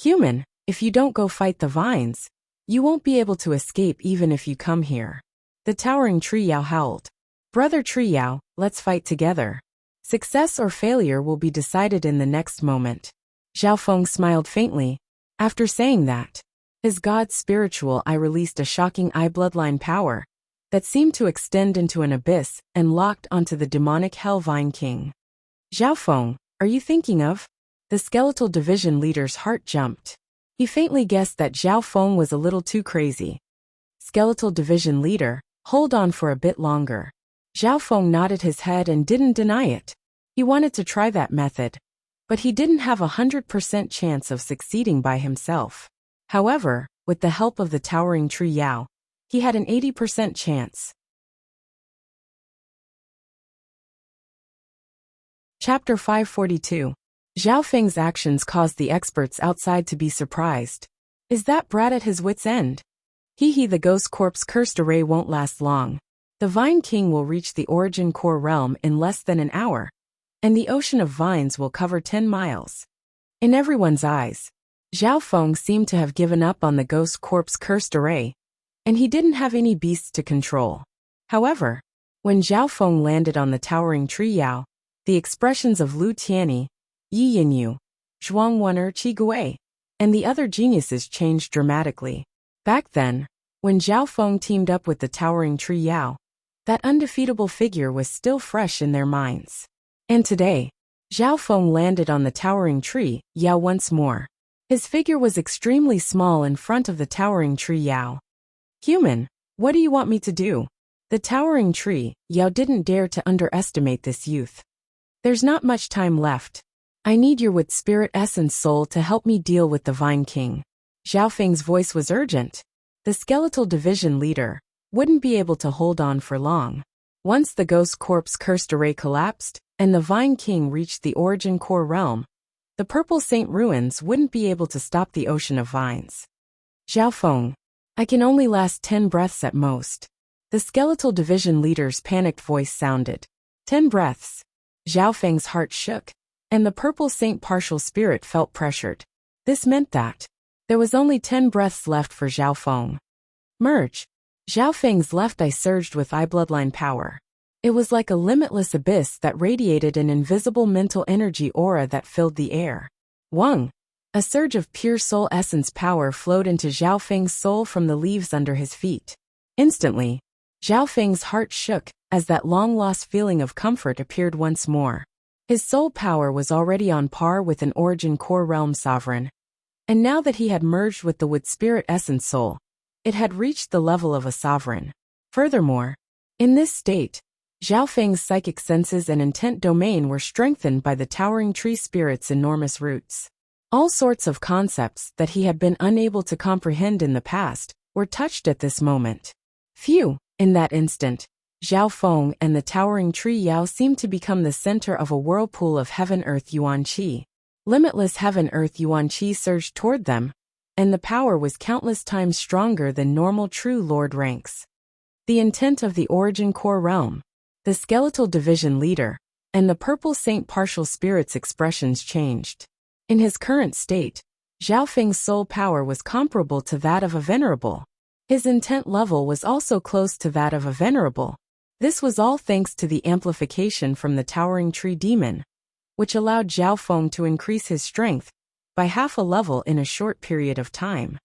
Human, if you don't go fight the vines, you won't be able to escape even if you come here. The towering Tree Yao howled. Brother Tree Yao, let's fight together. Success or failure will be decided in the next moment. Zhao Feng smiled faintly. After saying that, his god's spiritual eye released a shocking eye bloodline power that seemed to extend into an abyss and locked onto the demonic Hellvine King. Zhao Feng, are you thinking of? The Skeletal Division leader's heart jumped. He faintly guessed that Zhao Feng was a little too crazy. Skeletal Division leader, hold on for a bit longer. Zhao Feng nodded his head and didn't deny it. He wanted to try that method. But he didn't have 100% chance of succeeding by himself. However, with the help of the towering tree Yao, he had an 80% chance. Chapter 542. Zhao Feng's actions caused the experts outside to be surprised. Is that brat at his wit's end? The ghost corpse cursed array won't last long. The Vine King will reach the origin core realm in less than an hour, and the ocean of vines will cover 10 miles. In everyone's eyes, Zhao Feng seemed to have given up on the ghost corpse cursed array, and he didn't have any beasts to control. However, when Zhao Feng landed on the towering tree Yao, the expressions of Lu Tianyi, Yi Yinyu, Zhuang Wen'er Qi Gui, and the other geniuses changed dramatically. Back then, when Zhao Feng teamed up with the towering tree Yao, that undefeatable figure was still fresh in their minds. And today, Zhao Feng landed on the towering tree Yao once more. His figure was extremely small in front of the towering tree Yao. Human, what do you want me to do? The towering tree Yao didn't dare to underestimate this youth. There's not much time left. I need your wood spirit essence soul to help me deal with the Vine King. Zhao Feng's voice was urgent. The skeletal division leader wouldn't be able to hold on for long. Once the ghost corpse cursed array collapsed, and the Vine King reached the origin core realm, the Purple Saint ruins wouldn't be able to stop the ocean of vines. Zhao Feng, I can only last 10 breaths at most. The skeletal division leader's panicked voice sounded. 10 breaths. Zhao Feng's heart shook, and the Purple Saint partial spirit felt pressured. This meant that there was only 10 breaths left for Zhao Feng. Merge. Zhao Feng's left eye surged with eye bloodline power. It was like a limitless abyss that radiated an invisible mental energy aura that filled the air. Wang. A surge of pure soul essence power flowed into Zhao Feng's soul from the leaves under his feet. Instantly, Zhao Feng's heart shook as that long-lost feeling of comfort appeared once more. His soul power was already on par with an origin core realm sovereign, and now that he had merged with the wood spirit essence soul, it had reached the level of a sovereign. Furthermore, in this state, Zhao Feng's psychic senses and intent domain were strengthened by the towering tree spirit's enormous roots. All sorts of concepts that he had been unable to comprehend in the past were touched at this moment. Phew! In that instant, Zhao Feng and the towering tree Yao seemed to become the center of a whirlpool of heaven-earth yuan qi. Limitless heaven-earth yuan qi surged toward them, and the power was countless times stronger than normal true lord ranks. The intent of the origin core realm, the skeletal division leader, and the Purple Saint partial spirit's expressions changed. In his current state, Zhao Feng's soul power was comparable to that of a venerable. His intent level was also close to that of a venerable. This was all thanks to the amplification from the towering tree demon, which allowed Zhao Feng to increase his strength by half a level in a short period of time.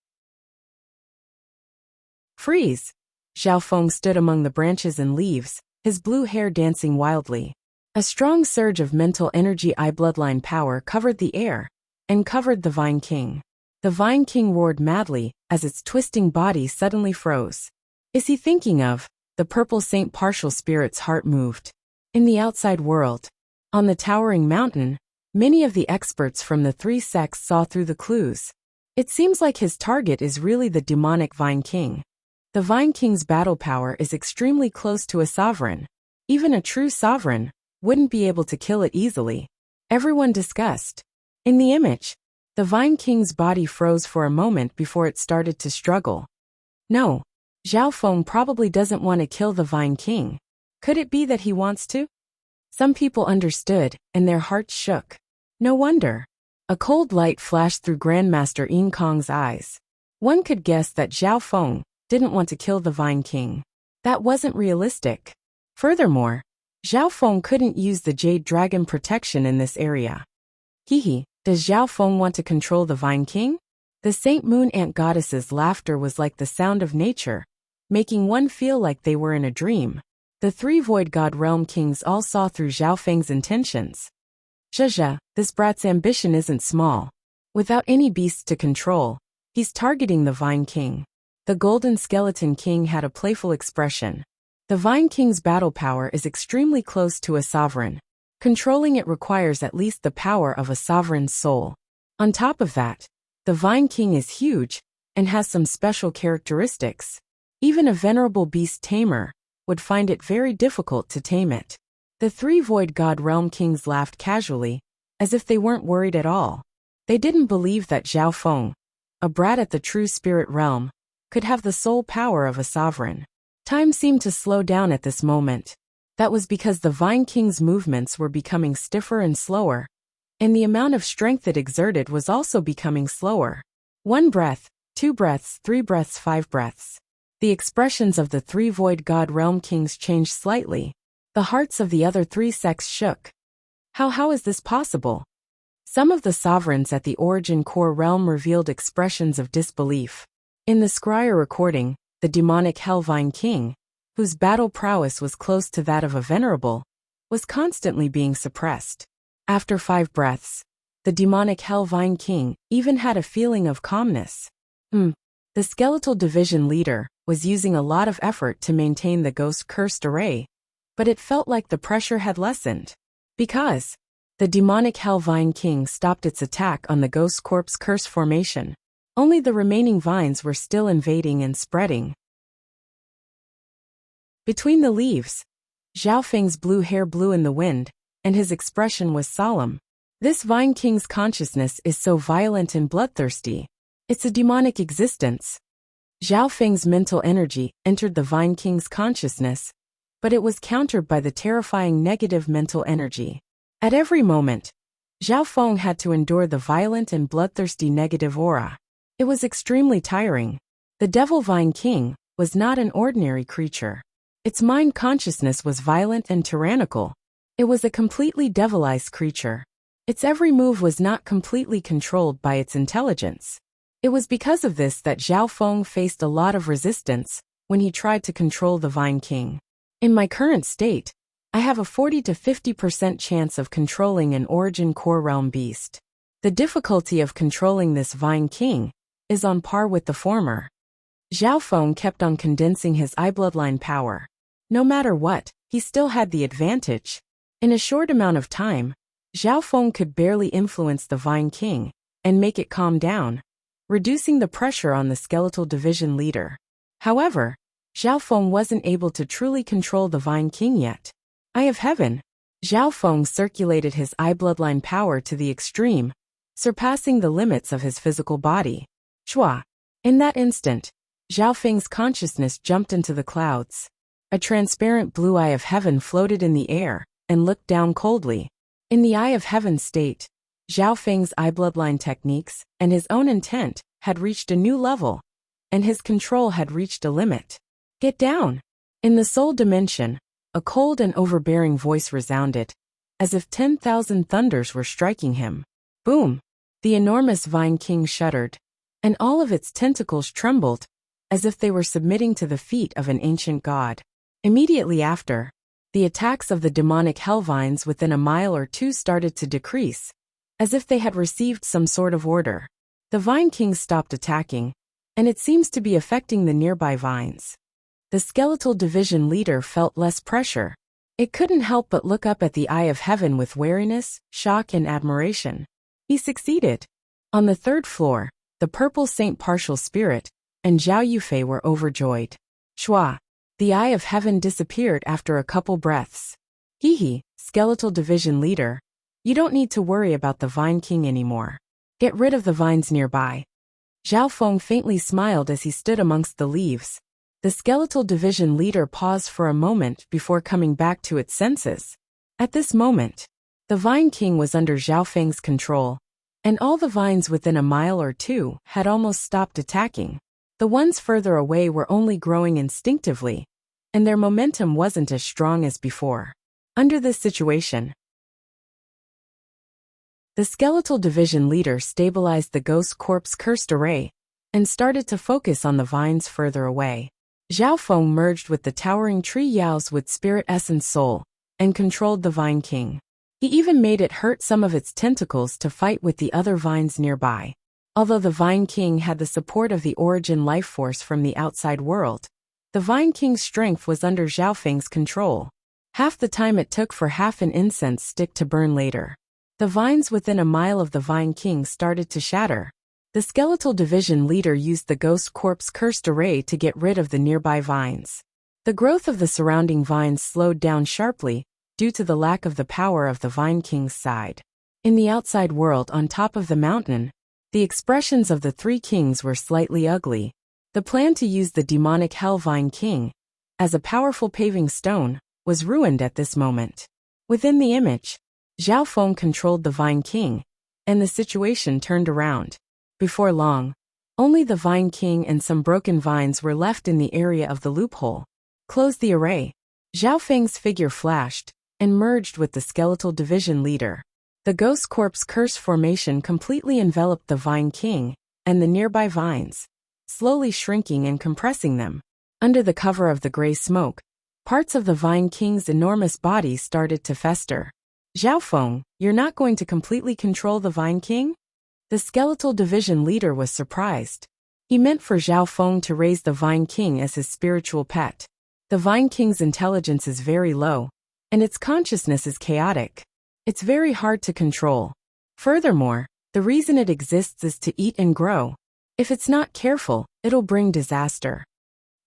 Freeze! Zhao Feng stood among the branches and leaves, his blue hair dancing wildly. A strong surge of mental energy eye bloodline power covered the air, and covered the Vine King. The Vine King roared madly as its twisting body suddenly froze. Is he thinking of? The Purple Saint partial spirit's heart moved. In the outside world, on the towering mountain, many of the experts from the three sects saw through the clues. It seems like his target is really the demonic Vine King. The Vine King's battle power is extremely close to a sovereign. Even a true sovereign wouldn't be able to kill it easily. Everyone discussed. In the image, the Vine King's body froze for a moment before it started to struggle. No, Zhao Feng probably doesn't want to kill the Vine King. Could it be that he wants to? Some people understood, and their hearts shook. No wonder. A cold light flashed through Grandmaster Yin Kong's eyes. One could guess that Zhao Feng didn't want to kill the Vine King. That wasn't realistic. Furthermore, Zhao Feng couldn't use the Jade Dragon protection in this area. Does Zhao Feng want to control the Vine King? The Saint Moon Ant Goddess's laughter was like the sound of nature, making one feel like they were in a dream. The three Void God Realm Kings all saw through Zhao Feng's intentions. Zhezhe, this brat's ambition isn't small. Without any beasts to control, he's targeting the Vine King. The Golden Skeleton King had a playful expression. The Vine King's battle power is extremely close to a sovereign. Controlling it requires at least the power of a sovereign's soul. On top of that, the Vine King is huge and has some special characteristics. Even a venerable beast tamer would find it very difficult to tame it. The three Void God Realm Kings laughed casually, as if they weren't worried at all. They didn't believe that Zhao Feng, a brat at the true spirit realm, could have the sole power of a sovereign. Time seemed to slow down at this moment. That was because the Vine King's movements were becoming stiffer and slower, and the amount of strength it exerted was also becoming slower. 1 breath, 2 breaths, 3 breaths, 5 breaths. The expressions of the three Void God Realm Kings changed slightly. The hearts of the other three sects shook. How is this possible? Some of the sovereigns at the Origin Core realm revealed expressions of disbelief. In the Scryer recording, the demonic Hellvine King, whose battle prowess was close to that of a venerable, was constantly being suppressed. After 5 breaths, the demonic Hellvine King even had a feeling of calmness. The skeletal division leader was using a lot of effort to maintain the ghost cursed array, but it felt like the pressure had lessened. Because the demonic Hellvine King stopped its attack on the ghost corpse curse formation. Only the remaining vines were still invading and spreading. Between the leaves, Zhao Feng's blue hair blew in the wind, and his expression was solemn. This Vine King's consciousness is so violent and bloodthirsty. It's a demonic existence. Zhao Feng's mental energy entered the Vine King's consciousness, but it was countered by the terrifying negative mental energy. At every moment, Zhao Feng had to endure the violent and bloodthirsty negative aura. It was extremely tiring. The Devil Vine King was not an ordinary creature. Its mind consciousness was violent and tyrannical. It was a completely devilized creature. Its every move was not completely controlled by its intelligence. It was because of this that Zhao Feng faced a lot of resistance when he tried to control the Vine King. In my current state, I have a 40 to 50% chance of controlling an Origin Core Realm beast. The difficulty of controlling this Vine King is on par with the former. Zhao Feng kept on condensing his eye bloodline power. No matter what, he still had the advantage. In a short amount of time, Zhao Feng could barely influence the Vine King and make it calm down, reducing the pressure on the skeletal division leader. However, Zhao Feng wasn't able to truly control the Vine King yet. Eye of Heaven. Zhao Feng circulated his eye bloodline power to the extreme, surpassing the limits of his physical body. Chua. In that instant, Zhao Feng's consciousness jumped into the clouds. A transparent blue Eye of Heaven floated in the air and looked down coldly. In the Eye of Heaven state, Zhao Feng's eye bloodline techniques and his own intent had reached a new level, and his control had reached a limit. Get down! In the soul dimension, a cold and overbearing voice resounded, as if 10,000 thunders were striking him. Boom! The enormous Vine King shuddered, and all of its tentacles trembled, as if they were submitting to the feet of an ancient god. Immediately after, the attacks of the demonic Hellvines within a mile or two started to decrease, as if they had received some sort of order. The Vine King stopped attacking, and it seems to be affecting the nearby vines. The skeletal division leader felt less pressure. It couldn't help but look up at the Eye of Heaven with wariness, shock, and admiration. He succeeded. On the 3rd floor, the Purple Saint Partial Spirit and Zhao Yufei were overjoyed. Shua. The Eye of Heaven disappeared after a couple breaths. Hee, skeletal division leader. You don't need to worry about the Vine King anymore. Get rid of the vines nearby. Zhao Feng faintly smiled as he stood amongst the leaves. The skeletal division leader paused for a moment before coming back to its senses. At this moment, the Vine King was under Zhao Feng's control, and all the vines within a mile or two had almost stopped attacking. The ones further away were only growing instinctively, and their momentum wasn't as strong as before. Under this situation, the skeletal division leader stabilized the ghost corpse cursed array and started to focus on the vines further away. Zhao Feng merged with the towering tree Yao's with spirit essence soul and controlled the Vine King. He even made it hurt some of its tentacles to fight with the other vines nearby. Although the Vine King had the support of the origin life force from the outside world, the Vine King's strength was under Zhao Feng's control. half the time it took for half an incense stick to burn later. The vines within a mile of the Vine King started to shatter. The skeletal division leader used the ghost corpse cursed array to get rid of the nearby vines. The growth of the surrounding vines slowed down sharply due to the lack of the power of the Vine King's side. In the outside world on top of the mountain, the expressions of the three kings were slightly ugly. The plan to use the demonic Hell Vine King as a powerful paving stone was ruined at this moment. Within the image, Zhao Feng controlled the Vine King, and the situation turned around. Before long, only the Vine King and some broken vines were left in the area of the loophole. Close the array. Zhao Feng's figure flashed and merged with the skeletal division leader. The ghost corpse curse formation completely enveloped the Vine King and the nearby vines, slowly shrinking and compressing them. Under the cover of the gray smoke, parts of the Vine King's enormous body started to fester. Zhao Feng, you're not going to completely control the Vine King? The skeletal division leader was surprised. He meant for Zhao Feng to raise the Vine King as his spiritual pet. The Vine King's intelligence is very low, and its consciousness is chaotic. It's very hard to control. Furthermore, the reason it exists is to eat and grow. If it's not careful, it'll bring disaster.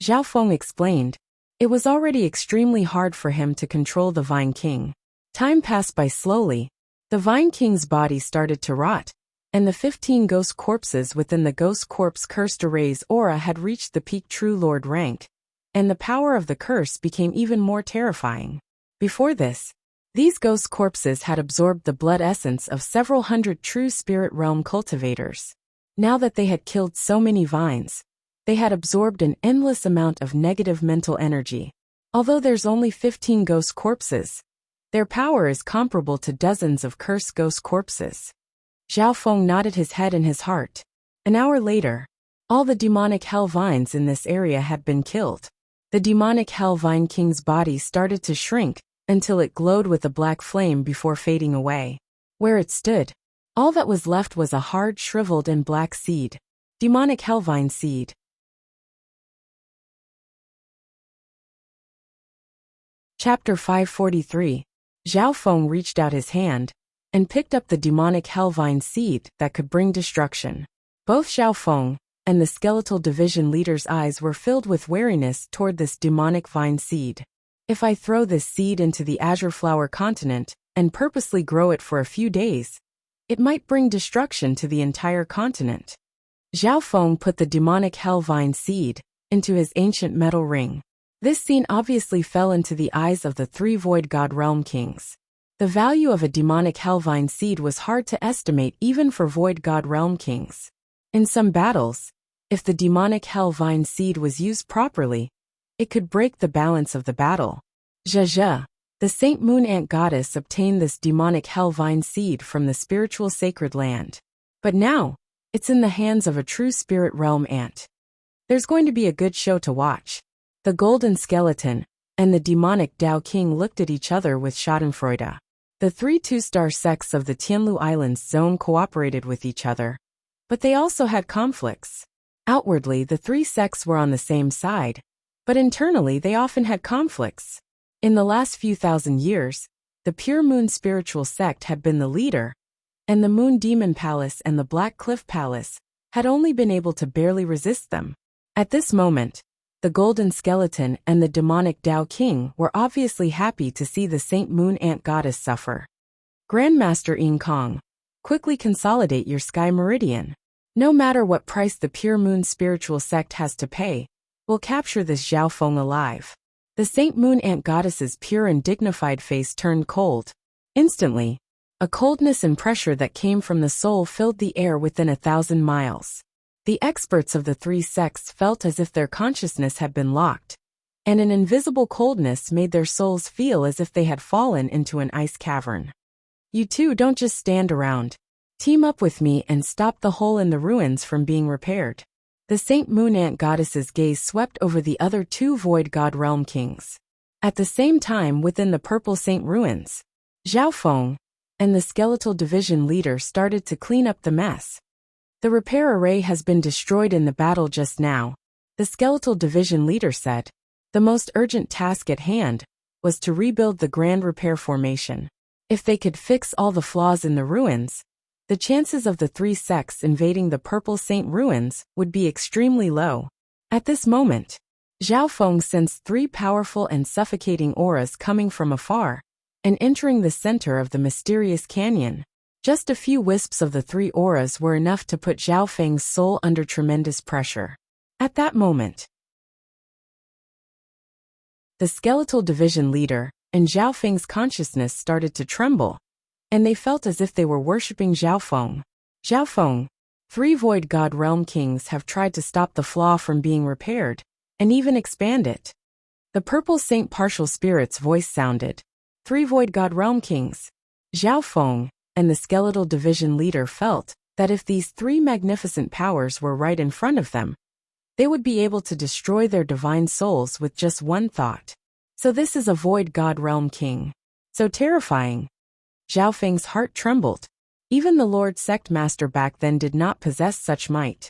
Zhao Feng explained. It was already extremely hard for him to control the Vine King. Time passed by slowly. The Vine King's body started to rot, and the 15 ghost corpses within the ghost corpse cursed array's aura had reached the peak True Lord rank, and the power of the curse became even more terrifying. Before this, these ghost corpses had absorbed the blood essence of several hundred true spirit realm cultivators. Now that they had killed so many vines, they had absorbed an endless amount of negative mental energy. Although there's only 15 ghost corpses, their power is comparable to dozens of cursed ghost corpses. Zhao Feng nodded his head in his heart. An hour later, all the demonic hell vines in this area had been killed. The demonic Hell Vine King's body started to shrink until it glowed with a black flame before fading away. Where it stood, all that was left was a hard, shriveled and black seed. Demonic Hellvine Seed. Chapter 543. Zhao Feng reached out his hand and picked up the demonic Hellvine Seed that could bring destruction. Both Zhao Feng and the skeletal division leader's eyes were filled with wariness toward this demonic vine seed. If I throw this seed into the azure flower continent and purposely grow it for a few days, it might bring destruction to the entire continent. Zhao Feng put the demonic hellvine seed into his ancient metal ring. This scene obviously fell into the eyes of the three void god realm kings. The value of a demonic hellvine seed was hard to estimate even for void god realm kings. In some battles, if the demonic hellvine seed was used properly, it could break the balance of the battle. Zhe, the Saint Moon Ant goddess, obtained this demonic hellvine seed from the spiritual sacred land. But now, it's in the hands of a true spirit realm ant. There's going to be a good show to watch. The golden skeleton and the demonic Dao King looked at each other with schadenfreude. The three two-star sects of the Tianlu Islands zone cooperated with each other, but they also had conflicts. Outwardly, the three sects were on the same side, but internally they often had conflicts. In the last few thousand years, the Pure Moon Spiritual Sect had been the leader, and the Moon Demon Palace and the Black Cliff Palace had only been able to barely resist them. At this moment, the Golden Skeleton and the demonic Dao King were obviously happy to see the Saint Moon Ant Goddess suffer. Grandmaster Ying Kong, quickly consolidate your Sky Meridian. No matter what price the Pure Moon Spiritual Sect has to pay, we'll capture this Zhao Feng alive. The Saint Moon Ant Goddess's pure and dignified face turned cold. Instantly, a coldness and pressure that came from the soul filled the air within 1,000 miles. The experts of the three sects felt as if their consciousness had been locked, and an invisible coldness made their souls feel as if they had fallen into an ice cavern. You two don't just stand around. Team up with me and stop the hole in the ruins from being repaired. The Saint Moon Ant Goddess's gaze swept over the other two Void God Realm Kings. At the same time, within the Purple Saint Ruins, Zhao Feng and the Skeletal Division leader started to clean up the mess. The repair array has been destroyed in the battle just now, the Skeletal Division leader said. The most urgent task at hand was to rebuild the Grand Repair Formation. If they could fix all the flaws in the ruins, the chances of the three sects invading the Purple Saint ruins would be extremely low. At this moment, Zhao Feng sensed three powerful and suffocating auras coming from afar and entering the center of the mysterious canyon. Just a few wisps of the three auras were enough to put Zhao Feng's soul under tremendous pressure. At that moment, the skeletal division leader and Zhao Feng's consciousness started to tremble, and they felt as if they were worshipping Zhao Feng. Zhao Feng, 3 Void God Realm Kings have tried to stop the flaw from being repaired, and even expand it. The Purple Saint Partial Spirit's voice sounded. 3 Void God Realm Kings. Zhao Feng and the skeletal division leader felt that if these 3 magnificent powers were right in front of them, they would be able to destroy their divine souls with just one thought. So this is a Void God Realm King. So terrifying. Zhao Feng's heart trembled. Even the Lord Sect Master back then did not possess such might.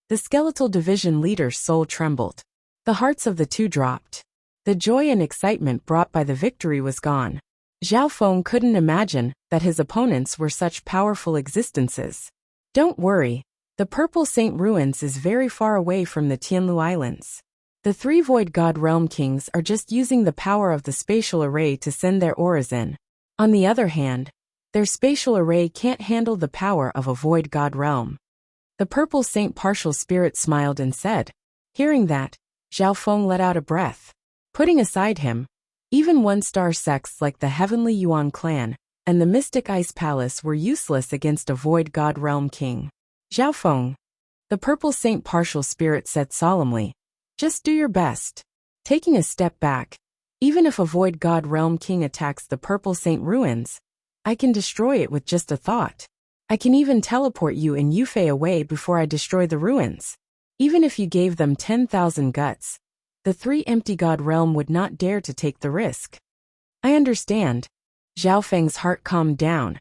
The skeletal division leader's soul trembled. The hearts of the two dropped. The joy and excitement brought by the victory was gone. Zhao Feng couldn't imagine that his opponents were such powerful existences. Don't worry, the Purple Saint Ruins is very far away from the Tianlu Islands. The 3 Void God Realm Kings are just using the power of the spatial array to send their auras in. On the other hand, their spatial array can't handle the power of a Void God Realm. The Purple Saint Partial Spirit smiled and said. Hearing that, Zhao Feng let out a breath. Putting aside him, even one-star sects like the Heavenly Yuan Clan and the Mystic Ice Palace were useless against a Void God Realm King. Zhao Feng, the Purple Saint Partial Spirit said solemnly, just do your best. Taking a step back, even if a Void God Realm King attacks the Purple Saint Ruins, I can destroy it with just a thought. I can even teleport you and Yufei away before I destroy the ruins. Even if you gave them 10,000 guts, the 3 Empty God Realm would not dare to take the risk. I understand. Zhao Feng's heart calmed down,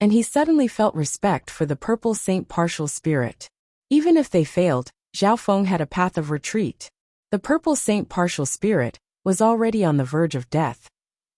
and he suddenly felt respect for the Purple Saint Partial Spirit. Even if they failed, Zhao Feng had a path of retreat. The Purple Saint Partial Spirit was already on the verge of death,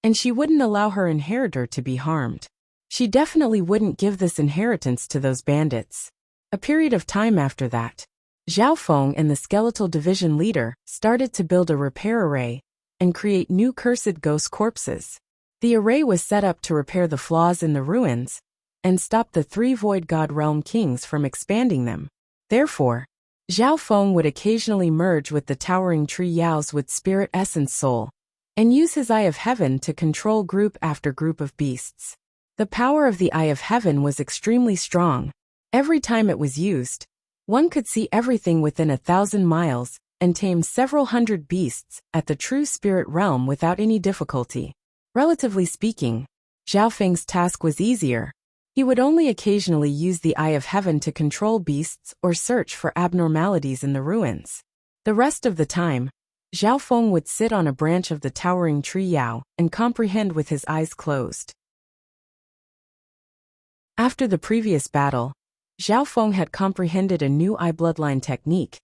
and she wouldn't allow her inheritor to be harmed. She definitely wouldn't give this inheritance to those bandits. A period of time after that, Zhao Feng and the skeletal division leader started to build a repair array and create new cursed ghost corpses. The array was set up to repair the flaws in the ruins and stop the 3 Void God Realm Kings from expanding them. Therefore, Zhao Feng would occasionally merge with the towering tree Yao's with spirit essence soul and use his Eye of Heaven to control group after group of beasts. The power of the Eye of Heaven was extremely strong. Every time it was used, one could see everything within 1,000 miles and tame several hundred beasts at the true spirit realm without any difficulty. Relatively speaking, Zhao Feng's task was easier. He would only occasionally use the Eye of Heaven to control beasts or search for abnormalities in the ruins. The rest of the time, Zhao Feng would sit on a branch of the towering tree Yao and comprehend with his eyes closed. After the previous battle, Zhao Feng had comprehended a new eye bloodline technique,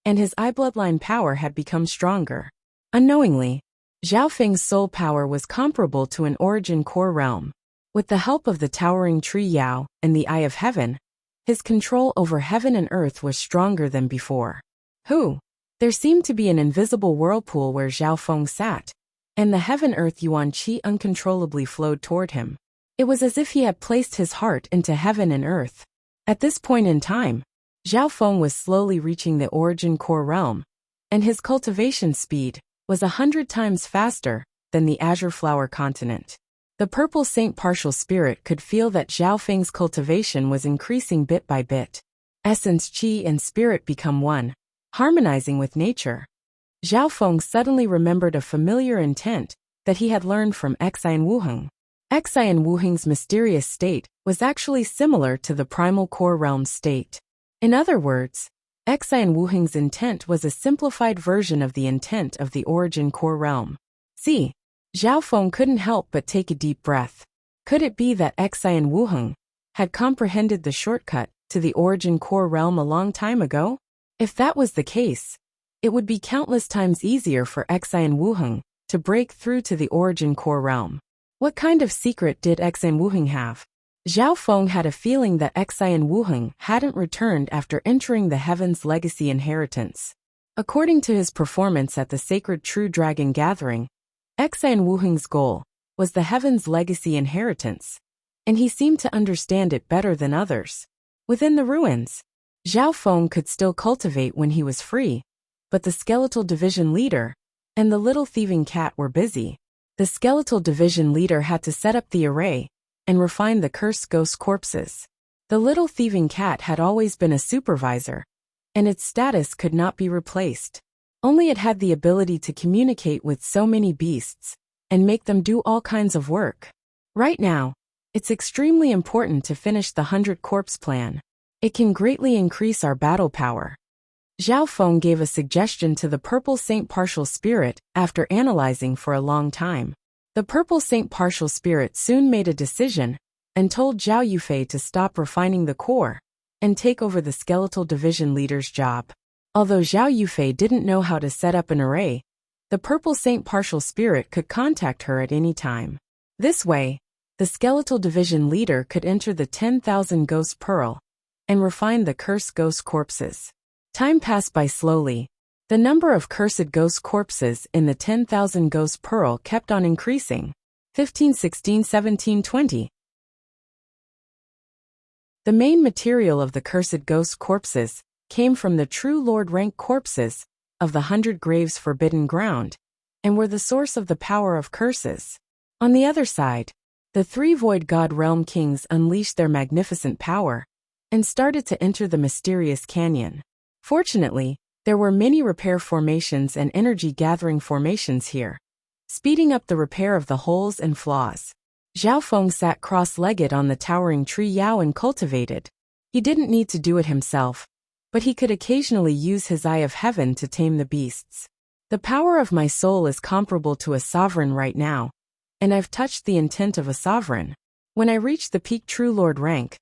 and his eye bloodline power had become stronger. Unknowingly, Zhao Feng's soul power was comparable to an origin core realm. With the help of the towering tree Yao and the Eye of Heaven, his control over heaven and earth was stronger than before. There seemed to be an invisible whirlpool where Zhao Feng sat, and the heaven-earth yuan qi uncontrollably flowed toward him. It was as if he had placed his heart into heaven and earth. At this point in time, Zhao Feng was slowly reaching the origin core realm, and his cultivation speed was 100 times faster than the Azure Flower continent. The Purple Saint Partial Spirit could feel that Zhao Feng's cultivation was increasing bit by bit. Essence, qi, and spirit become one, harmonizing with nature. Zhao Feng suddenly remembered a familiar intent that he had learned from Xian Wuheng. Xian Wuheng's mysterious state was actually similar to the primal core realm state. In other words, Xian Wuheng's intent was a simplified version of the intent of the origin core realm. See, Zhao Feng couldn't help but take a deep breath. Could it be that Xian Wuheng had comprehended the shortcut to the origin core realm a long time ago? If that was the case, it would be countless times easier for Xian Wuheng to break through to the origin core realm. What kind of secret did Xian Wuheng have? Zhao Feng had a feeling that Xian Wuheng hadn't returned after entering the Heaven's Legacy inheritance. According to his performance at the Sacred True Dragon Gathering, Xian Wuheng's goal was the Heaven's Legacy inheritance, and he seemed to understand it better than others. Within the ruins, Zhao Feng could still cultivate when he was free, but the Skeletal Division leader and the little thieving cat were busy. The Skeletal Division leader had to set up the array and refine the cursed ghost corpses. The little thieving cat had always been a supervisor, and its status could not be replaced. Only it had the ability to communicate with so many beasts and make them do all kinds of work. Right now, it's extremely important to finish the 100 corpse plan. It can greatly increase our battle power. Zhao Feng gave a suggestion to the Purple Saint Partial Spirit after analyzing for a long time. The Purple Saint Partial Spirit soon made a decision and told Zhao Yufei to stop refining the core and take over the Skeletal Division leader's job. Although Zhao Yufei didn't know how to set up an array, the Purple Saint Partial Spirit could contact her at any time. This way, the Skeletal Division leader could enter the 10,000 Ghost Pearl and refine the cursed ghost corpses. Time passed by slowly. The number of cursed ghost corpses in the 10,000 Ghost Pearl kept on increasing. 15, 16, 17, 20. The main material of the cursed ghost corpses came from the true Lord rank corpses of the 100 Graves Forbidden Ground, and were the source of the power of curses. On the other side, the 3 Void God Realm Kings unleashed their magnificent power and started to enter the mysterious canyon. Fortunately, there were many repair formations and energy-gathering formations here, speeding up the repair of the holes and flaws. Zhao Feng sat cross-legged on the towering tree Yao and cultivated. He didn't need to do it himself, but he could occasionally use his Eye of Heaven to tame the beasts. The power of my soul is comparable to a sovereign right now, and I've touched the intent of a sovereign. When I reach the peak True Lord rank,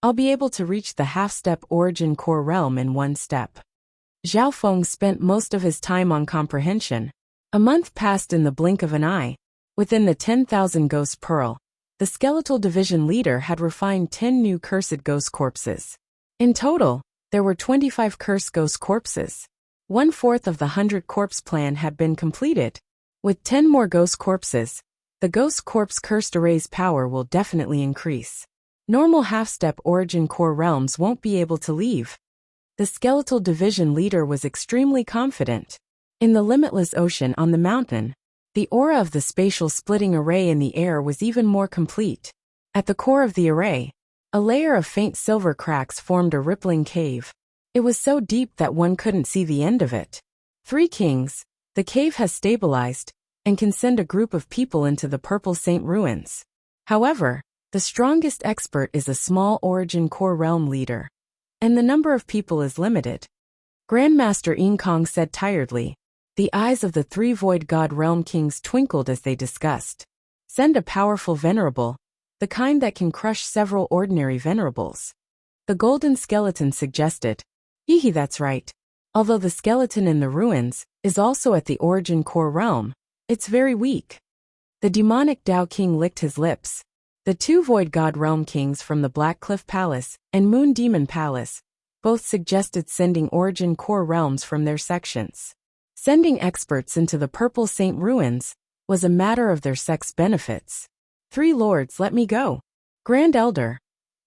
I'll be able to reach the half-step origin core realm in 1 step. Zhao Feng spent most of his time on comprehension. A month passed in the blink of an eye. Within the 10,000 Ghost Pearl, the Skeletal Division leader had refined 10 new cursed ghost corpses. In total, there were 25 cursed ghost corpses. 1/4 of the 100 corpse plan had been completed. With 10 more ghost corpses, the ghost corpse cursed array's power will definitely increase. Normal half-step origin core realms won't be able to leave. The Skeletal Division leader was extremely confident. In the limitless ocean on the mountain, the aura of the spatial splitting array in the air was even more complete. At the core of the array, a layer of faint silver cracks formed a rippling cave. It was so deep that one couldn't see the end of it. 3 Kings, the cave has stabilized and can send a group of people into the Purple Saint ruins. However, the strongest expert is a small origin core realm leader, and the number of people is limited. Grandmaster Ying Kong said tiredly. The eyes of the 3 Void God Realm Kings twinkled as they discussed. Send a powerful venerable, the kind that can crush several ordinary venerables. The Golden Skeleton suggested. Hehe, that's right. Although the skeleton in the ruins is also at the origin core realm, it's very weak. The demonic Dao King licked his lips. The 2 Void God Realm Kings from the Black Cliff Palace and Moon Demon Palace both suggested sending origin core realms from their sections. Sending experts into the Purple Saint ruins was a matter of their sex benefits. 3 lords, let me go. Grand Elder,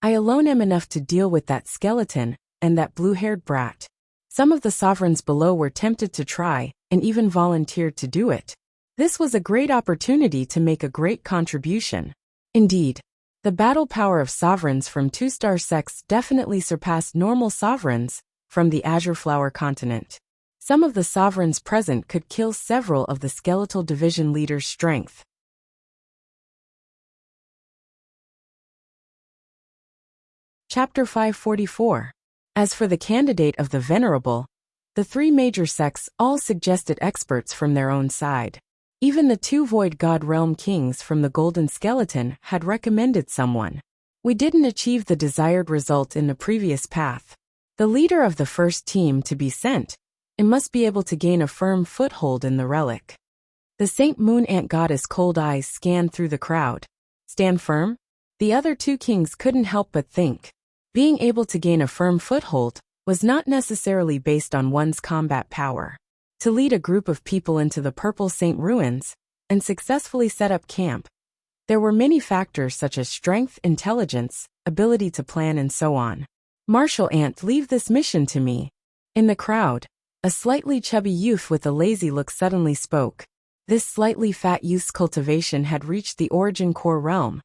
I alone am enough to deal with that skeleton and that blue-haired brat. Some of the sovereigns below were tempted to try and even volunteered to do it. This was a great opportunity to make a great contribution. Indeed, the battle power of sovereigns from 2-star sects definitely surpassed normal sovereigns from the Azure Flower continent. Some of the sovereigns present could kill several of the Skeletal Division leaders' strength. Chapter 544. As for the candidate of the Venerable, the 3 major sects all suggested experts from their own side. Even the 2 Void God Realm Kings from the Golden Skeleton had recommended someone. We didn't achieve the desired result in the previous path. The leader of the first team to be sent, it must be able to gain a firm foothold in the relic. The Saint Moon Ant Goddess' cold eyes scanned through the crowd. Stand firm? The other two kings couldn't help but think. Being able to gain a firm foothold was not necessarily based on one's combat power. To lead a group of people into the Purple Saint ruins and successfully set up camp, there were many factors such as strength, intelligence, ability to plan, and so on. Martial Ant, leave this mission to me. In the crowd, a slightly chubby youth with a lazy look suddenly spoke. This slightly fat youth's cultivation had reached the origin core realm,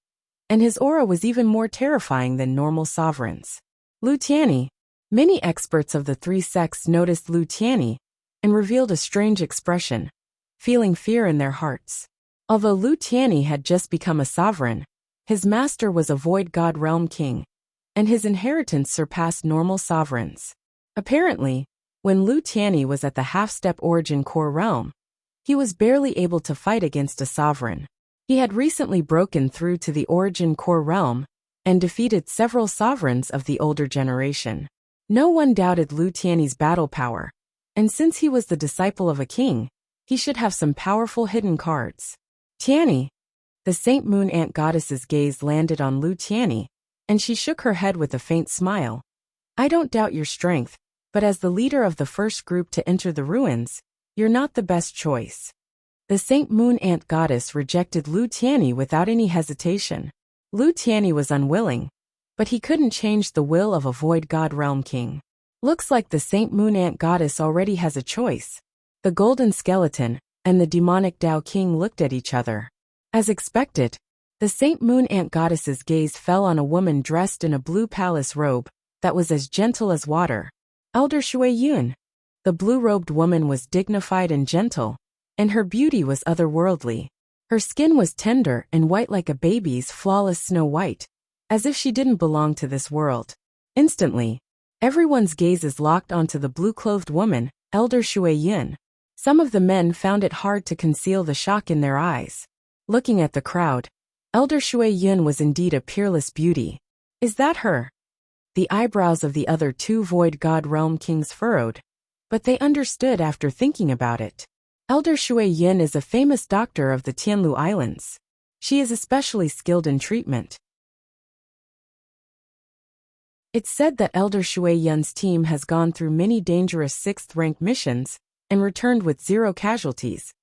and his aura was even more terrifying than normal sovereigns. Lu Tianyi. Many experts of the three sects noticed Lu Tianyi and revealed a strange expression, feeling fear in their hearts. Although Lu Tianyi had just become a sovereign, his master was a void god realm king, and his inheritance surpassed normal sovereigns. Apparently, when Lu Tianyi was at the half-step origin core realm, he was barely able to fight against a sovereign. He had recently broken through to the origin core realm and defeated several sovereigns of the older generation. No one doubted Lu Tianyi's battle power, and since he was the disciple of a king, he should have some powerful hidden cards. Tianyi. The Saint Moon Ant Goddess's gaze landed on Lu Tianyi, and she shook her head with a faint smile. I don't doubt your strength, but as the leader of the first group to enter the ruins, you're not the best choice. The Saint Moon Ant Goddess rejected Lu Tianyi without any hesitation. Lu Tianyi was unwilling, but he couldn't change the will of a void god realm king. Looks like the Saint Moon Ant Goddess already has a choice. The golden skeleton and the demonic Tao King looked at each other. As expected, the Saint Moon Ant Goddess's gaze fell on a woman dressed in a blue palace robe that was as gentle as water. Elder Shui Yun. The blue-robed woman was dignified and gentle, and her beauty was otherworldly. Her skin was tender and white like a baby's, flawless snow white, as if she didn't belong to this world. Instantly, everyone's gazes locked onto the blue-clothed woman, Elder Shui Yun. Some of the men found it hard to conceal the shock in their eyes. Looking at the crowd, Elder Shui Yun was indeed a peerless beauty. Is that her? The eyebrows of the other two void god realm kings furrowed, but they understood after thinking about it. Elder Shui Yun is a famous doctor of the Tianlu Islands. She is especially skilled in treatment. It's said that Elder Shui Yun's team has gone through many dangerous 6th-rank missions and returned with 0 casualties,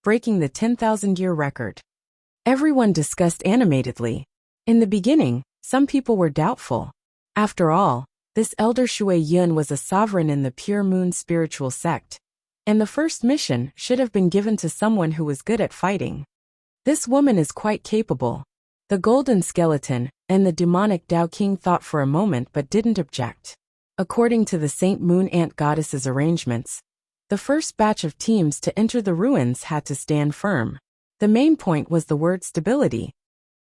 breaking the 10,000-year record. Everyone discussed animatedly. In the beginning, some people were doubtful. After all, this Elder Shui Yun was a sovereign in the Pure Moon spiritual sect, and the first mission should have been given to someone who was good at fighting. This woman is quite capable. The golden skeleton and the demonic Tao King thought for a moment but didn't object. According to the Saint Moon Ant Goddess's arrangements, the first batch of teams to enter the ruins had to stand firm. The main point was the word stability.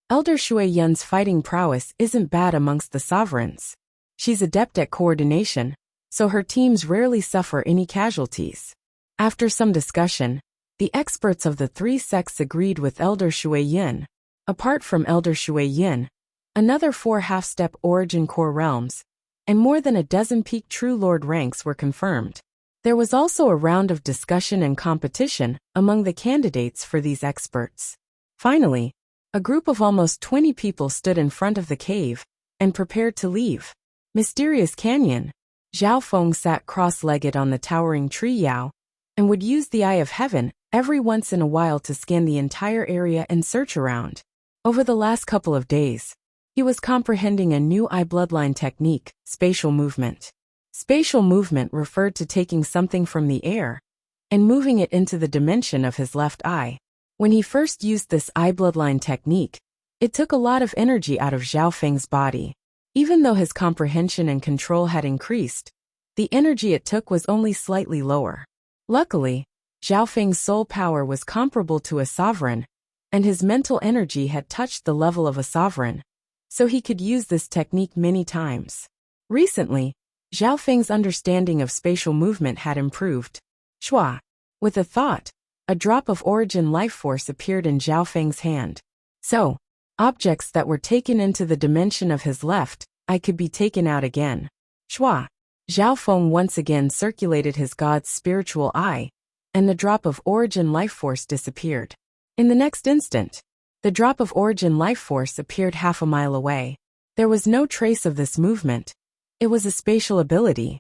Elder Shui Yun's fighting prowess isn't bad amongst the sovereigns. She's adept at coordination, so her teams rarely suffer any casualties. After some discussion, the experts of the three sects agreed with Elder Shui Yun. Apart from Elder Shui Yun, another 4 half-step origin core realms, and more than a dozen peak True Lord ranks were confirmed. There was also a round of discussion and competition among the candidates for these experts. Finally, a group of almost 20 people stood in front of the cave and prepared to leave. Mysterious Canyon. Zhao Feng sat cross-legged on the towering tree Yao and would use the Eye of Heaven every once in a while to scan the entire area and search around. Over the last couple of days, he was comprehending a new eye bloodline technique, spatial movement. Spatial movement referred to taking something from the air and moving it into the dimension of his left eye. When he first used this eye bloodline technique, it took a lot of energy out of Zhao Feng's body. Even though his comprehension and control had increased, the energy it took was only slightly lower. Luckily, Zhao Feng's soul power was comparable to a sovereign, and his mental energy had touched the level of a sovereign, so he could use this technique many times. Recently, Zhao Feng's understanding of spatial movement had improved. Shua. With a thought, a drop of origin life force appeared in Zhao Feng's hand. So, objects that were taken into the dimension of his left eye could be taken out again. Shua. Zhao Feng once again circulated his god's spiritual eye and the drop of origin life force disappeared. In the next instant, the drop of origin life force appeared half a mile away. There was no trace of this movement. It was a spatial ability.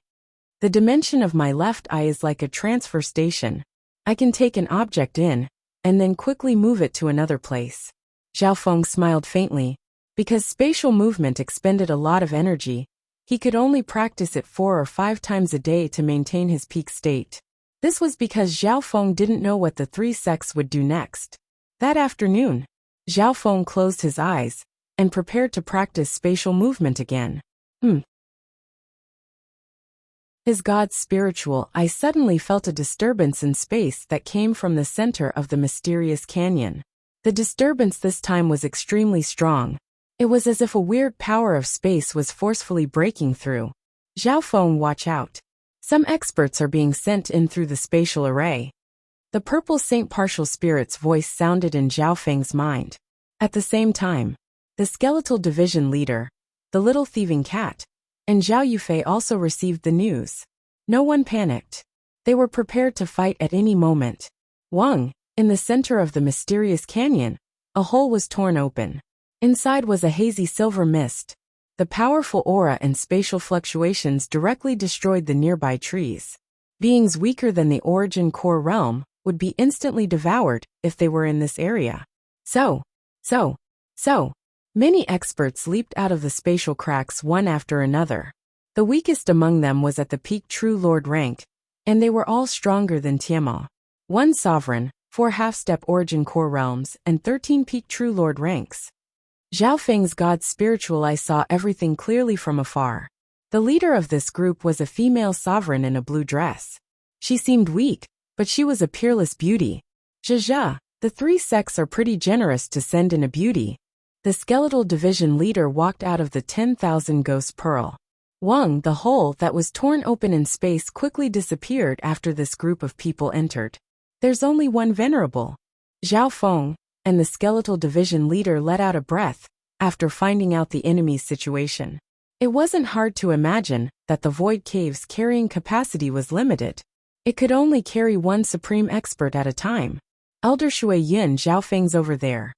The dimension of my left eye is like a transfer station. I can take an object in, and then quickly move it to another place. Zhao Feng smiled faintly. Because spatial movement expended a lot of energy, he could only practice it 4 or 5 times a day to maintain his peak state. This was because Zhao Feng didn't know what the 3 sects would do next. That afternoon, Zhao Feng closed his eyes and prepared to practice spatial movement again. His God's spiritual eye suddenly felt a disturbance in space that came from the center of the mysterious canyon. The disturbance this time was extremely strong. It was as if a weird power of space was forcefully breaking through. Zhao Feng, watch out. Some experts are being sent in through the spatial array. The purple Saint Partial Spirit's voice sounded in Zhao Feng's mind. At the same time, the skeletal division leader, the little thieving cat, and Zhao Yufei also received the news. No one panicked. They were prepared to fight at any moment. Wang, in the center of the mysterious canyon, a hole was torn open. Inside was a hazy silver mist. The powerful aura and spatial fluctuations directly destroyed the nearby trees. Beings weaker than the origin core realm would be instantly devoured if they were in this area. So. Many experts leaped out of the spatial cracks one after another. The weakest among them was at the peak True Lord rank, and they were all stronger than Tiamo. 1 sovereign, 4 half-step origin core realms, and 13 peak True Lord ranks. Zhao Feng's God's spiritual eye saw everything clearly from afar. The leader of this group was a female sovereign in a blue dress. She seemed weak, but she was a peerless beauty. Zha, the 3 sects are pretty generous to send in a beauty. The skeletal division leader walked out of the 10,000 ghost pearl. Wang, the hole that was torn open in space, quickly disappeared after this group of people entered. There's only one venerable. Zhao Feng, and the skeletal division leader let out a breath after finding out the enemy's situation. It wasn't hard to imagine that the void cave's carrying capacity was limited. It could only carry 1 supreme expert at a time. Elder Shui Yin, Zhao Feng's over there.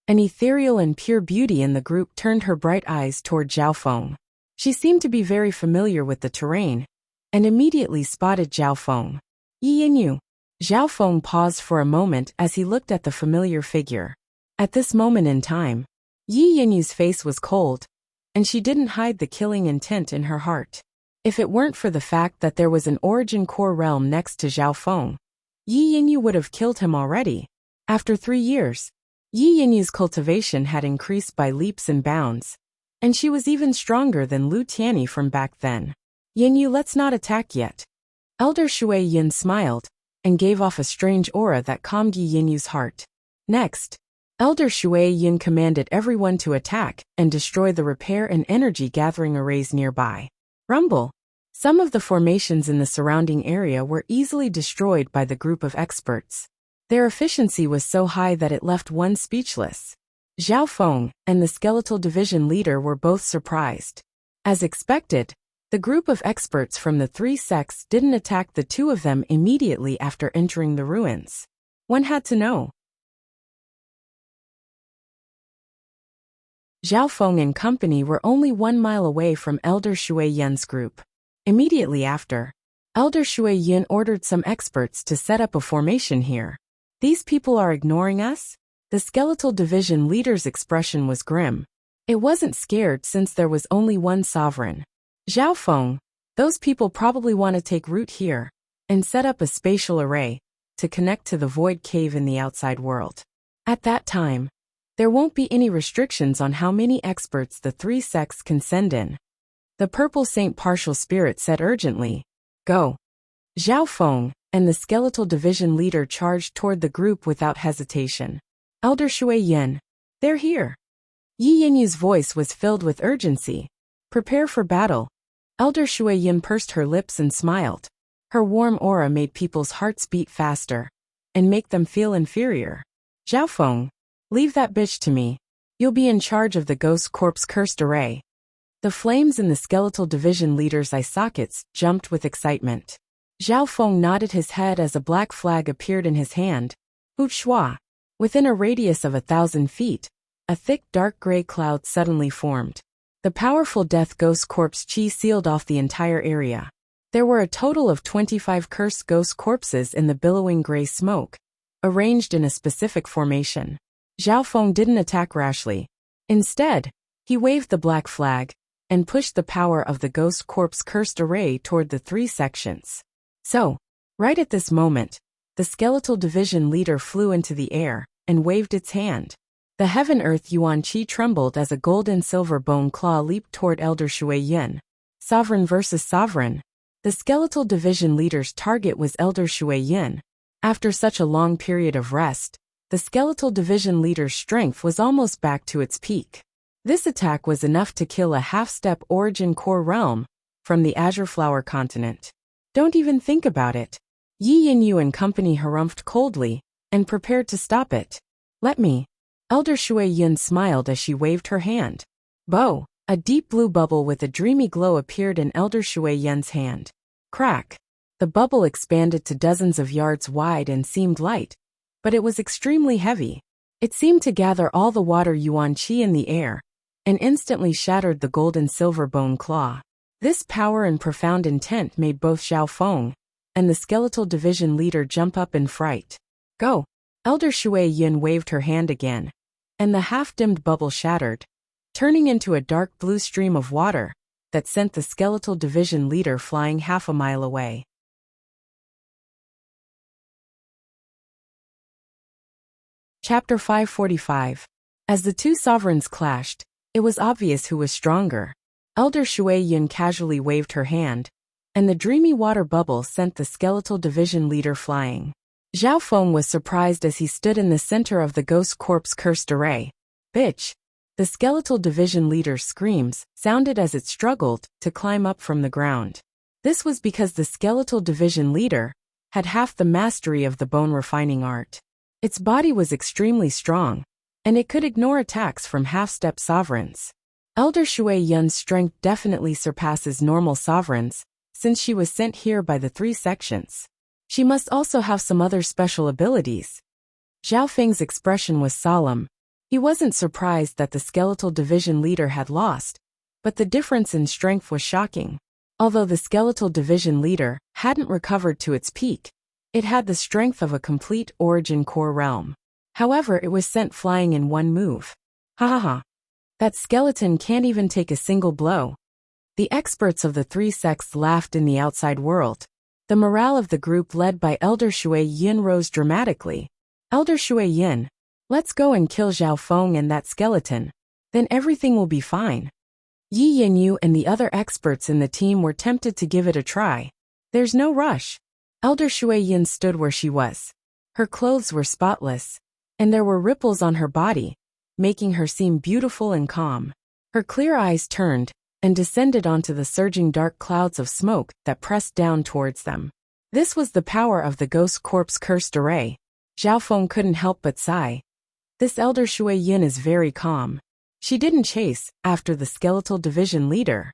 An ethereal and pure beauty in the group turned her bright eyes toward Zhao Feng. She seemed to be very familiar with the terrain, and immediately spotted Zhao Feng. Yi Yinyu. Zhao Feng paused for a moment as he looked at the familiar figure. At this moment in time, Yi Yinyu's face was cold, and she didn't hide the killing intent in her heart. If it weren't for the fact that there was an origin core realm next to Zhao Feng, Yi Yinyu would have killed him already. After 3 years, Yi Yinyu's cultivation had increased by leaps and bounds, and she was even stronger than Lu Tianyi from back then. Yinyu, let's not attack yet. Elder Shui Yin smiled and gave off a strange aura that calmed Yi Yinyu's heart. Next, Elder Shui Yin commanded everyone to attack and destroy the repair and energy gathering arrays nearby. Rumble. Some of the formations in the surrounding area were easily destroyed by the group of experts. Their efficiency was so high that it left one speechless. Zhao Feng and the skeletal division leader were both surprised. As expected, the group of experts from the 3 sects didn't attack the 2 of them immediately after entering the ruins. One had to know. Zhao Feng and company were only 1 mile away from Elder Shui Yin's group. Immediately after, Elder Shui Yin ordered some experts to set up a formation here. These people are ignoring us? The skeletal division leader's expression was grim. It wasn't scared since there was only 1 sovereign. Zhao Feng, those people probably want to take root here and set up a spatial array to connect to the void cave in the outside world. At that time, there won't be any restrictions on how many experts the 3 sects can send in. The purple Saint Partial Spirit said urgently, "Go." Zhao Feng and the skeletal division leader charged toward the group without hesitation. Elder Shui Yin, they're here. Yi Yinyu's voice was filled with urgency. Prepare for battle. Elder Shui Yin pursed her lips and smiled. Her warm aura made people's hearts beat faster and make them feel inferior. Zhao Feng, leave that bitch to me. You'll be in charge of the ghost corpse cursed array. The flames in the skeletal division leader's eye sockets jumped with excitement. Zhao Feng nodded his head as a black flag appeared in his hand. Wuxia. Within a radius of 1,000 feet, a thick dark gray cloud suddenly formed. The powerful death ghost corpse chi sealed off the entire area. There were a total of 25 cursed ghost corpses in the billowing gray smoke, arranged in a specific formation. Zhao Feng didn't attack rashly. Instead, he waved the black flag and pushed the power of the ghost corpse cursed array toward the 3 sections. So, right at this moment, the skeletal division leader flew into the air and waved its hand. The heaven-earth yuan qi trembled as a gold and silver bone claw leaped toward Elder Shui Yin. Sovereign versus sovereign. The skeletal division leader's target was Elder Shui Yin. After such a long period of rest, the skeletal division leader's strength was almost back to its peak. This attack was enough to kill a half-step origin core realm from the Azure Flower continent. Don't even think about it. Yi Yinyu and company harumphed coldly and prepared to stop it. Let me. Elder Shui Yin smiled as she waved her hand. Bo. A deep blue bubble with a dreamy glow appeared in Elder Shui Yin's hand. Crack. The bubble expanded to dozens of yards wide and seemed light, but it was extremely heavy. It seemed to gather all the water yuan qi in the air, and instantly shattered the gold and silver bone claw. This power and profound intent made both Zhao Feng and the skeletal division leader jump up in fright. Go! Elder Shui Yin waved her hand again, and the half-dimmed bubble shattered, turning into a dark blue stream of water that sent the skeletal division leader flying half a mile away. Chapter 545. As the 2 sovereigns clashed, it was obvious who was stronger. Elder Shui Yin casually waved her hand, and the dreamy water bubble sent the skeletal division leader flying. Zhao Feng was surprised as he stood in the center of the ghost corpse cursed array. Bitch! The skeletal division leader's screams sounded as it struggled to climb up from the ground. This was because the skeletal division leader had half the mastery of the bone refining art. Its body was extremely strong, and it could ignore attacks from half-step sovereigns. Elder Shui Yun's strength definitely surpasses normal sovereigns, since she was sent here by the 3 sections. She must also have some other special abilities. Zhao Feng's expression was solemn. He wasn't surprised that the skeletal division leader had lost, but the difference in strength was shocking. Although the skeletal division leader hadn't recovered to its peak, it had the strength of a complete origin core realm. However, it was sent flying in one move. Ha ha ha. That skeleton can't even take a single blow. The experts of the 3 sects laughed in the outside world. The morale of the group led by Elder Shui Yin rose dramatically. Elder Shui Yin, let's go and kill Zhao Feng and that skeleton. Then everything will be fine. Yi Yinyu and the other experts in the team were tempted to give it a try. There's no rush. Elder Shui Yin stood where she was. Her clothes were spotless, and there were ripples on her body, making her seem beautiful and calm. Her clear eyes turned and descended onto the surging dark clouds of smoke that pressed down towards them. This was the power of the ghost corpse cursed array. Zhao Feng couldn't help but sigh. This Elder Shui Yin is very calm. She didn't chase after the skeletal division leader.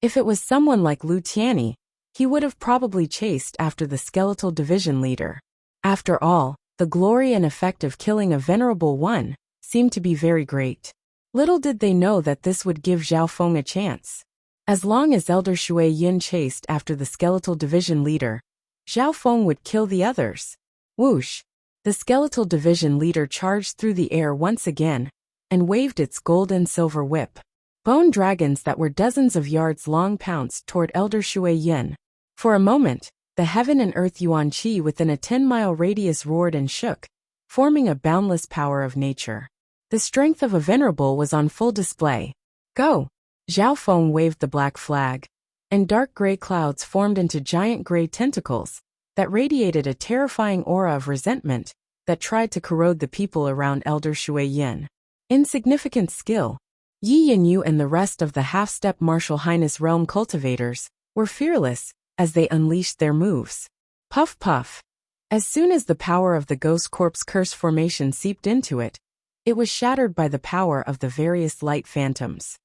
If it was someone like Lu Tianyi, he would have probably chased after the skeletal division leader. After all, the glory and effect of killing a venerable one seemed to be very great. Little did they know that this would give Zhao Feng a chance. As long as Elder Shui Yin chased after the skeletal division leader, Zhao Feng would kill the others. Whoosh! The skeletal division leader charged through the air once again and waved its gold and silver whip. Bone dragons that were dozens of yards long pounced toward Elder Shui Yin. For a moment, the heaven and earth yuan qi within a 10-mile radius roared and shook, forming a boundless power of nature. The strength of a venerable was on full display. Go! Zhao Feng waved the black flag, and dark gray clouds formed into giant gray tentacles that radiated a terrifying aura of resentment that tried to corrode the people around Elder Shui Yin. Insignificant skill. Yi Yinyu and the rest of the half-step martial highness realm cultivators were fearless as they unleashed their moves. Puff puff. As soon as the power of the ghost corpse curse formation seeped into it, it was shattered by the power of the various light phantoms.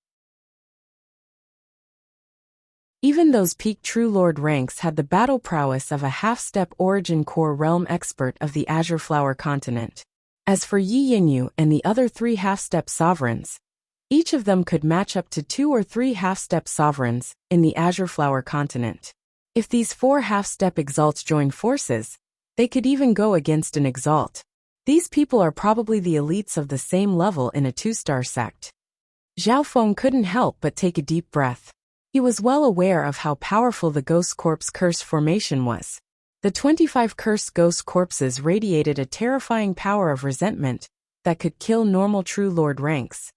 Even those peak True Lord ranks had the battle prowess of a half-step Origin Core realm expert of the Azure Flower continent. As for Yi Yinyu and the other 3 half-step sovereigns, each of them could match up to 2 or 3 half-step sovereigns in the Azure Flower continent. If these 4 half-step exalts joined forces, they could even go against an exalt. These people are probably the elites of the same level in a 2-star sect. Zhao Feng couldn't help but take a deep breath. He was well aware of how powerful the Ghost Corpse curse formation was. The 25 cursed ghost corpses radiated a terrifying power of resentment that could kill normal True Lord ranks.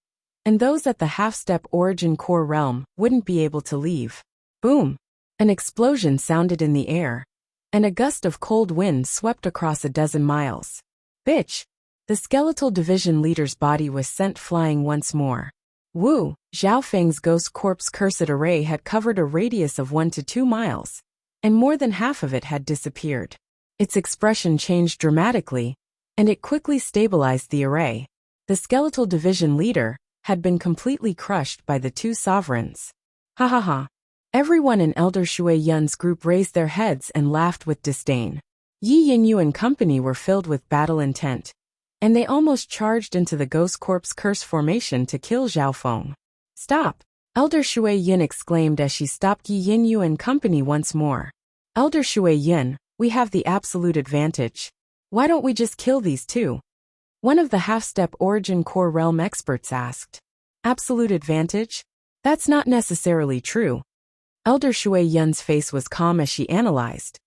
And those at the half-step Origin Core realm wouldn't be able to leave. Boom! An explosion sounded in the air, and a gust of cold wind swept across a dozen miles. Bitch! The skeletal division leader's body was sent flying once more. Wu, Zhao Feng's ghost corpse cursed array had covered a radius of 1 to 2 miles, and more than half of it had disappeared. Its expression changed dramatically, and it quickly stabilized the array. The skeletal division leader had been completely crushed by the 2 sovereigns. Ha ha ha. Everyone in Elder Shui Yun's group raised their heads and laughed with disdain. Yi Yinyu and company were filled with battle intent, and they almost charged into the Ghost Corpse curse formation to kill Zhao Feng. Stop! Elder Shui Yun exclaimed as she stopped Yi Yinyu and company once more. Elder Shui Yun, we have the absolute advantage. Why don't we just kill these 2? One of the half-step Origin Core realm experts asked. Absolute advantage? That's not necessarily true. Elder Shui Yun's face was calm as she analyzed.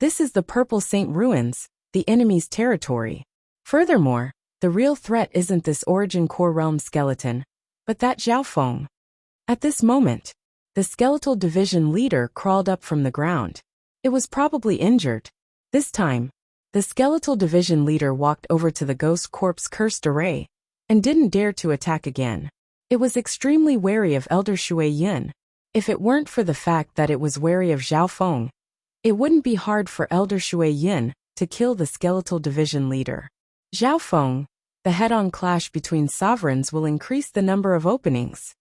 This is the Purple Saint Ruins, the enemy's territory. Furthermore, the real threat isn't this Origin Core realm skeleton, but that Zhao Feng. At this moment, the skeletal division leader crawled up from the ground. It was probably injured. This time, the skeletal division leader walked over to the Ghost Corpse cursed array and didn't dare to attack again. It was extremely wary of Elder Shui Yun. If it weren't for the fact that it was wary of Zhao Feng, it wouldn't be hard for Elder Shui Yun to kill the skeletal division leader. Zhao Feng, the head-on clash between sovereigns will increase the number of openings.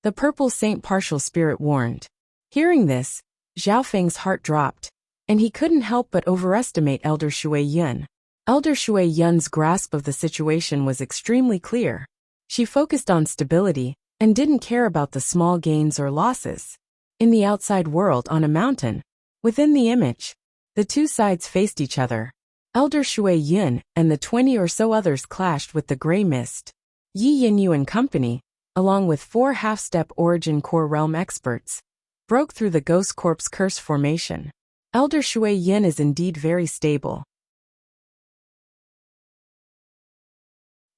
The Purple Saint Partial Spirit warned. Hearing this, Zhao Feng's heart dropped, and he couldn't help but overestimate Elder Shui Yun. Elder Shui Yun's grasp of the situation was extremely clear. She focused on stability and didn't care about the small gains or losses. In the outside world on a mountain, within the image, the 2 sides faced each other. Elder Shui Yun and the 20 or so others clashed with the gray mist. Yi Yinyu and company, along with 4 half-step Origin Core realm experts, broke through the Ghost Corpse curse formation. Elder Shui Yun is indeed very stable.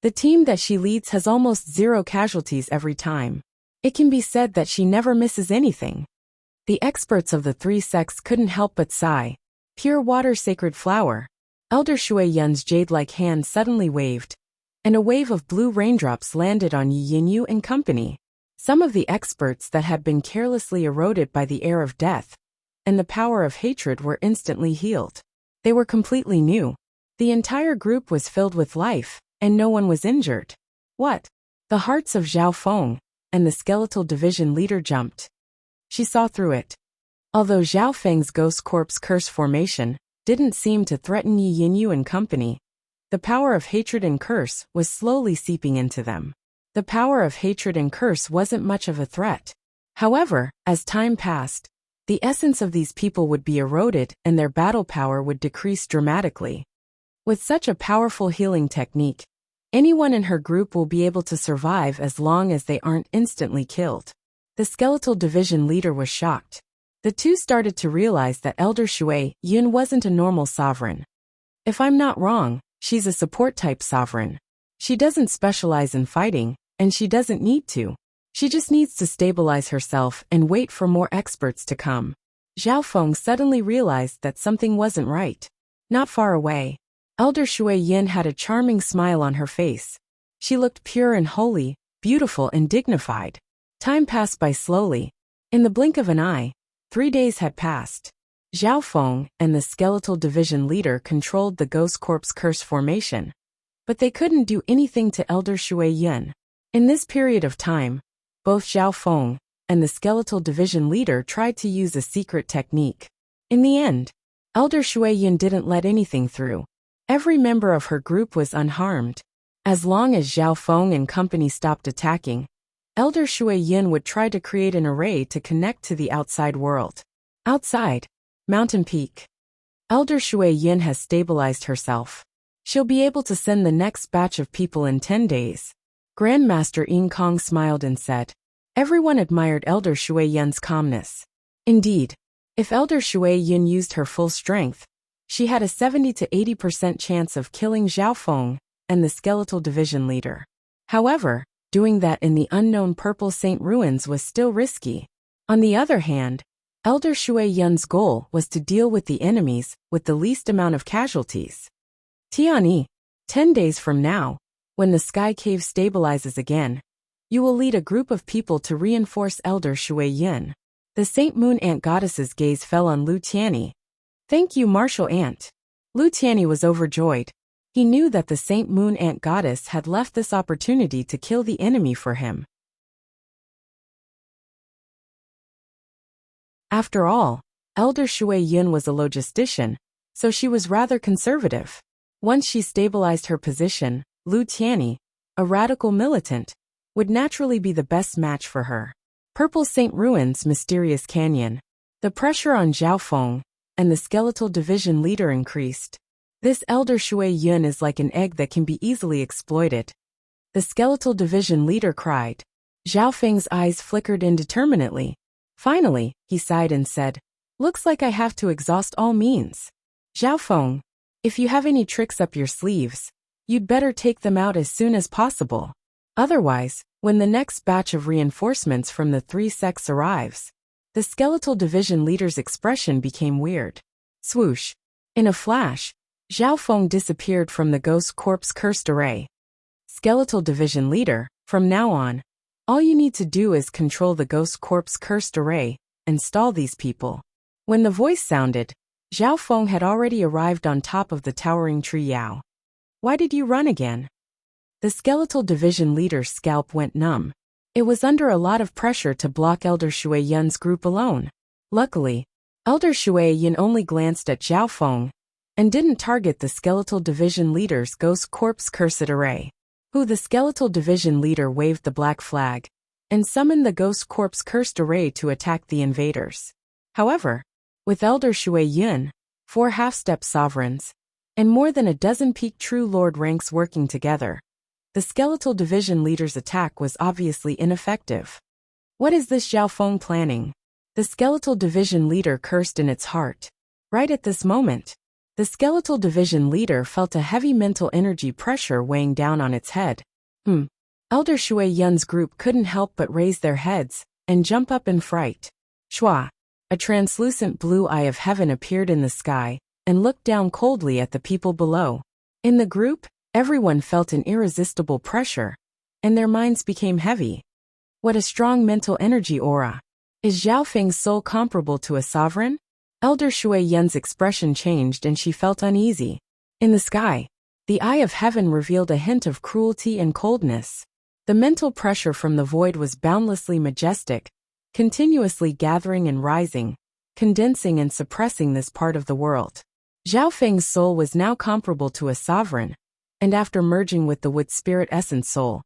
The team that she leads has almost 0 casualties every time. It can be said that she never misses anything. The experts of the 3 sects couldn't help but sigh. Pure water sacred flower. Elder Shui Yun's jade-like hand suddenly waved, and a wave of blue raindrops landed on Yi Yinyu and company. Some of the experts that had been carelessly eroded by the air of death and the power of hatred were instantly healed. They were completely new. The entire group was filled with life, and no one was injured. What? The hearts of Zhao Feng and the skeletal division leader jumped. She saw through it. Although Zhao Feng's Ghost Corpse curse formation didn't seem to threaten Yi Yinyu and company, the power of hatred and curse was slowly seeping into them. The power of hatred and curse wasn't much of a threat. However, as time passed, the essence of these people would be eroded and their battle power would decrease dramatically. With such a powerful healing technique, anyone in her group will be able to survive as long as they aren't instantly killed. The skeletal division leader was shocked. The 2 started to realize that Elder Shui Yun wasn't a normal sovereign. If I'm not wrong, she's a support-type sovereign. She doesn't specialize in fighting, and she doesn't need to. She just needs to stabilize herself and wait for more experts to come. Zhao Feng suddenly realized that something wasn't right. Not far away, Elder Shui Yun had a charming smile on her face. She looked pure and holy, beautiful and dignified. Time passed by slowly. In the blink of an eye, 3 days had passed. Zhao Feng and the skeletal division leader controlled the Ghost Corpse curse formation, but they couldn't do anything to Elder Shui Yun. In this period of time, both Zhao Feng and the skeletal division leader tried to use a secret technique. In the end, Elder Shui Yin didn't let anything through. Every member of her group was unharmed. As long as Zhao Feng and company stopped attacking, Elder Shui Yin would try to create an array to connect to the outside world. Outside, Mountain Peak. Elder Shui Yin has stabilized herself. She'll be able to send the next batch of people in 10 days. Grandmaster Yin Kong smiled and said. Everyone admired Elder Shui Yin's calmness. Indeed, if Elder Shui Yin used her full strength, she had a 70 to 80% chance of killing Zhao Feng and the skeletal division leader. However, doing that in the unknown Purple Saint ruins was still risky. On the other hand, Elder Shui Yin's goal was to deal with the enemies with the least amount of casualties. Tianyi, 10 days from now, when the sky cave stabilizes again, you will lead a group of people to reinforce Elder Shui Yin. The Saint Moon Ant Goddess's gaze fell on Lu Tianyi. Thank you, Martial Ant. Lu Tianyi was overjoyed. He knew that the Saint Moon Ant Goddess had left this opportunity to kill the enemy for him. After all, Elder Shui Yin was a logistician, so she was rather conservative. Once she stabilized her position, Lu Tianyi, a radical militant, would naturally be the best match for her. Purple Saint Ruins Mysterious Canyon. The pressure on Zhao Feng and the skeletal division leader increased. This Elder Shui Yin is like an egg that can be easily exploited. The skeletal division leader cried. Zhao Feng's eyes flickered indeterminately. Finally, he sighed and said, looks like I have to exhaust all means. Zhao Feng, if you have any tricks up your sleeves, you'd better take them out as soon as possible. Otherwise, when the next batch of reinforcements from the three sects arrives, the skeletal division leader's expression became weird. Swoosh. In a flash, Zhao Feng disappeared from the ghost corpse cursed array. Skeletal division leader, from now on, all you need to do is control the ghost corpse cursed array and stall these people. When the voice sounded, Zhao Feng had already arrived on top of the towering tree Yao. Why did you run again? The skeletal division leader's scalp went numb. It was under a lot of pressure to block Elder Shui Yin's group alone. Luckily, Elder Shui Yin only glanced at Zhao Feng and didn't target the skeletal division leader's ghost corpse cursed array. The skeletal division leader waved the black flag and summoned the ghost corpse cursed array to attack the invaders. However, with Elder Shui Yin, 4 half-step sovereigns, and more than a dozen peak true lord ranks working together, the skeletal division leader's attack was obviously ineffective. What is this Zhao Feng planning? The skeletal division leader cursed in its heart. Right at this moment, the skeletal division leader felt a heavy mental energy pressure weighing down on its head. Elder Shui Yin's group couldn't help but raise their heads and jump up in fright. Shua. A translucent blue eye of heaven appeared in the sky and looked down coldly at the people below. In the group, everyone felt an irresistible pressure, and their minds became heavy. What a strong mental energy aura. Is Zhao Feng's soul comparable to a sovereign? Elder Shui Yin's expression changed and she felt uneasy. In the sky, the eye of heaven revealed a hint of cruelty and coldness. The mental pressure from the void was boundlessly majestic, continuously gathering and rising, condensing and suppressing this part of the world. Zhao Feng's soul was now comparable to a sovereign, and after merging with the wood spirit essence soul,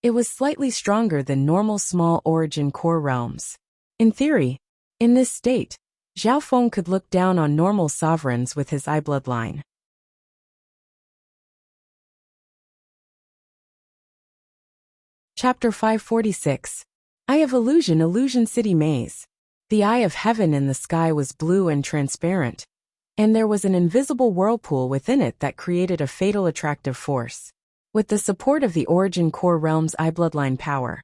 it was slightly stronger than normal small origin core realms. In theory, in this state, Zhao Feng could look down on normal sovereigns with his eye bloodline. Chapter 546. Eye of Illusion Illusion City Maze. The eye of heaven in the sky was blue and transparent, and there was an invisible whirlpool within it that created a fatal attractive force. With the support of the origin core realm's eye bloodline power,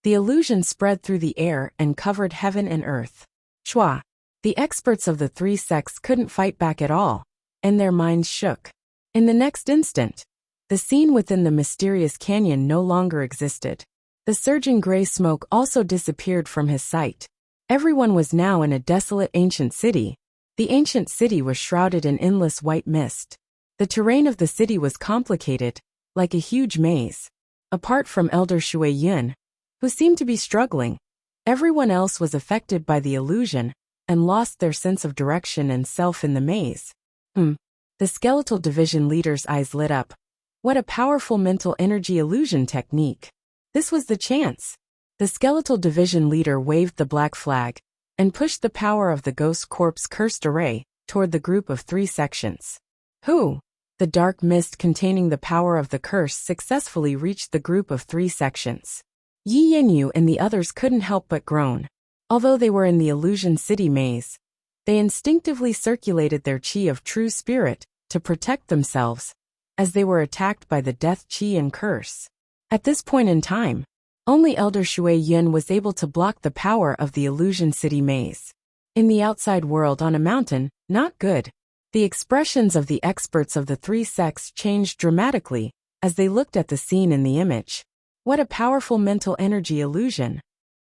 the illusion spread through the air and covered heaven and earth. Shua. The experts of the 3 sects couldn't fight back at all, and their minds shook. In the next instant, the scene within the mysterious canyon no longer existed. The surging gray smoke also disappeared from his sight. Everyone was now in a desolate ancient city. The ancient city was shrouded in endless white mist. The terrain of the city was complicated, like a huge maze. Apart from Elder Shui Yin, who seemed to be struggling, Everyone else was affected by the illusion and lost their sense of direction and self in the maze. The skeletal division leader's eyes lit up. What a powerful mental energy illusion technique. This was the chance. The skeletal division leader waved the black flag and pushed the power of the ghost corpse cursed array toward the group of 3 sections. The dark mist containing the power of the curse successfully reached the group of 3 sections. Yi Yanyu and the others couldn't help but groan. Although they were in the Illusion City maze, they instinctively circulated their chi of true spirit to protect themselves, as they were attacked by the death chi and curse. At this point in time, only Elder Shui Yun was able to block the power of the Illusion City maze. In the outside world on a mountain, not good. The expressions of the experts of the 3 sects changed dramatically as they looked at the scene in the image. What a powerful mental energy illusion.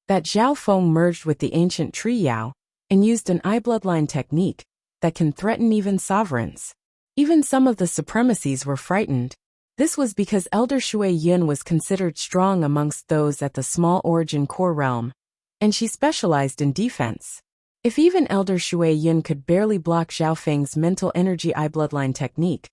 That Zhao Feng merged with the ancient tree Yao and used an eye bloodline technique that can threaten even sovereigns. Even some of the supremacies were frightened. This was because Elder Shui Yun was considered strong amongst those at the small origin core realm, and she specialized in defense. If even Elder Shui Yun could barely block Zhao Feng's mental energy eye bloodline technique,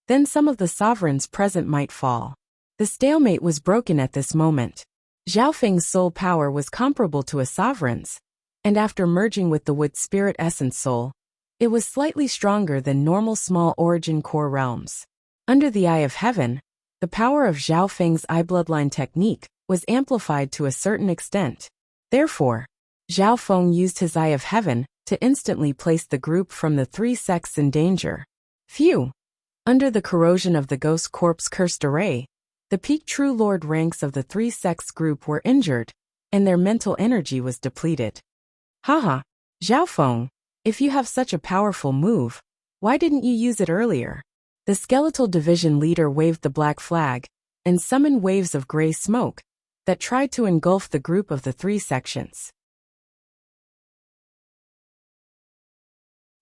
then some of the sovereigns present might fall. The stalemate was broken at this moment. Zhao Feng's soul power was comparable to a sovereign's, and after merging with the wood spirit essence soul, it was slightly stronger than normal small origin core realms. Under the Eye of Heaven, the power of Zhao Feng's eye bloodline technique was amplified to a certain extent. Therefore, Zhao Feng used his Eye of Heaven to instantly place the group from the 3 sects in danger. Phew! Under the corrosion of the ghost corpse cursed array, the peak True Lord ranks of the 3 sects group were injured, and their mental energy was depleted. Haha, Zhao Feng, if you have such a powerful move, why didn't you use it earlier? The skeletal division leader waved the black flag and summoned waves of gray smoke that tried to engulf the group of the 3 sections.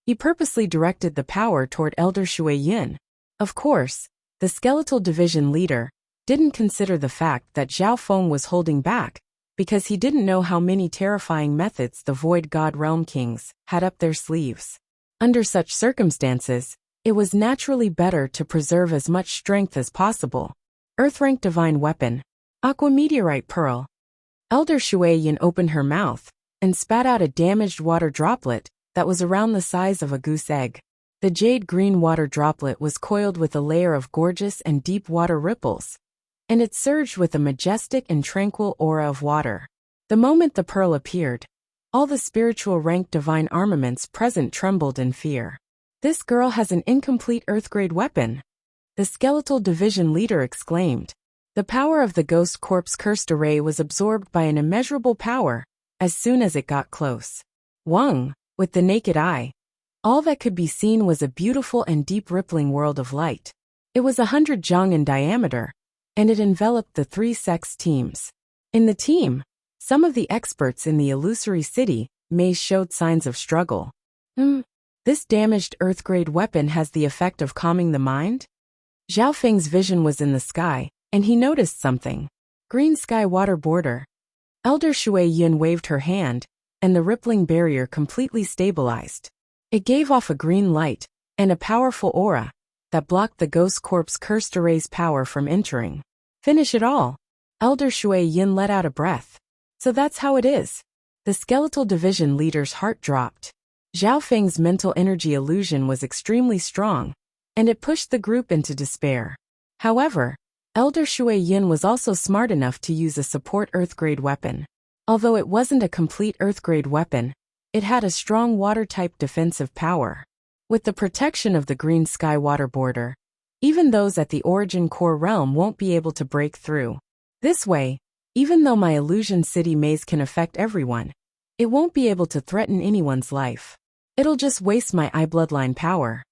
He purposely directed the power toward Elder Shui Yun. Of course, the skeletal division leader didn't consider the fact that Zhao Feng was holding back because he didn't know how many terrifying methods the Void God Realm Kings had up their sleeves. Under such circumstances, it was naturally better to preserve as much strength as possible. Earth-rank divine weapon, Aqua Meteorite Pearl. Elder Shui Yun opened her mouth and spat out a damaged water droplet that was around the size of a goose egg. The jade green water droplet was coiled with a layer of gorgeous and deep water ripples, and it surged with a majestic and tranquil aura of water. The moment the pearl appeared, all the spiritual rank divine armaments present trembled in fear. This girl has an incomplete earth-grade weapon, the skeletal division leader exclaimed. The power of the ghost corpse cursed array was absorbed by an immeasurable power as soon as it got close. Wang, with the naked eye, all that could be seen was a beautiful and deep rippling world of light. It was 100 zhang in diameter, and it enveloped the 3 sects teams. In the team, some of the experts in the illusory city maze showed signs of struggle. This damaged earth-grade weapon has the effect of calming the mind? Zhao Feng's vision was in the sky, and he noticed something. Green sky water border. Elder Shui Yun waved her hand, and the rippling barrier completely stabilized. It gave off a green light and a powerful aura that blocked the ghost corpse cursed array's power from entering. Finish it all. Elder Shui Yun let out a breath. So that's how it is. The skeletal division leader's heart dropped. Zhao Feng's mental energy illusion was extremely strong, and it pushed the group into despair. However, Elder Shui Yun was also smart enough to use a support earth-grade weapon. Although it wasn't a complete earth-grade weapon, it had a strong water-type defensive power. With the protection of the green sky water border, even those at the origin core realm won't be able to break through. This way, even though my illusion city maze can affect everyone, it won't be able to threaten anyone's life. It'll just waste my eye bloodline power.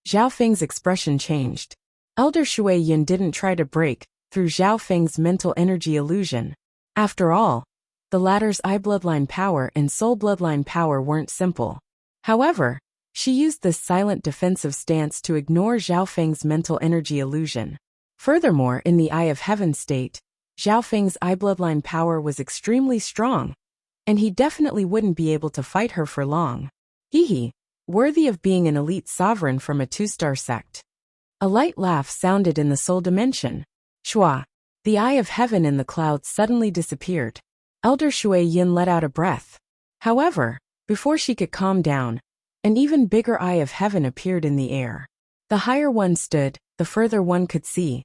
Zhao Feng's expression changed. Elder Shui Yun didn't try to break through Zhao Feng's mental energy illusion. After all, the latter's eye bloodline power and soul bloodline power weren't simple. However, she used this silent defensive stance to ignore Zhao Feng's mental energy illusion. Furthermore, in the Eye of Heaven state, Zhao Feng's eye bloodline power was extremely strong, and he definitely wouldn't be able to fight her for long. Hee, worthy of being an elite sovereign from a 2-star sect. A light laugh sounded in the soul dimension. Shua. The eye of heaven in the clouds suddenly disappeared. Elder Shui Yin let out a breath. However, before she could calm down, an even bigger eye of heaven appeared in the air. The higher one stood, the further one could see.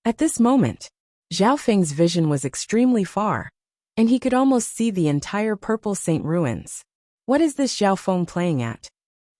At this moment, Zhao Feng's vision was extremely far, and he could almost see the entire Purple Saint ruins. What is this Zhao Feng playing at?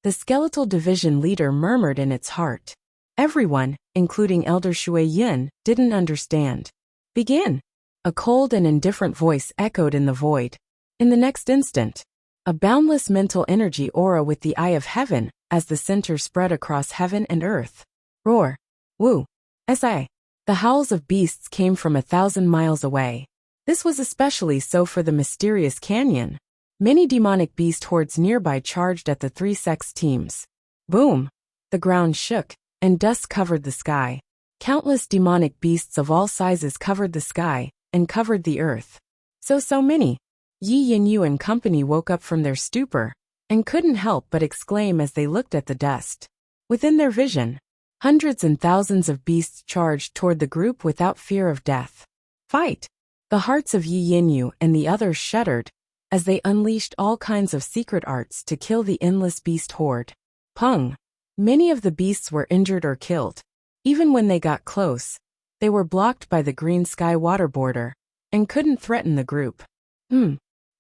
The skeletal division leader murmured in its heart. Everyone, including Elder Shui Yin, didn't understand. Begin! A cold and indifferent voice echoed in the void. In the next instant, a boundless mental energy aura with the eye of heaven, as the center spread across heaven and earth. Roar! Woo! Si! The howls of beasts came from 1,000 miles away. This was especially so for the mysterious canyon. Many demonic beast hordes nearby charged at the 3 sects teams. Boom! The ground shook, and dust covered the sky. Countless demonic beasts of all sizes covered the sky, and covered the earth. So many. Yi Yinyu and company woke up from their stupor, and couldn't help but exclaim as they looked at the dust. Within their vision, hundreds and thousands of beasts charged toward the group without fear of death. Fight! The hearts of Yi Yinyu and the others shuddered, as they unleashed all kinds of secret arts to kill the endless beast horde. Pung! Many of the beasts were injured or killed. Even when they got close, they were blocked by the green sky water border, and couldn't threaten the group.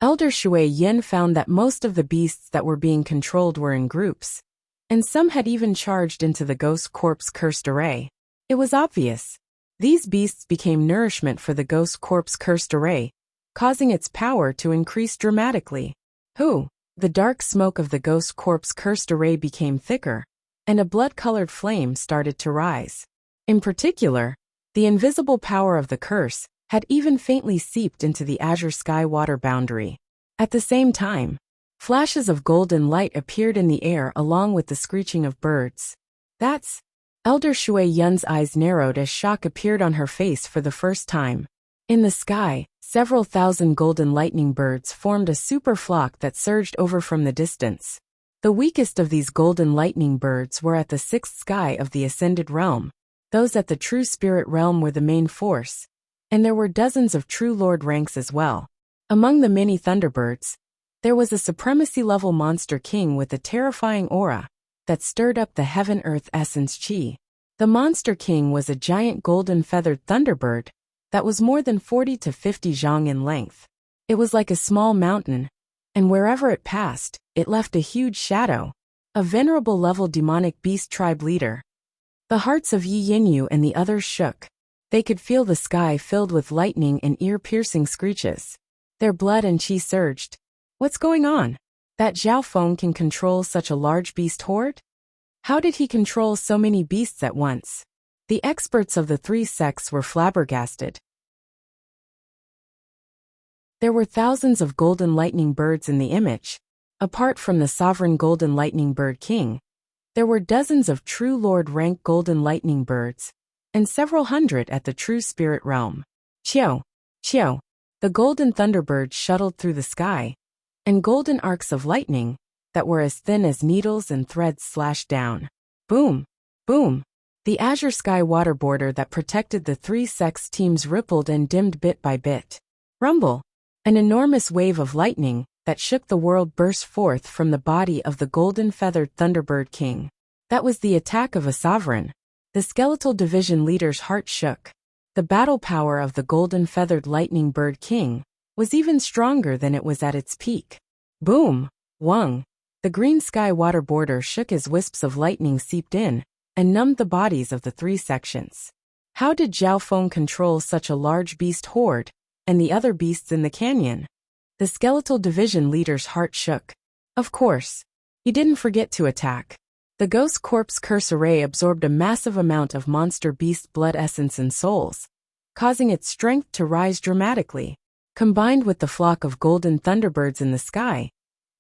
Elder Shui Yin found that most of the beasts that were being controlled were in groups, and some had even charged into the ghost corpse cursed array. It was obvious. These beasts became nourishment for the ghost corpse cursed array, causing its power to increase dramatically. The dark smoke of the ghost corpse cursed array became thicker, and a blood-colored flame started to rise. In particular, the invisible power of the curse had even faintly seeped into the azure sky water boundary. At the same time, flashes of golden light appeared in the air along with the screeching of birds. That's... Elder Shui Yun's eyes narrowed as shock appeared on her face for the first time. In the sky, several thousand golden lightning birds formed a super flock that surged over from the distance. The weakest of these golden lightning birds were at the 6th sky of the Ascended Realm. Those at the True Spirit Realm were the main force, and there were dozens of True Lord ranks as well. Among the many Thunderbirds, there was a supremacy-level monster king with a terrifying aura that stirred up the heaven-earth essence chi. The monster king was a giant golden-feathered thunderbird that was more than 40 to 50 zhang in length. It was like a small mountain, and wherever it passed, it left a huge shadow. A venerable level demonic beast tribe leader. The hearts of Yi Yinyu and the others shook. They could feel the sky filled with lightning and ear-piercing screeches. Their blood and chi surged. What's going on? That Zhao Feng can control such a large beast horde? How did he control so many beasts at once? The experts of the 3 sects were flabbergasted. There were thousands of golden lightning birds in the image. Apart from the sovereign golden lightning bird king, there were dozens of true lord rank golden lightning birds, and several hundred at the true spirit realm. Chiao! Chiao! The golden thunderbirds shuttled through the sky, and golden arcs of lightning, that were as thin as needles and threads slashed down. Boom! Boom! The azure sky water border that protected the 3 sects teams rippled and dimmed bit by bit. Rumble! An enormous wave of lightning that shook the world burst forth from the body of the golden-feathered Thunderbird King. That was the attack of a sovereign. The skeletal division leader's heart shook. The battle power of the golden-feathered lightning bird king was even stronger than it was at its peak. Boom! Wung! The green sky water border shook as wisps of lightning seeped in and numbed the bodies of the 3 sections. How did Zhao Feng control such a large beast horde and the other beasts in the canyon? The skeletal division leader's heart shook. Of course, he didn't forget to attack. The ghost corpse curse array absorbed a massive amount of monster beast blood essence and souls, causing its strength to rise dramatically. Combined with the flock of golden thunderbirds in the sky,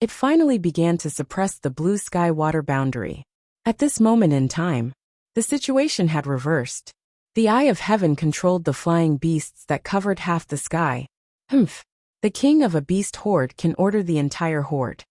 it finally began to suppress the blue sky water boundary. At this moment in time, the situation had reversed. The Eye of Heaven controlled the flying beasts that covered half the sky. Humph. The king of a beast horde can order the entire horde.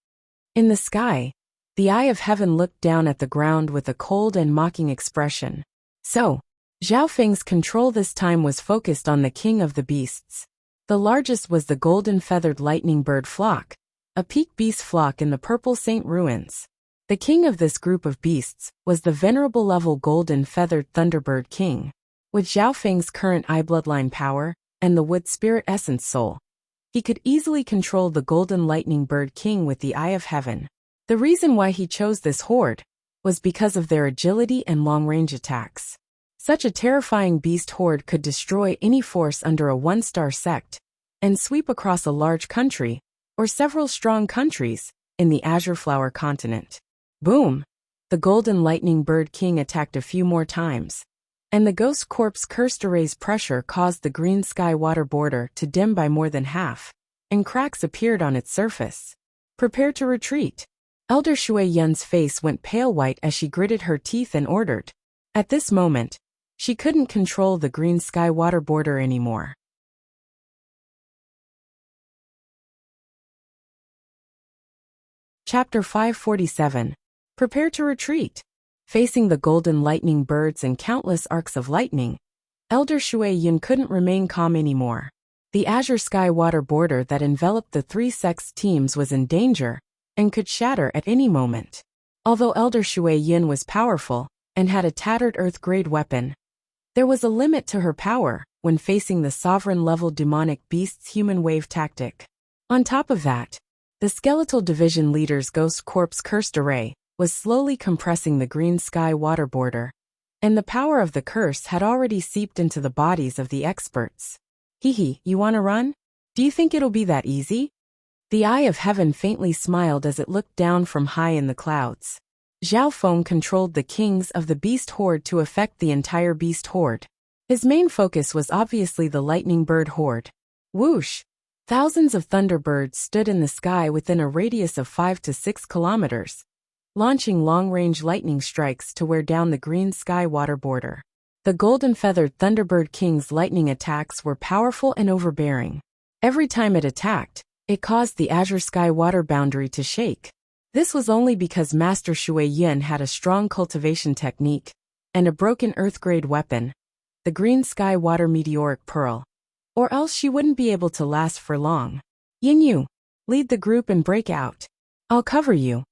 In the sky, the Eye of Heaven looked down at the ground with a cold and mocking expression. So, Zhao Feng's control this time was focused on the king of the beasts. The largest was the golden feathered lightning bird flock, a peak beast flock in the purple Saint ruins. The king of this group of beasts was the venerable level golden feathered thunderbird king. With Zhao Feng's current eye bloodline power and the wood spirit essence soul, he could easily control the golden lightning bird king with the Eye of Heaven. The reason why he chose this horde was because of their agility and long-range attacks. Such a terrifying beast horde could destroy any force under a one-star sect and sweep across a large country or several strong countries in the Azure Flower continent. Boom! The golden lightning bird king attacked a few more times, and the ghost corpse cursed array's pressure caused the green sky water border to dim by more than half, and cracks appeared on its surface. Prepare to retreat. Elder Shui Yun's face went pale white as she gritted her teeth and ordered. At this moment, she couldn't control the green sky water border anymore. Chapter 547. Prepare to retreat. Facing the golden lightning birds and countless arcs of lightning, Elder Shui Yun couldn't remain calm anymore. The azure sky water border that enveloped the three sects teams was in danger and could shatter at any moment. Although Elder Shui Yun was powerful and had a tattered earth-grade weapon, there was a limit to her power when facing the sovereign-level demonic beast's human wave tactic. On top of that, the skeletal division leader's ghost corpse cursed array was slowly compressing the green sky water border, and the power of the curse had already seeped into the bodies of the experts. Hee, you wanna run? Do you think it'll be that easy? The Eye of Heaven faintly smiled as it looked down from high in the clouds. Zhao Feng controlled the kings of the beast horde to affect the entire beast horde. His main focus was obviously the lightning bird horde. Whoosh! Thousands of thunderbirds stood in the sky within a radius of 5 to 6 kilometers, launching long-range lightning strikes to wear down the green sky water border. The golden-feathered Thunderbird King's lightning attacks were powerful and overbearing. Every time it attacked, it caused the azure sky water boundary to shake. This was only because Master Shui Yun had a strong cultivation technique and a broken earth-grade weapon, the green sky water meteoric pearl. Or else she wouldn't be able to last for long. Yinyu, lead the group and break out. I'll cover you.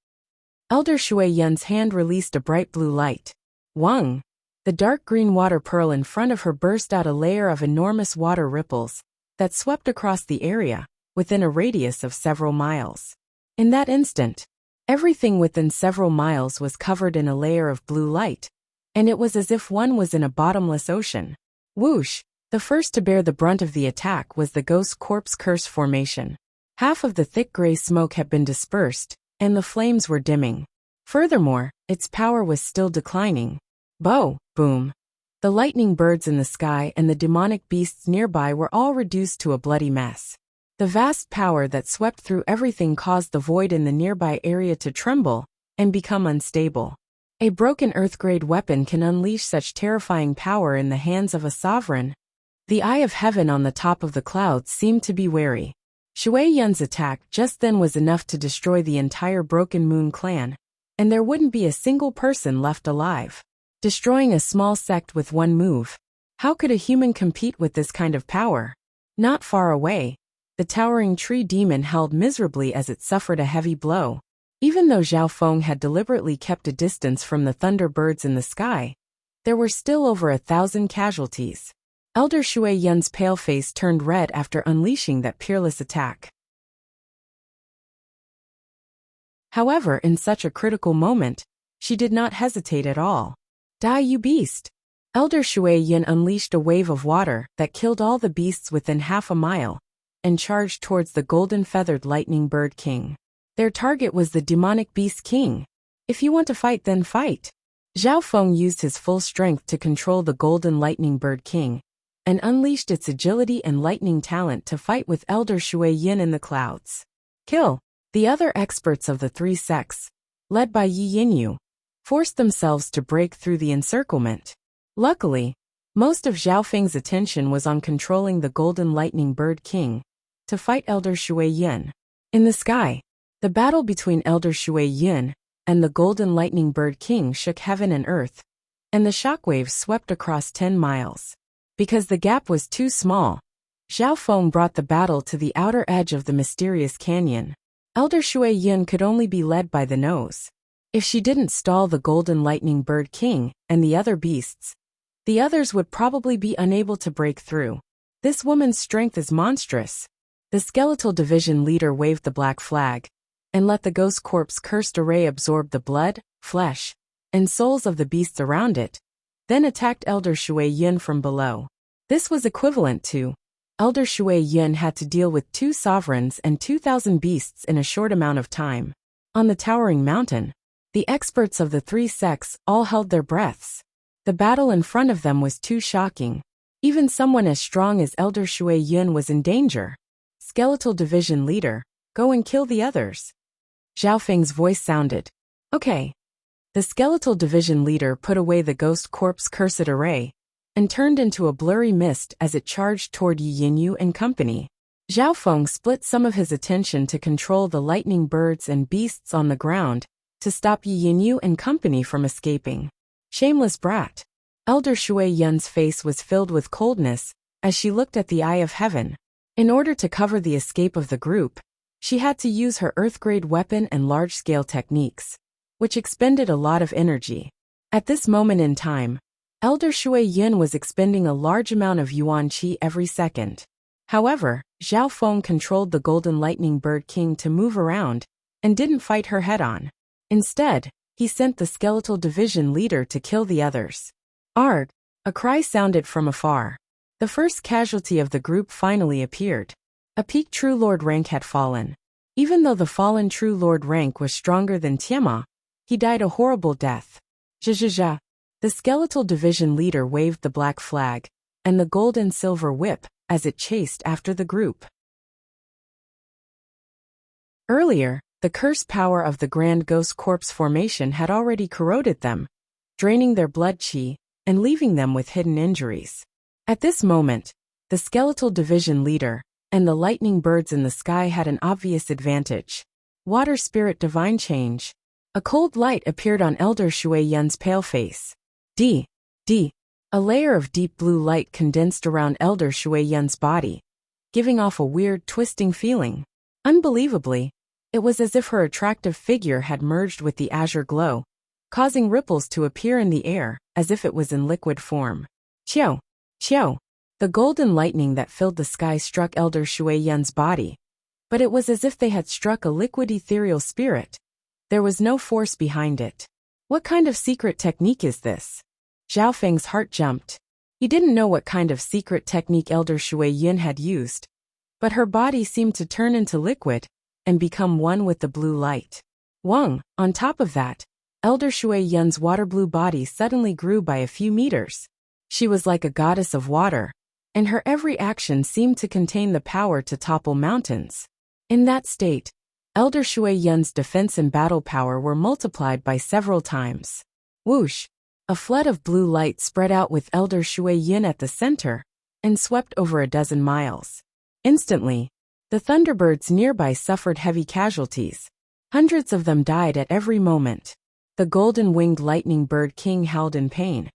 Elder Shui Yun's hand released a bright blue light. Wang! The dark green water pearl in front of her burst out a layer of enormous water ripples that swept across the area within a radius of several miles. In that instant, everything within several miles was covered in a layer of blue light, and it was as if one was in a bottomless ocean. Whoosh! The first to bear the brunt of the attack was the ghost corpse curse formation. Half of the thick gray smoke had been dispersed, and the flames were dimming. Furthermore, its power was still declining. Boom! The lightning birds in the sky and the demonic beasts nearby were all reduced to a bloody mess. The vast power that swept through everything caused the void in the nearby area to tremble and become unstable. A broken earth-grade weapon can unleash such terrifying power in the hands of a sovereign. The Eye of Heaven on the top of the clouds seemed to be wary. Shui Yun's attack just then was enough to destroy the entire Broken Moon clan, and there wouldn't be a single person left alive. Destroying a small sect with one move. How could a human compete with this kind of power? Not far away, the towering tree demon held miserably as it suffered a heavy blow. Even though Zhao Feng had deliberately kept a distance from the thunderbirds in the sky, there were still over 1,000 casualties. Elder Shui Yun's pale face turned red after unleashing that peerless attack. However, in such a critical moment, she did not hesitate at all. Die, you beast! Elder Shui Yun unleashed a wave of water that killed all the beasts within half a mile, and charged towards the golden-feathered lightning bird king. Their target was the demonic beast king. If you want to fight, then fight. Zhao Feng used his full strength to control the golden lightning bird king, and unleashed its agility and lightning talent to fight with Elder Shui Yun in the clouds. Kill! The other experts of the three sects, led by Yi Yinyu, forced themselves to break through the encirclement. Luckily, Most of Zhao Feng's attention was on controlling the Golden Lightning Bird King to fight Elder Shui Yun. In the sky, the battle between Elder Shui Yun and the Golden Lightning Bird King shook heaven and earth, and the shockwaves swept across 10 miles. Because the gap was too small, Zhao Feng brought the battle to the outer edge of the mysterious canyon. Elder Shui Yun could only be led by the nose. If she didn't stall the Golden Lightning Bird King and the other beasts, the others would probably be unable to break through. This woman's strength is monstrous. The skeletal division leader waved the black flag and let the ghost corpse cursed array absorb the blood, flesh, and souls of the beasts around it, then attacked Elder Shui Yun from below. This was equivalent to Elder Shui Yun had to deal with 2 sovereigns and 2,000 beasts in a short amount of time. On the towering mountain, the experts of the 3 sects all held their breaths. The battle in front of them was too shocking. Even someone as strong as Elder Shui Yun was in danger. Skeletal division leader, go and kill the others. Zhao Feng's voice sounded. Okay. The skeletal division leader put away the ghost corpse cursed array and turned into a blurry mist as it charged toward Yi Yinyu and company. Zhao Feng split some of his attention to control the lightning birds and beasts on the ground to stop Yi Yinyu and company from escaping. Shameless brat. Elder Shui Yun's face was filled with coldness as she looked at the eye of heaven. In order to cover the escape of the group, she had to use her earth-grade weapon and large-scale techniques, which expended a lot of energy. At this moment in time, Elder Shui Yun was expending a large amount of yuan qi every second. However, Zhao Feng controlled the Golden Lightning Bird King to move around and didn't fight her head-on. Instead, he sent the skeletal division leader to kill the others. Arg! A cry sounded from afar. The first casualty of the group finally appeared. A peak True Lord rank had fallen. Even though the fallen True Lord rank was stronger than Tiamat, he died a horrible death. Zhazhazha. The skeletal division leader waved the black flag and the gold and silver whip as it chased after the group. Earlier, the curse power of the Grand Ghost Corpse formation had already corroded them, draining their blood qi and leaving them with hidden injuries. At this moment, the skeletal division leader and the lightning birds in the sky had an obvious advantage. Water spirit divine change. A cold light appeared on Elder Shui Yun's pale face. D. A layer of deep blue light condensed around Elder Shui Yun's body, giving off a weird, twisting feeling. Unbelievably, it was as if her attractive figure had merged with the azure glow, causing ripples to appear in the air, as if it was in liquid form. Qiao! The golden lightning that filled the sky struck Elder Shui Yun's body, but it was as if they had struck a liquid ethereal spirit. There was no force behind it. What kind of secret technique is this? Zhao Feng's heart jumped. He didn't know what kind of secret technique Elder Shui Yun had used, but her body seemed to turn into liquid and become one with the blue light. Wang, on top of that, Elder Shui Yun's water blue body suddenly grew by a few meters. She was like a goddess of water, and her every action seemed to contain the power to topple mountains. In that state, Elder Shui Yun's defense and battle power were multiplied by several times. Whoosh! A flood of blue light spread out with Elder Shui Yun at the center and swept over a dozen miles. Instantly, the thunderbirds nearby suffered heavy casualties. Hundreds of them died at every moment. The golden-winged lightning bird king howled in pain.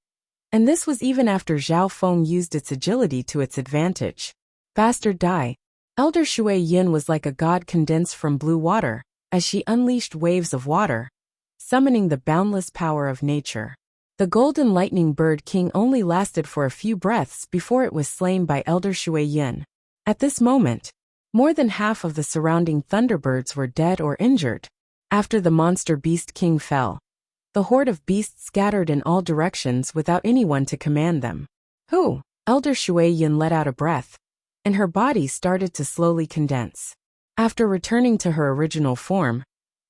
And this was even after Zhao Feng used its agility to its advantage. Bastard die. Elder Shui Yun was like a god condensed from blue water, as she unleashed waves of water, summoning the boundless power of nature. The golden lightning bird king only lasted for a few breaths before it was slain by Elder Shui Yun. At this moment, more than half of the surrounding thunderbirds were dead or injured. After the monster beast king fell, the horde of beasts scattered in all directions without anyone to command them. Who? Elder Shui Yun let out a breath, and her body started to slowly condense. After returning to her original form,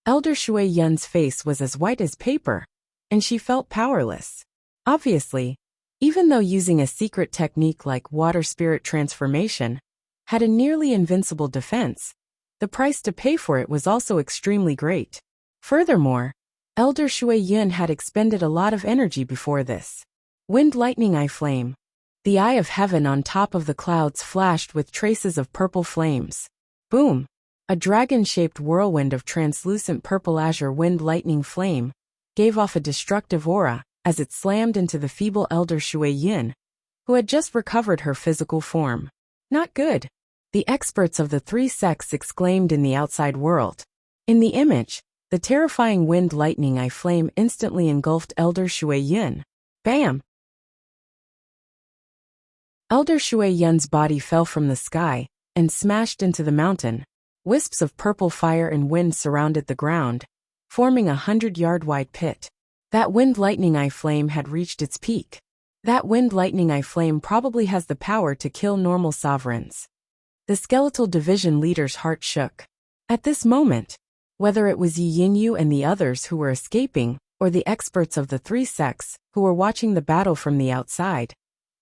Elder Shui Yun's face was as white as paper, and she felt powerless. Obviously, even though using a secret technique like water spirit transformation had a nearly invincible defense, the price to pay for it was also extremely great. Furthermore, Elder Shui Yun had expended a lot of energy before this. Wind lightning eye flame. The eye of heaven on top of the clouds flashed with traces of purple flames. Boom! A dragon-shaped whirlwind of translucent purple azure wind lightning flame gave off a destructive aura as it slammed into the feeble elder Shui Yin, who had just recovered her physical form. Not good, the experts of the three sects exclaimed in the outside world. In the image, the terrifying wind lightning eye flame instantly engulfed elder Shui Yin. Bam! Elder Shui Yin's body fell from the sky and smashed into the mountain. Wisps of purple fire and wind surrounded the ground, forming a 100-yard-wide pit. That wind lightning eye flame had reached its peak. That wind lightning eye flame probably has the power to kill normal sovereigns. The skeletal division leader's heart shook. At this moment, whether it was Yi Yinyu and the others who were escaping, or the experts of the three sects who were watching the battle from the outside,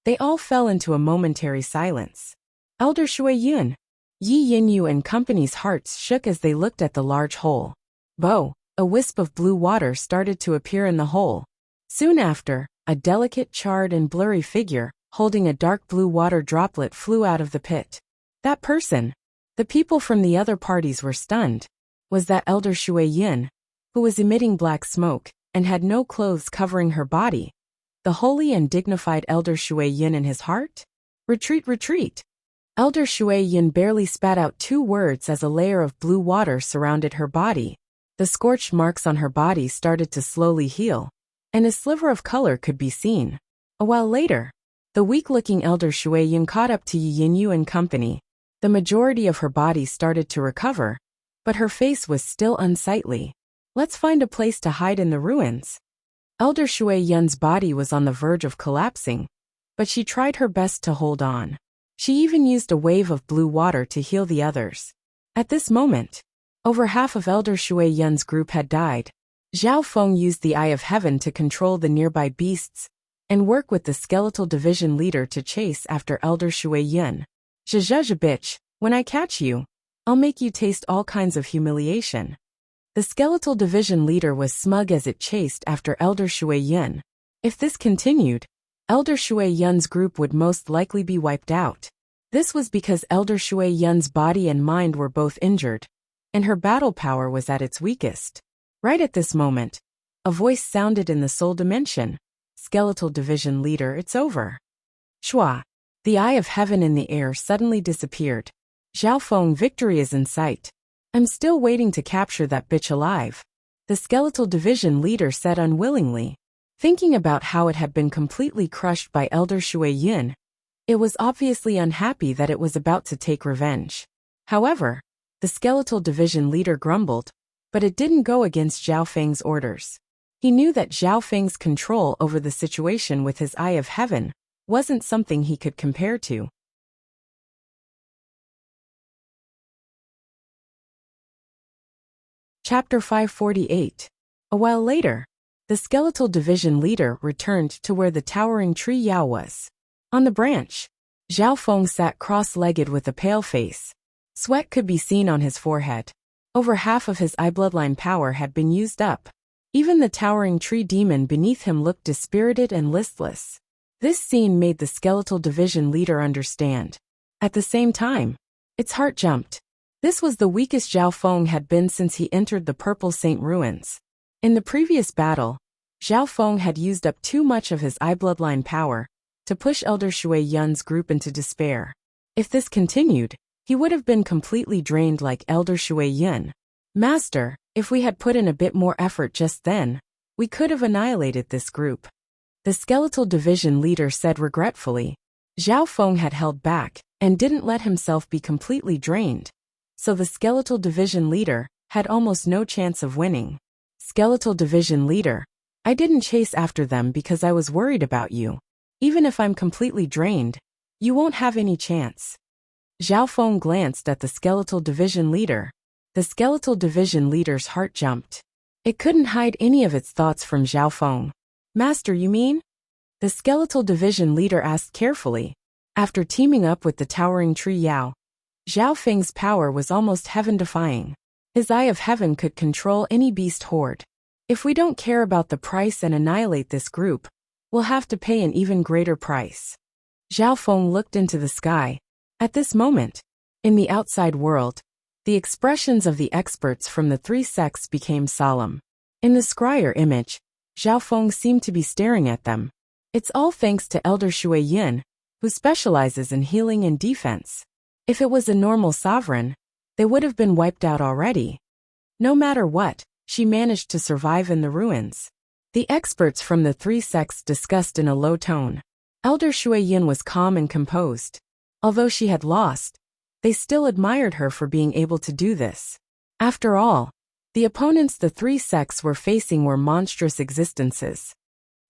they all fell into a momentary silence. Elder Shui Yin, Yi Yinyu and company's hearts shook as they looked at the large hole. Bo! A wisp of blue water started to appear in the hole. Soon after, a delicate, charred and blurry figure, holding a dark blue water droplet, flew out of the pit. That person, the people from the other parties were stunned, was that Elder Shui Yin, who was emitting black smoke and had no clothes covering her body. The holy and dignified Elder Shui Yin in his heart? Retreat, retreat! Elder Shui Yin barely spat out 2 words as a layer of blue water surrounded her body. The scorched marks on her body started to slowly heal, and a sliver of color could be seen. A while later, the weak-looking Elder Shui Yin caught up to Yi Yinyu and company. The majority of her body started to recover, but her face was still unsightly. Let's find a place to hide in the ruins. Elder Shui Yin's body was on the verge of collapsing, but she tried her best to hold on. She even used a wave of blue water to heal the others. At this moment, over half of Elder Shui Yin's group had died. Zhao Feng used the Eye of Heaven to control the nearby beasts and work with the skeletal division leader to chase after Elder Shui Yin. Zhazhazha bitch, when I catch you, I'll make you taste all kinds of humiliation. The skeletal division leader was smug as it chased after Elder Shui Yin. If this continued, Elder Shui Yin's group would most likely be wiped out. This was because Elder Shui Yin's body and mind were both injured, and her battle power was at its weakest. Right at this moment, a voice sounded in the soul dimension. Skeletal division leader, it's over. Shua. The Eye of Heaven in the air suddenly disappeared. Zhao Feng, victory is in sight. I'm still waiting to capture that bitch alive. The skeletal division leader said unwillingly. Thinking about how it had been completely crushed by Elder Shui Yin, it was obviously unhappy that it was about to take revenge. However, the skeletal division leader grumbled, but it didn't go against Zhao Feng's orders. He knew that Zhao Feng's control over the situation with his Eye of Heaven wasn't something he could compare to. Chapter 548. A while later, the skeletal division leader returned to where the towering tree Yao was. On the branch, Zhao Feng sat cross-legged with a pale face. Sweat could be seen on his forehead. Over half of his eye bloodline power had been used up. Even the towering tree demon beneath him looked dispirited and listless. This scene made the skeletal division leader understand. At the same time, its heart jumped. This was the weakest Zhao Feng had been since he entered the Purple Saint ruins. In the previous battle, Zhao Feng had used up too much of his eye bloodline power to push Elder Shui Yin's group into despair. If this continued, he would have been completely drained like Elder Shui Yin. Master, if we had put in a bit more effort just then, we could have annihilated this group. The skeletal division leader said regretfully. Zhao Feng had held back and didn't let himself be completely drained, so the skeletal division leader had almost no chance of winning. Skeletal division leader, I didn't chase after them because I was worried about you. Even if I'm completely drained, you won't have any chance. Zhao Feng glanced at the skeletal division leader. The skeletal division leader's heart jumped. It couldn't hide any of its thoughts from Zhao Feng. Master, you mean? The skeletal division leader asked carefully. After teaming up with the towering tree Yao, Zhao Feng's power was almost heaven-defying. His Eye of Heaven could control any beast horde. If we don't care about the price and annihilate this group, we'll have to pay an even greater price. Zhao Feng looked into the sky. At this moment, in the outside world, the expressions of the experts from the three sects became solemn. In the scryer image, Zhao Feng seemed to be staring at them. It's all thanks to Elder Shui Yin, who specializes in healing and defense. If it was a normal sovereign, they would have been wiped out already. No matter what, she managed to survive in the ruins. The experts from the three sects discussed in a low tone. Elder Shui Yin was calm and composed. Although she had lost, they still admired her for being able to do this. After all, the opponents the three sects were facing were monstrous existences.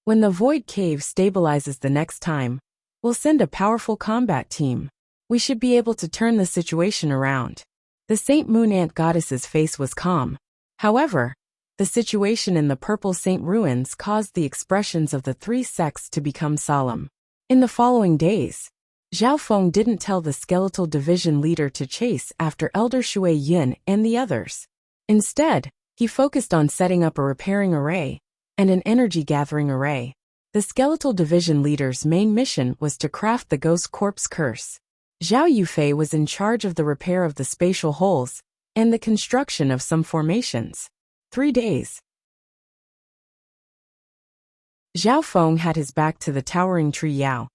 When the Void Cave stabilizes the next time, we'll send a powerful combat team. We should be able to turn the situation around. The Saint Moon Ant Goddess's face was calm. However, the situation in the Purple Saint Ruins caused the expressions of the three sects to become solemn. In the following days, Zhao Feng didn't tell the Skeletal Division leader to chase after Elder Shui Yin and the others. Instead, he focused on setting up a repairing array and an energy-gathering array. The Skeletal Division leader's main mission was to craft the Ghost Corpse Curse. Zhao Yufei was in charge of the repair of the spatial holes and the construction of some formations. 3 days. Zhao Feng had his back to the towering tree Yao,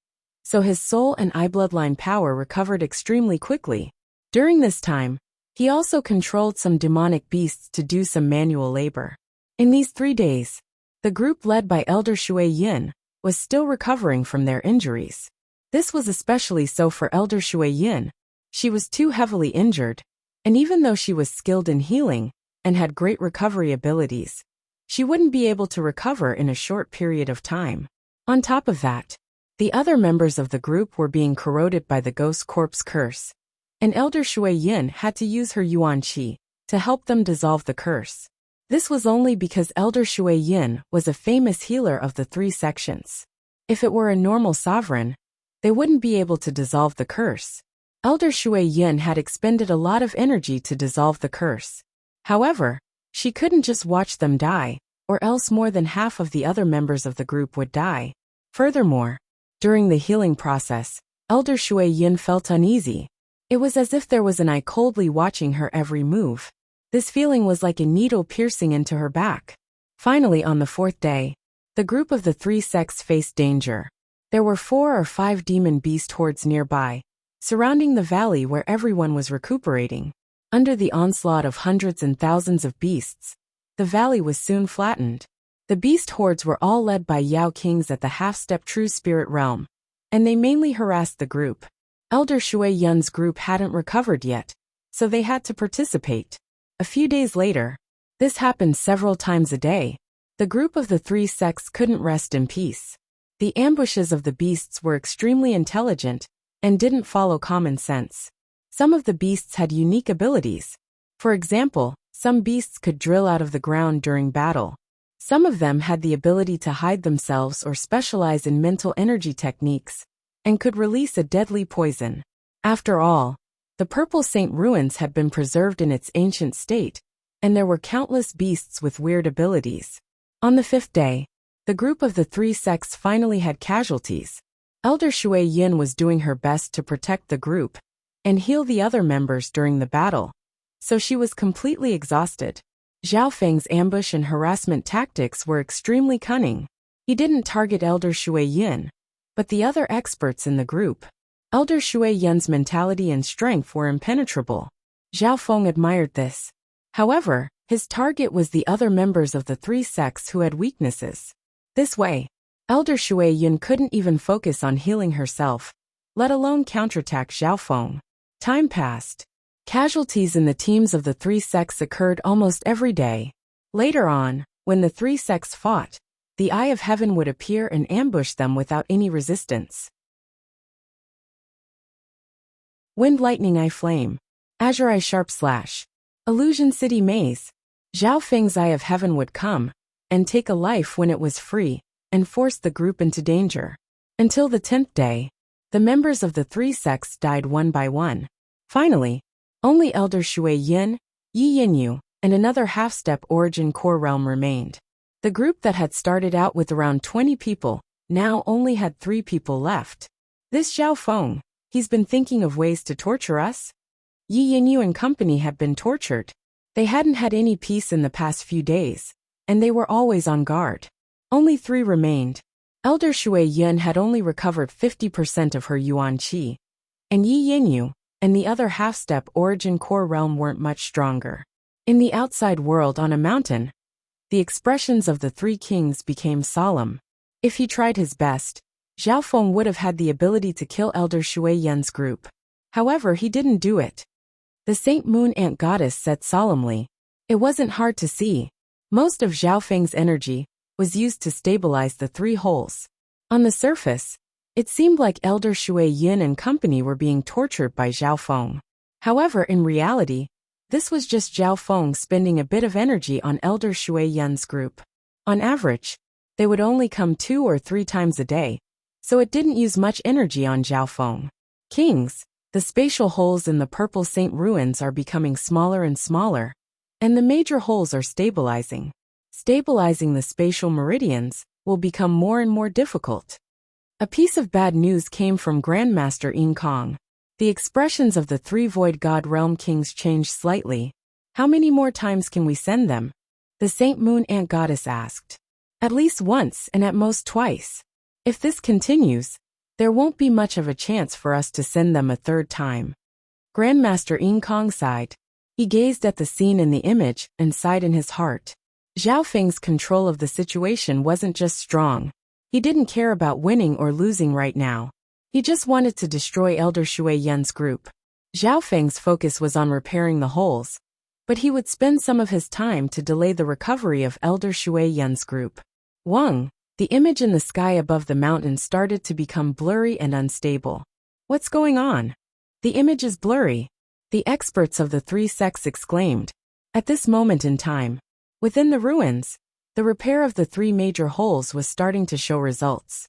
so his soul and eye bloodline power recovered extremely quickly. During this time, he also controlled some demonic beasts to do some manual labor. In these 3 days, the group led by Elder Shui Yin was still recovering from their injuries. This was especially so for Elder Shui Yin. She was too heavily injured, and even though she was skilled in healing and had great recovery abilities, she wouldn't be able to recover in a short period of time. On top of that, the other members of the group were being corroded by the Ghost Corpse Curse, and Elder Shui Yin had to use her Yuan Qi to help them dissolve the curse. This was only because Elder Shui Yin was a famous healer of the three sections. If it were a normal sovereign, they wouldn't be able to dissolve the curse. Elder Shui Yin had expended a lot of energy to dissolve the curse. However, she couldn't just watch them die, or else more than half of the other members of the group would die. Furthermore, during the healing process, Elder Shui Yin felt uneasy. It was as if there was an eye coldly watching her every move. This feeling was like a needle piercing into her back. Finally, on the 4th day, the group of the three sects faced danger. There were 4 or 5 demon beast hordes nearby, surrounding the valley where everyone was recuperating. Under the onslaught of hundreds and thousands of beasts, the valley was soon flattened. The beast hordes were all led by Yao Kings at the half-step True Spirit realm, and they mainly harassed the group. Elder Shui Yun's group hadn't recovered yet, so they had to participate. A few days later, this happened several times a day. The group of the three sects couldn't rest in peace. The ambushes of the beasts were extremely intelligent and didn't follow common sense. Some of the beasts had unique abilities. For example, some beasts could drill out of the ground during battle. Some of them had the ability to hide themselves or specialize in mental energy techniques, and could release a deadly poison. After all, the Purple Saint Ruins had been preserved in its ancient state, and there were countless beasts with weird abilities. On the 5th day, the group of the three sects finally had casualties. Elder Shui Yin was doing her best to protect the group and heal the other members during the battle, so she was completely exhausted. Zhao Feng's ambush and harassment tactics were extremely cunning. He didn't target Elder Shui Yin, but the other experts in the group. Elder Shui Yin's mentality and strength were impenetrable. Zhao Feng admired this. However, his target was the other members of the three sects who had weaknesses. This way, Elder Shui Yin couldn't even focus on healing herself, let alone counterattack Zhao Feng. Time passed. Casualties in the teams of the three sects occurred almost every day. Later on, when the three sects fought, the Eye of Heaven would appear and ambush them without any resistance. Wind Lightning Eye Flame. Azure Eye Sharp Slash. Illusion City Maze. Zhao Feng's Eye of Heaven would come and take a life when it was free and force the group into danger. Until the 10th day, the members of the three sects died one by one. Finally, only Elder Shui Yin, Yi Yinyu, and another half-step Origin Core Realm remained. The group that had started out with around 20 people now only had 3 people left. This Zhao Feng, he's been thinking of ways to torture us? Yi Yinyu and company had been tortured. They hadn't had any peace in the past few days, and they were always on guard. Only 3 remained. Elder Shui Yun had only recovered 50% of her Yuan Qi, and Yi Yinyu and the other half-step origin core realm weren't much stronger. In the outside world on a mountain, the expressions of the 3 kings became solemn. If he tried his best, Zhao Feng would have had the ability to kill Elder Shui Yun's group. However, he didn't do it. The Saint Moon Ant Goddess said solemnly. It wasn't hard to see. Most of Zhao Feng's energy was used to stabilize the 3 holes. On the surface, it seemed like Elder Shui Yun and company were being tortured by Zhao Feng. However, in reality, this was just Zhao Feng spending a bit of energy on Elder Shui Yun's group. On average, they would only come 2 or 3 times a day, so it didn't use much energy on Zhao Feng. Kings, the spatial holes in the Purple Saint ruins are becoming smaller and smaller, and the major holes are stabilizing. Stabilizing the spatial meridians will become more and more difficult. A piece of bad news came from Grandmaster Yin Kong. The expressions of the 3 Void God Realm Kings changed slightly. How many more times can we send them? The Saint Moon Ant Goddess asked. At least once and at most twice. If this continues, there won't be much of a chance for us to send them a 3rd time. Grandmaster Yin Kong sighed. He gazed at the scene in the image and sighed in his heart. Zhao Feng's control of the situation wasn't just strong. He didn't care about winning or losing right now. He just wanted to destroy Elder Shui Yun's group. Zhao Feng's focus was on repairing the holes, but he would spend some of his time to delay the recovery of Elder Shui Yun's group. Wang, the image in the sky above the mountain started to become blurry and unstable. What's going on? The image is blurry. The experts of the 3 sects exclaimed. At this moment in time, within the ruins, the repair of the 3 major holes was starting to show results.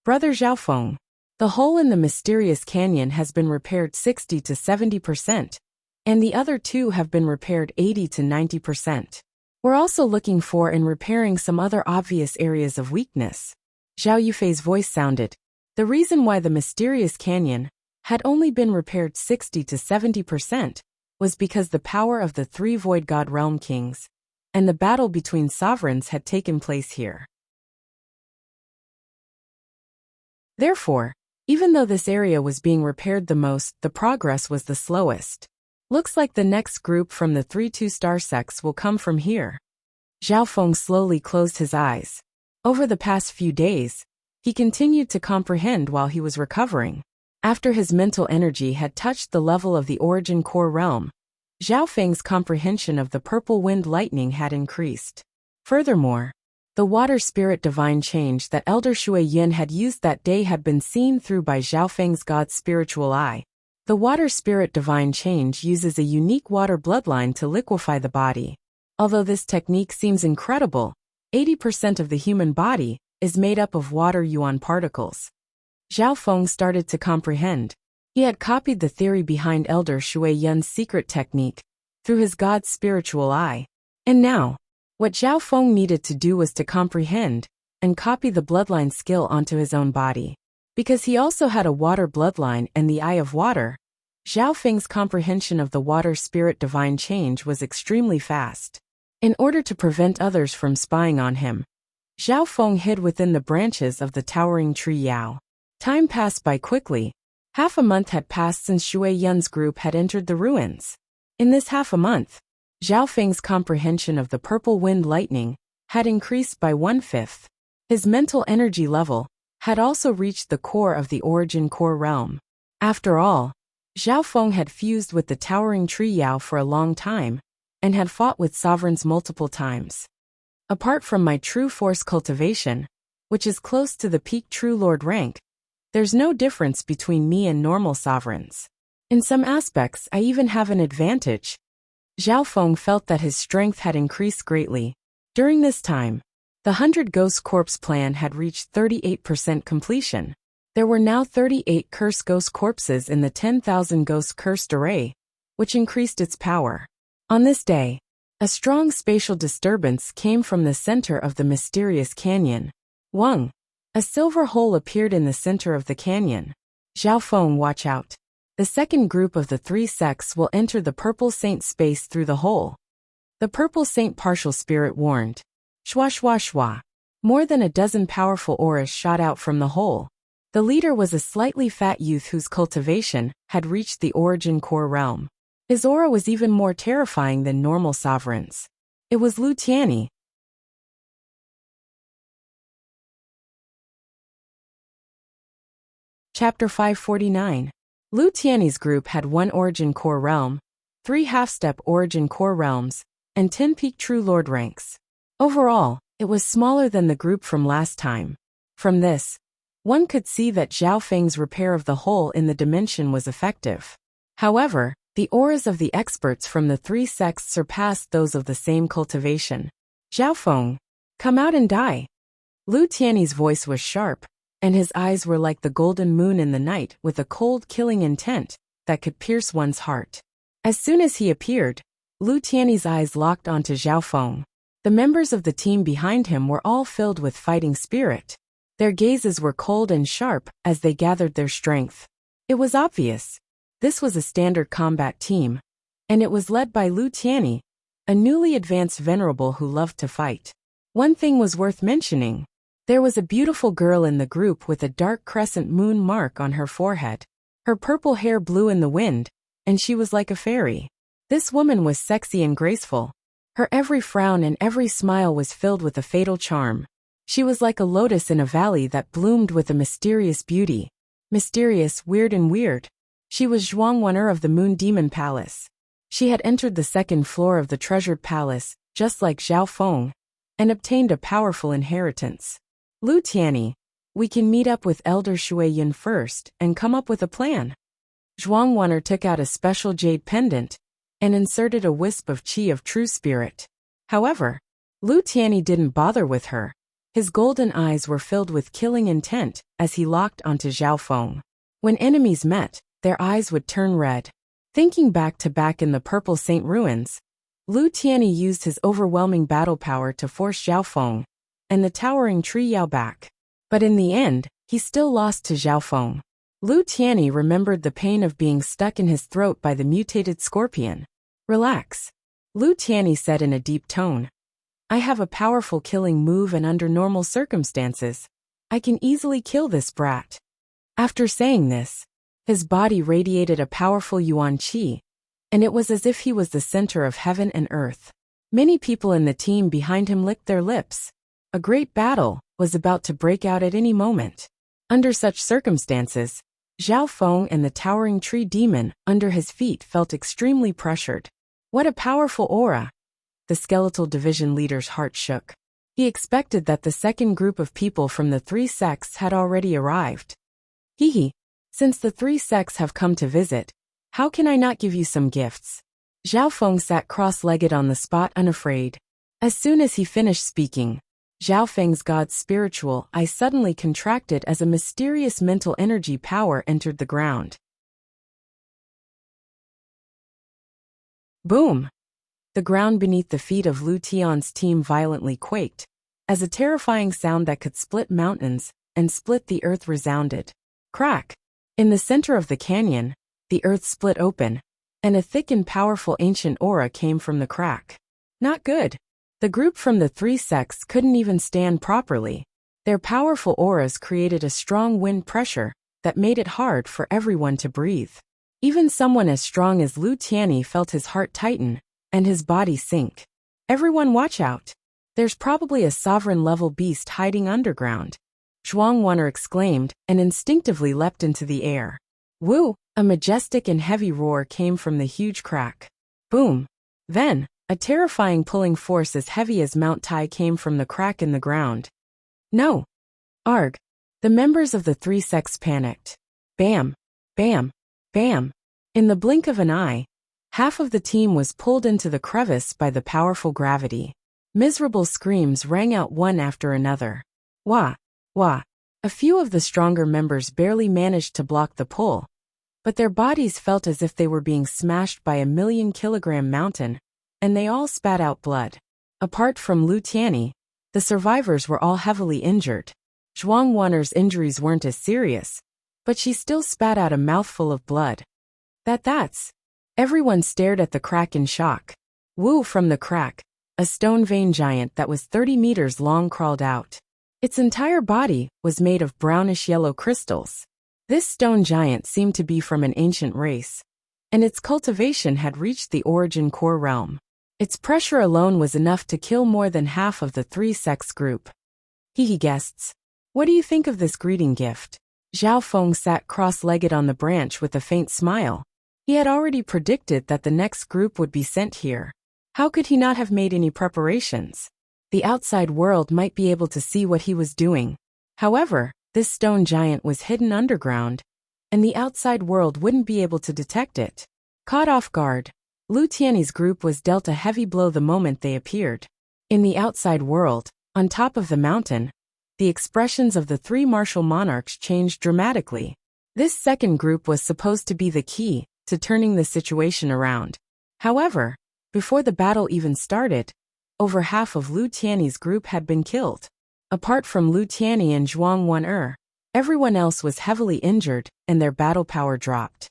Brother Zhao Feng, the hole in the mysterious canyon has been repaired 60 to 70%, and the other 2 have been repaired 80 to 90%. We're also looking for and repairing some other obvious areas of weakness. Zhao Yufei's voice sounded. The reason why the mysterious canyon had only been repaired 60 to 70% was because the power of the 3 Void God Realm Kings and the battle between sovereigns had taken place here. Therefore, even though this area was being repaired the most, the progress was the slowest. Looks like the next group from the 3 2-star sects will come from here. Zhao Feng slowly closed his eyes. Over the past few days, he continued to comprehend while he was recovering. After his mental energy had touched the level of the origin core realm, Zhao Feng's comprehension of the purple wind lightning had increased. Furthermore, the water spirit divine change that Elder Shui Yun had used that day had been seen through by Zhao Feng's God's spiritual eye. The water spirit divine change uses a unique water bloodline to liquefy the body. Although this technique seems incredible, 80% of the human body is made up of water yuan particles. Zhao Feng started to comprehend. He had copied the theory behind Elder Shui Yun's secret technique through his God's spiritual eye. And now, what Zhao Feng needed to do was to comprehend and copy the bloodline skill onto his own body. Because he also had a water bloodline and the eye of water, Zhao Feng's comprehension of the water spirit divine change was extremely fast. In order to prevent others from spying on him, Zhao Feng hid within the branches of the towering tree Yao. Time passed by quickly. Half a month had passed since Shui Yun's group had entered the ruins. In this half a month, Zhao Feng's comprehension of the purple wind lightning had increased by 1/5. His mental energy level had also reached the core of the origin core realm. After all, Zhao Feng had fused with the towering tree Yao for a long time and had fought with sovereigns multiple times. Apart from my true force cultivation, which is close to the peak true lord rank, there's no difference between me and normal sovereigns. In some aspects, I even have an advantage. Zhao Feng felt that his strength had increased greatly. During this time, the 100 Ghost Corpse plan had reached 38% completion. There were now 38 cursed ghost corpses in the 10,000 ghost cursed array, which increased its power. On this day, a strong spatial disturbance came from the center of the mysterious canyon. Wang, a silver hole appeared in the center of the canyon. Zhao Feng, watch out. The second group of the three sects will enter the Purple Saint space through the hole. The Purple Saint partial spirit warned. Shwa shwa shwa. More than a dozen powerful auras shot out from the hole. The leader was a slightly fat youth whose cultivation had reached the origin core realm. His aura was even more terrifying than normal sovereigns. It was Lu Tianyi. Chapter 549. Lu Tianyi's group had 1 origin core realm, 3 half-step origin core realms, and 10 peak true lord ranks. Overall, it was smaller than the group from last time. From this, one could see that Zhao Feng's repair of the hole in the dimension was effective. However, the auras of the experts from the 3 sects surpassed those of the same cultivation. Zhao Feng, come out and die. Lu Tianyi's voice was sharp, and his eyes were like the golden moon in the night with a cold, killing intent that could pierce one's heart. As soon as he appeared, Lu Tianyi's eyes locked onto Zhao Feng. The members of the team behind him were all filled with fighting spirit. Their gazes were cold and sharp as they gathered their strength. It was obvious. This was a standard combat team, and it was led by Lu Tianyi, a newly advanced venerable who loved to fight. One thing was worth mentioning. There was a beautiful girl in the group with a dark crescent moon mark on her forehead. Her purple hair blew in the wind, and she was like a fairy. This woman was sexy and graceful. Her every frown and every smile was filled with a fatal charm. She was like a lotus in a valley that bloomed with a mysterious beauty. Mysterious, weird and weird. She was Zhuangwan'er of the Moon Demon Palace. She had entered the second floor of the treasured palace, just like Zhao Feng, and obtained a powerful inheritance. Lu Tianyi, we can meet up with Elder Shui Yin first and come up with a plan. Zhuangwan'er took out a special jade pendant and inserted a wisp of qi of true spirit. However, Lu Tianyi didn't bother with her. His golden eyes were filled with killing intent as he locked onto Zhao Feng. When enemies met, their eyes would turn red. Thinking back in the Purple Saint ruins, Lu Tianyi used his overwhelming battle power to force Zhao Feng and the towering tree Yao back. But in the end, he still lost to Zhao Feng. Lu Tianyi remembered the pain of being stuck in his throat by the mutated scorpion. Relax. Lu Tianyi said in a deep tone. I have a powerful killing move and under normal circumstances, I can easily kill this brat. After saying this, his body radiated a powerful yuan qi, and it was as if he was the center of heaven and earth. Many people in the team behind him licked their lips. A great battle was about to break out at any moment. Under such circumstances, Zhao Feng and the towering tree demon under his feet felt extremely pressured. What a powerful aura! The skeletal division leader's heart shook. He expected that the second group of people from the 3 sects had already arrived. Hee. Since the 3 sects have come to visit, how can I not give you some gifts? Zhao Feng sat cross-legged on the spot unafraid. As soon as he finished speaking, Zhao Feng's god's spiritual eye suddenly contracted as a mysterious mental energy power entered the ground. Boom! The ground beneath the feet of Lu Tianyi's team violently quaked, as a terrifying sound that could split mountains and split the earth resounded. Crack! In the center of the canyon, the earth split open, and a thick and powerful ancient aura came from the crack. Not good. The group from the 3 sects couldn't even stand properly. Their powerful auras created a strong wind pressure that made it hard for everyone to breathe. Even someone as strong as Lu Tianyi felt his heart tighten and his body sink. Everyone watch out. There's probably a sovereign-level beast hiding underground. Zhuangwan'er exclaimed and instinctively leapt into the air. Woo! A majestic and heavy roar came from the huge crack. Boom! Then, a terrifying pulling force as heavy as Mount Tai came from the crack in the ground. No! Arg! The members of the 3 sects panicked. Bam! Bam! Bam! In the blink of an eye, half of the team was pulled into the crevice by the powerful gravity. Miserable screams rang out one after another. Wah! Wah! A few of the stronger members barely managed to block the pull, but their bodies felt as if they were being smashed by a 1,000,000-kilogram mountain, and they all spat out blood. Apart from Lu Tianyi, the survivors were all heavily injured. Zhuangwan'er's injuries weren't as serious, but she still spat out a mouthful of blood. That's. Everyone stared at the crack in shock. Woo, from the crack, a stone vein giant that was 30 meters long crawled out. Its entire body was made of brownish-yellow crystals. This stone giant seemed to be from an ancient race, and its cultivation had reached the origin core realm. Its pressure alone was enough to kill more than half of the 3-sex group. Hehe, guests. What do you think of this greeting gift? Zhao Feng sat cross-legged on the branch with a faint smile. He had already predicted that the next group would be sent here. How could he not have made any preparations? The outside world might be able to see what he was doing. However, this stone giant was hidden underground, and the outside world wouldn't be able to detect it. Caught off guard, Lu Tiany's group was dealt a heavy blow the moment they appeared. In the outside world, on top of the mountain, the expressions of the 3 martial monarchs changed dramatically. This second group was supposed to be the key to turning the situation around. However, before the battle even started, over half of Lu Tiany's group had been killed. Apart from Lu Tiany and Zhuang Wan, everyone else was heavily injured and their battle power dropped.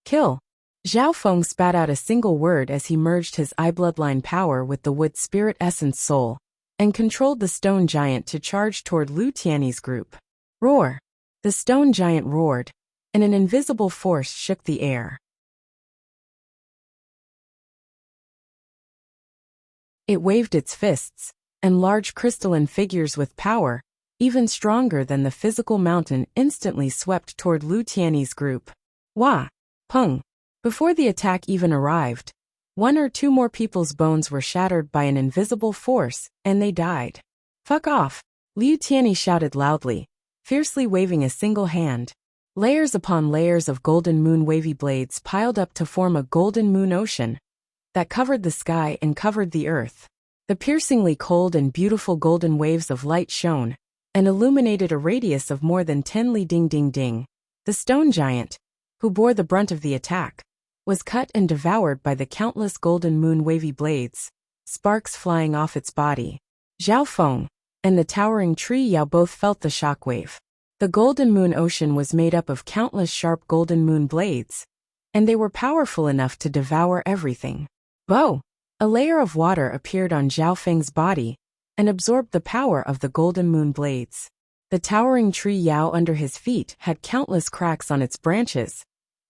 Kill. Zhao Feng spat out a single word as he merged his eye bloodline power with the wood spirit essence soul, and controlled the stone giant to charge toward Lu Tiany's group. Roar! The stone giant roared, and an invisible force shook the air. It waved its fists, and large crystalline figures with power, even stronger than the physical mountain, instantly swept toward Lu Tiany's group. Wah! Pung! Before the attack even arrived, 1 or 2 more people's bones were shattered by an invisible force, and they died. Fuck off! Lu Tiany shouted loudly, fiercely waving a single hand. Layers upon layers of golden moon wavy blades piled up to form a golden moon ocean that covered the sky and covered the earth. The piercingly cold and beautiful golden waves of light shone and illuminated a radius of more than 10 li. Ding ding ding. The stone giant, who bore the brunt of the attack, was cut and devoured by the countless golden moon wavy blades, sparks flying off its body. Zhao Feng and the towering tree Yao both felt the shockwave. The golden moon ocean was made up of countless sharp golden moon blades, and they were powerful enough to devour everything. Bo! A layer of water appeared on Zhao Feng's body and absorbed the power of the golden moon blades. The towering tree Yao under his feet had countless cracks on its branches,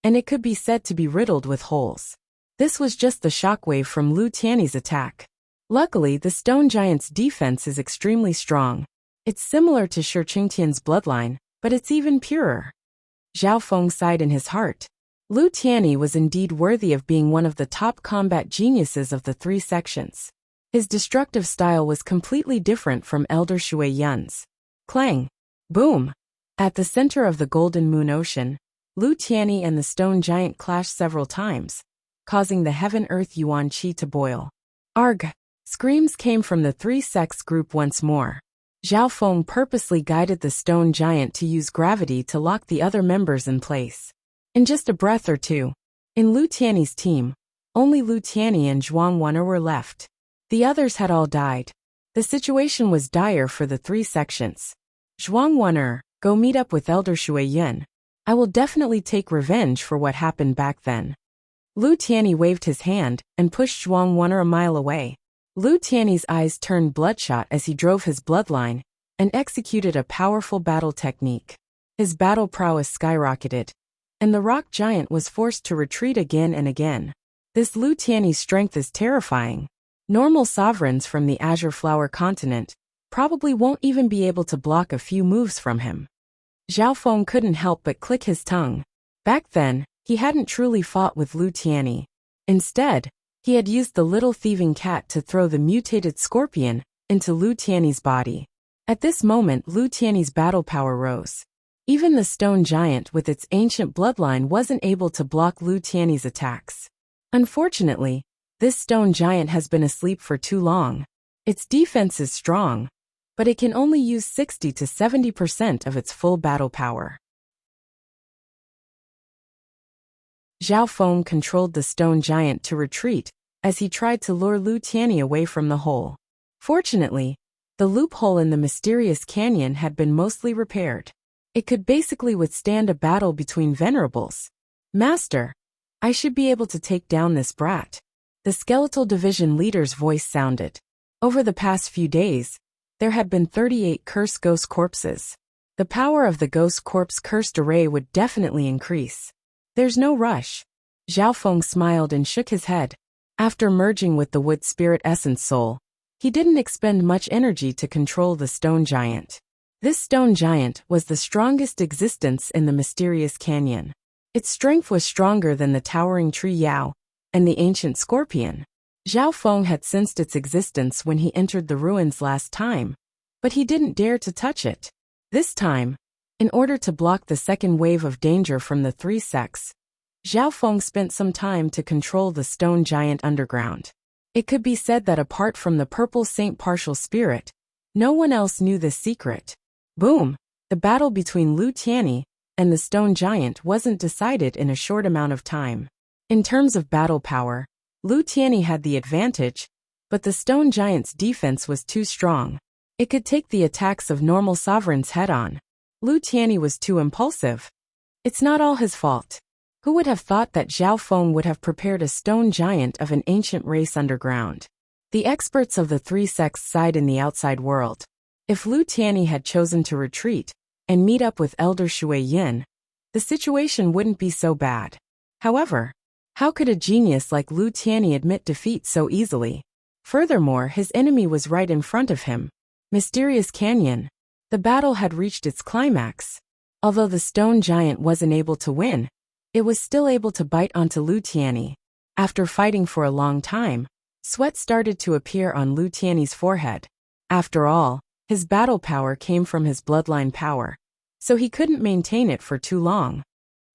and it could be said to be riddled with holes. This was just the shockwave from Lu Tiany's attack. Luckily, the stone giant's defense is extremely strong. It's similar to Shi Qingtian's bloodline, but it's even purer. Zhao Feng sighed in his heart. Lu Tiany was indeed worthy of being one of the top combat geniuses of the 3 sections. His destructive style was completely different from Elder Shui Yun's. Clang! Boom! At the center of the golden moon ocean, Lu Tiany and the stone giant clashed several times, causing the heaven-earth yuan qi to boil. Arg! Screams came from the 3-sex group once more. Zhao Feng purposely guided the stone giant to use gravity to lock the other members in place. In just a breath or two, in Lu Tiany's team, only Lu Tiany and Zhuang Wan were left. The others had all died. The situation was dire for the 3 sections. Zhuang Wan, go meet up with Elder Shui Yun. I will definitely take revenge for what happened back then. Lu Tiany waved his hand and pushed Zhuang Wan a mile away. Lu Tiany's eyes turned bloodshot as he drove his bloodline and executed a powerful battle technique. His battle prowess skyrocketed, and the rock giant was forced to retreat again and again. This Lu Tiany's strength is terrifying. Normal sovereigns from the Azure Flower continent probably won't even be able to block a few moves from him. Zhao Feng couldn't help but click his tongue. Back then, he hadn't truly fought with Lu Tiany. Instead, he had used the little thieving cat to throw the mutated scorpion into Lu Tiany's body. At this moment, Lu Tiany's battle power rose. Even the stone giant with its ancient bloodline wasn't able to block Lu Tiany's attacks. Unfortunately, this stone giant has been asleep for too long. Its defense is strong, but it can only use 60 to 70% of its full battle power. Zhao Feng controlled the stone giant to retreat as he tried to lure Lu Tiany away from the hole. Fortunately, the loophole in the mysterious canyon had been mostly repaired. It could basically withstand a battle between venerables. Master, I should be able to take down this brat. The skeletal division leader's voice sounded. Over the past few days, there had been 38 cursed ghost corpses. The power of the ghost corpse cursed array would definitely increase. There's no rush. Zhao Feng smiled and shook his head. After merging with the wood spirit essence soul, he didn't expend much energy to control the stone giant. This stone giant was the strongest existence in the mysterious canyon. Its strength was stronger than the towering tree Yao and the ancient scorpion. Zhao Feng had sensed its existence when he entered the ruins last time, but he didn't dare to touch it. This time, in order to block the second wave of danger from the three sects, Zhao Feng spent some time to control the stone giant underground. It could be said that apart from the purple saint partial spirit, no one else knew this secret. Boom! The battle between Lu Tianyi and the stone giant wasn't decided in a short amount of time. In terms of battle power, Lu Tianyi had the advantage, but the stone giant's defense was too strong. It could take the attacks of normal sovereigns head-on. Lu Tianyi was too impulsive. It's not all his fault. Who would have thought that Zhao Feng would have prepared a stone giant of an ancient race underground? The experts of the three sects sighed in the outside world. If Lu Tianyi had chosen to retreat and meet up with Elder Shui Yin, the situation wouldn't be so bad. However, how could a genius like Lu Tianyi admit defeat so easily? Furthermore, his enemy was right in front of him. Mysterious Canyon. The battle had reached its climax. Although the stone giant wasn't able to win, it was still able to bite onto Lu Tianyi. After fighting for a long time, sweat started to appear on Lu Tianyi's forehead. After all, his battle power came from his bloodline power, so he couldn't maintain it for too long.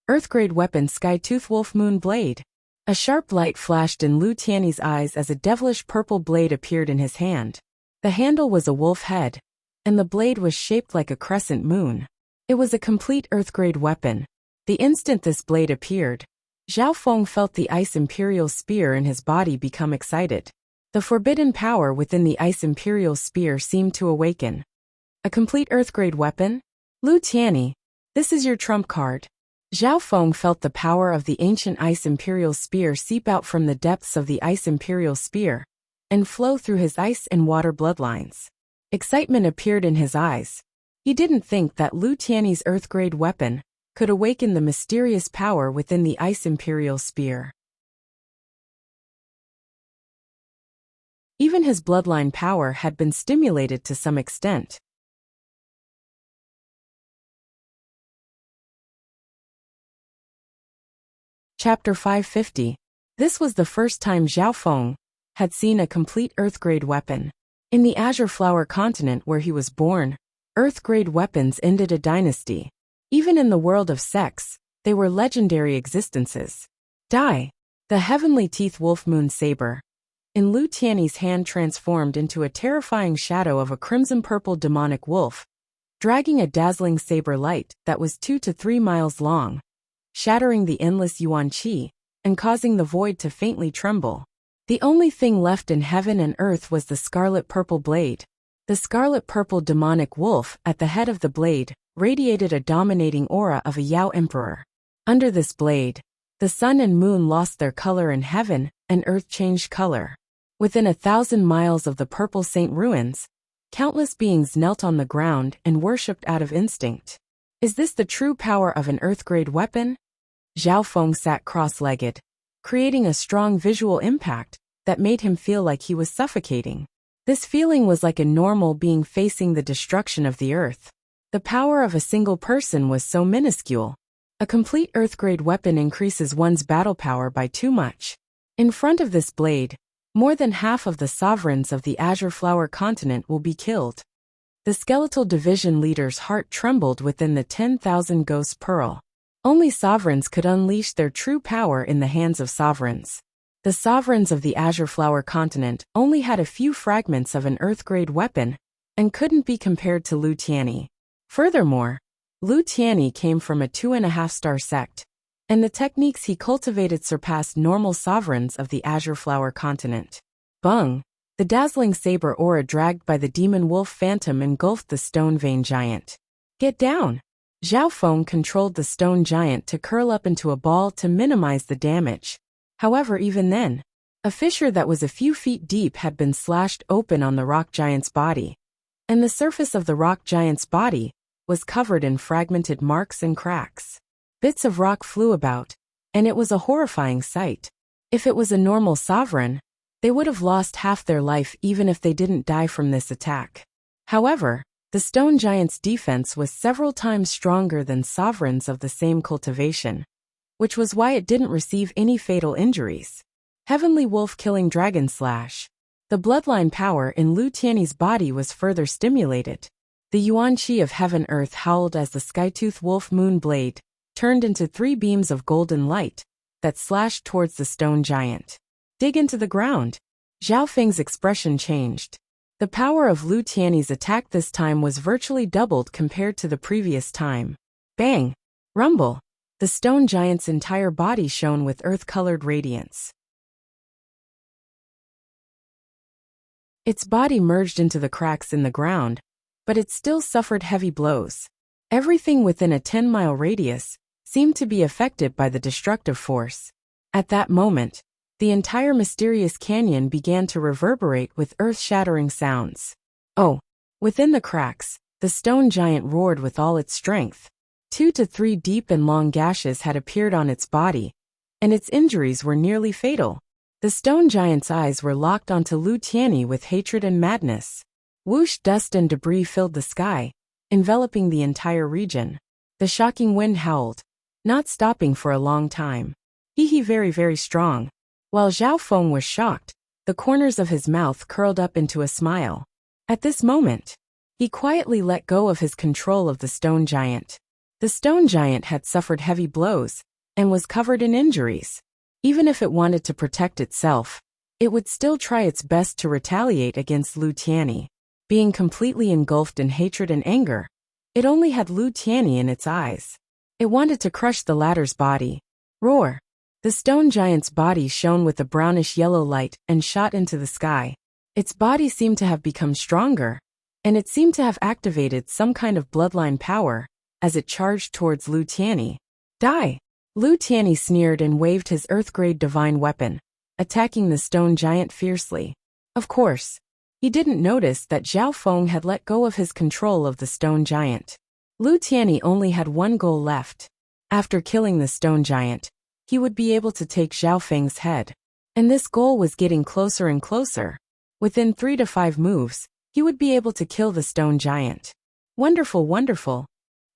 Earthgrade weapon Sky-Tooth Wolf Moon Blade. A sharp light flashed in Lu Tianyi's eyes as a devilish purple blade appeared in his hand. The handle was a wolf head, and the blade was shaped like a crescent moon. It was a complete Earthgrade weapon. The instant this blade appeared, Zhao Feng felt the Ice Imperial Spear in his body become excited. The forbidden power within the Ice Imperial Spear seemed to awaken. A complete Earthgrade weapon? Lu Tianyi, this is your trump card. Zhao Feng felt the power of the ancient Ice Imperial Spear seep out from the depths of the Ice Imperial Spear and flow through his ice and water bloodlines. Excitement appeared in his eyes. He didn't think that Lu Tianyi's Earthgrade weapon could awaken the mysterious power within the Ice Imperial Spear. Even his bloodline power had been stimulated to some extent. Chapter 550. This was the first time Zhao Feng had seen a complete Earthgrade weapon. In the Azure Flower continent where he was born, Earthgrade weapons ended a dynasty. Even in the world of sects, they were legendary existences. Die! The Heavenly Teeth Wolf Moon Saber. In Lu Tianyi's hand transformed into a terrifying shadow of a crimson-purple demonic wolf, dragging a dazzling saber light that was 2 to 3 miles long, shattering the endless Yuan Qi and causing the void to faintly tremble. The only thing left in heaven and earth was the scarlet-purple blade. The scarlet-purple demonic wolf at the head of the blade radiated a dominating aura of a Yao Emperor. Under this blade, the sun and moon lost their color and heaven and earth changed color. Within 1,000 miles of the Purple Saint ruins, countless beings knelt on the ground and worshipped out of instinct. Is this the true power of an Earthgrade weapon? Zhao Feng sat cross-legged, creating a strong visual impact that made him feel like he was suffocating. This feeling was like a normal being facing the destruction of the earth. The power of a single person was so minuscule. A complete Earthgrade weapon increases one's battle power by too much. In front of this blade, more than half of the sovereigns of the Azure Flower continent will be killed. The skeletal division leader's heart trembled within the 10,000 Ghost Pearl. Only sovereigns could unleash their true power in the hands of sovereigns. The sovereigns of the Azure Flower continent only had a few fragments of an Earthgrade weapon and couldn't be compared to Lu Tianyi. Furthermore, Lu Tianyi came from a 2.5-star sect, and the techniques he cultivated surpassed normal sovereigns of the Azure Flower continent. Bung! The dazzling saber aura dragged by the demon wolf phantom engulfed the stone vein giant. Get down! Zhao Feng controlled the stone giant to curl up into a ball to minimize the damage. However, even then, a fissure that was a few feet deep had been slashed open on the rock giant's body, and the surface of the rock giant's body was covered in fragmented marks and cracks. Bits of rock flew about, and it was a horrifying sight. If it was a normal sovereign, they would have lost half their life even if they didn't die from this attack. However, the stone giant's defense was several times stronger than sovereigns of the same cultivation, which was why it didn't receive any fatal injuries. Heavenly Wolf killing Dragon Slash. The bloodline power in Lu Tiany's body was further stimulated. The Yuan Qi of Heaven Earth howled as the Skytooth Wolf Moon Blade turned into 3 beams of golden light that slashed towards the stone giant. Dig into the ground. Zhao Feng's expression changed. The power of Lu Tiany's attack this time was virtually doubled compared to the previous time. Bang! Rumble! The stone giant's entire body shone with earth-colored radiance. Its body merged into the cracks in the ground, but it still suffered heavy blows. Everything within a 10-mile radius seemed to be affected by the destructive force. At that moment, the entire mysterious canyon began to reverberate with earth-shattering sounds. Oh! Within the cracks, the stone giant roared with all its strength. 2 to 3 deep and long gashes had appeared on its body, and its injuries were nearly fatal. The stone giant's eyes were locked onto Lu Tiany with hatred and madness. Whoosh! Dust and debris filled the sky, enveloping the entire region. The shocking wind howled, not stopping for a long time. He very, very strong. While Zhao Feng was shocked, the corners of his mouth curled up into a smile. At this moment, he quietly let go of his control of the stone giant. The stone giant had suffered heavy blows and was covered in injuries. Even if it wanted to protect itself, it would still try its best to retaliate against Lu Tiany. Being completely engulfed in hatred and anger, it only had Lu Tiany in its eyes. It wanted to crush the latter's body. Roar! The stone giant's body shone with a brownish-yellow light and shot into the sky. Its body seemed to have become stronger, and it seemed to have activated some kind of bloodline power as it charged towards Lu Tiany. Die! Lu Tiany sneered and waved his earth-grade divine weapon, attacking the stone giant fiercely. Of course, he didn't notice that Zhao Feng had let go of his control of the stone giant. Lu Tiany only had one goal left. After killing the stone giant, he would be able to take Zhao Feng's head. And this goal was getting closer and closer. Within 3 to 5 moves, he would be able to kill the stone giant. Wonderful, wonderful.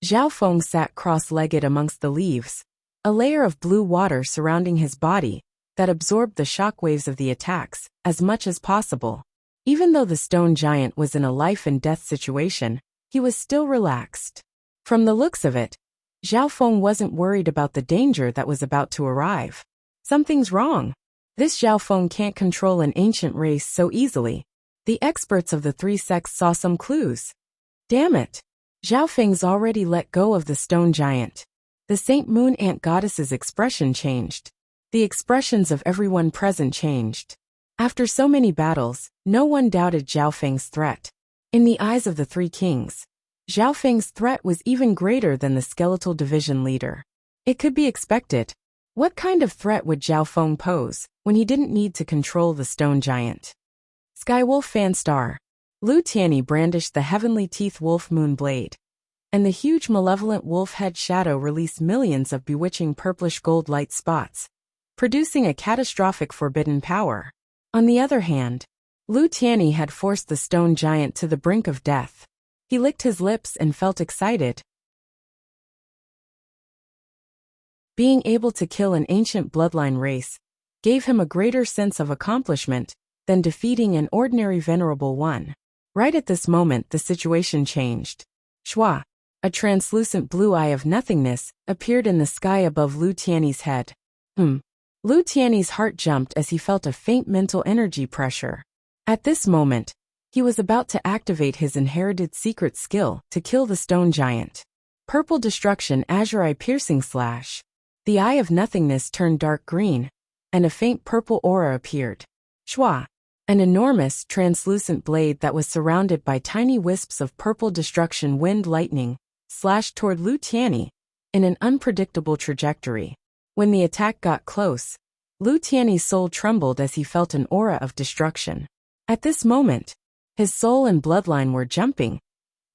Zhao Feng sat cross-legged amongst the leaves, a layer of blue water surrounding his body that absorbed the shockwaves of the attacks as much as possible. Even though the stone giant was in a life-and-death situation, he was still relaxed. From the looks of it, Zhao Feng wasn't worried about the danger that was about to arrive. Something's wrong. This Zhao Feng can't control an ancient race so easily. The experts of the 3 sects saw some clues. Damn it! Zhao Feng's already let go of the stone giant. The Saint Moon Ant Goddess's expression changed. The expressions of everyone present changed. After so many battles, no one doubted Zhao Feng's threat. In the eyes of the 3 kings, Zhao Feng's threat was even greater than the skeletal division leader. It could be expected. What kind of threat would Zhao Feng pose when he didn't need to control the stone giant? Skywolf Fan Star. Lu Tiany brandished the Heavenly Teeth Wolf Moon Blade, and the huge malevolent wolf head shadow released millions of bewitching purplish gold light spots, producing a catastrophic forbidden power. On the other hand, Lu Tiany had forced the stone giant to the brink of death. He licked his lips and felt excited. Being able to kill an ancient bloodline race gave him a greater sense of accomplishment than defeating an ordinary venerable one. Right at this moment, the situation changed. Shwa! A translucent blue eye of nothingness appeared in the sky above Lu Tiany's head. Lu Tiany's heart jumped as he felt a faint mental energy pressure. At this moment, he was about to activate his inherited secret skill to kill the stone giant. Purple Destruction Azure Eye Piercing Slash. The eye of nothingness turned dark green, and a faint purple aura appeared. Shwa! An enormous, translucent blade that was surrounded by tiny wisps of purple destruction wind lightning slashed toward Lu Tianyi in an unpredictable trajectory. When the attack got close, Lu Tianyi's soul trembled as he felt an aura of destruction. At this moment, his soul and bloodline were jumping,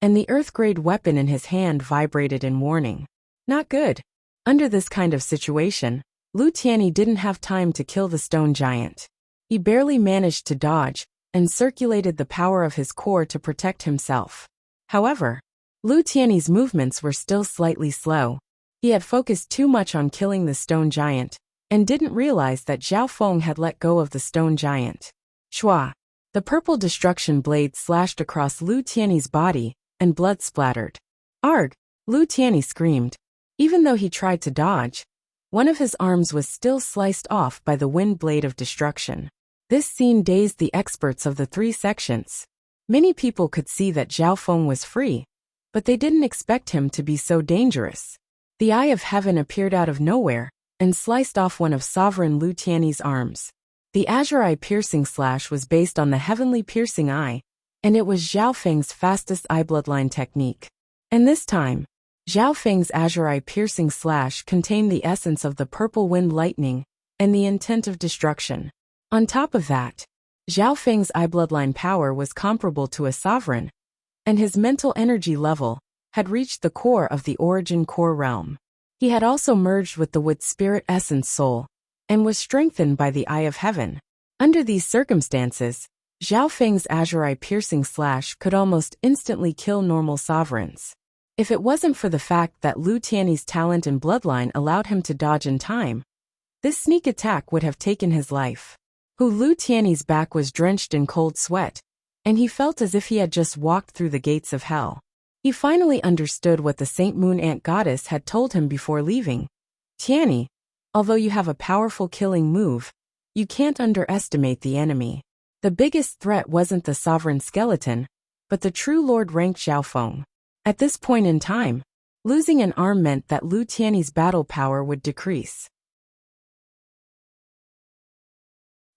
and the earth-grade weapon in his hand vibrated in warning. Not good. Under this kind of situation, Lu Tianyi didn't have time to kill the stone giant. He barely managed to dodge and circulated the power of his core to protect himself. However, Lu Tianyi's movements were still slightly slow. He had focused too much on killing the stone giant and didn't realize that Zhao Feng had let go of the stone giant. Shua! The purple destruction blade slashed across Lu Tianyi's body, and blood splattered. Arg! Lu Tianyi screamed. Even though he tried to dodge, one of his arms was still sliced off by the wind blade of destruction. This scene dazed the experts of the 3 sections. Many people could see that Zhao Feng was free, but they didn't expect him to be so dangerous. The Eye of Heaven appeared out of nowhere and sliced off one of Sovereign Lu Tianyi's arms. The Azure Eye piercing slash was based on the Heavenly Piercing Eye, and it was Zhao Feng's fastest eye bloodline technique. And this time, Zhao Feng's Azure Eye piercing slash contained the essence of the purple wind lightning and the intent of destruction. On top of that, Zhao Feng's eye bloodline power was comparable to a sovereign, and his mental energy level had reached the core of the origin core realm. He had also merged with the wood spirit essence soul, and was strengthened by the Eye of Heaven. Under these circumstances, Zhao Feng's Azure Eye piercing slash could almost instantly kill normal sovereigns. If it wasn't for the fact that Lu Tianyi's talent and bloodline allowed him to dodge in time, this sneak attack would have taken his life. Lu Tianyi's back was drenched in cold sweat, and he felt as if he had just walked through the gates of hell. He finally understood what the Saint Moon Ant Goddess had told him before leaving. Tianyi, although you have a powerful killing move, you can't underestimate the enemy. The biggest threat wasn't the sovereign skeleton, but the true lord-ranked Zhao Feng. At this point in time, losing an arm meant that Lu Tianyi's battle power would decrease.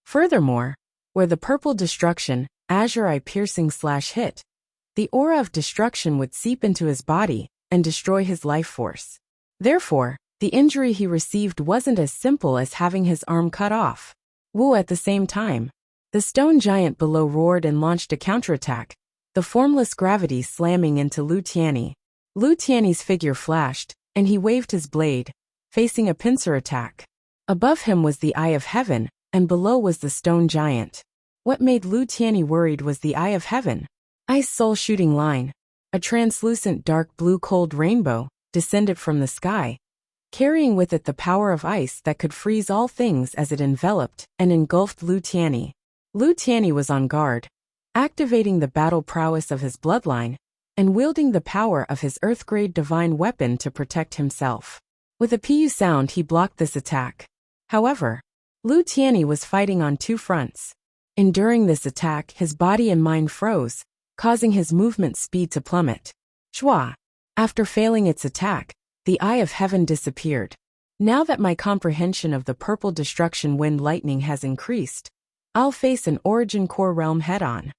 Furthermore, where the purple destruction, Azure Eye piercing slash hit, the aura of destruction would seep into his body and destroy his life force. Therefore, the injury he received wasn't as simple as having his arm cut off. At the same time, the stone giant below roared and launched a counterattack, the formless gravity slamming into Lu Tianyi. Lu Tianyi's figure flashed, and he waved his blade, facing a pincer attack. Above him was the Eye of Heaven, and below was the stone giant. What made Lu Tianyi worried was the Eye of Heaven. Ice Soul Shooting Line, a translucent dark blue cold rainbow, descended from the sky, carrying with it the power of ice that could freeze all things as it enveloped and engulfed Lu Tianyi. Lu Tianyi was on guard, activating the battle prowess of his bloodline, and wielding the power of his earth-grade divine weapon to protect himself. With a pu sound he blocked this attack. However, Lu Tianyi was fighting on 2 fronts. Enduring this attack, his body and mind froze, causing his movement speed to plummet. Shua! After failing its attack, the Eye of Heaven disappeared. Now that my comprehension of the purple destruction wind lightning has increased, I'll face an origin core realm head-on.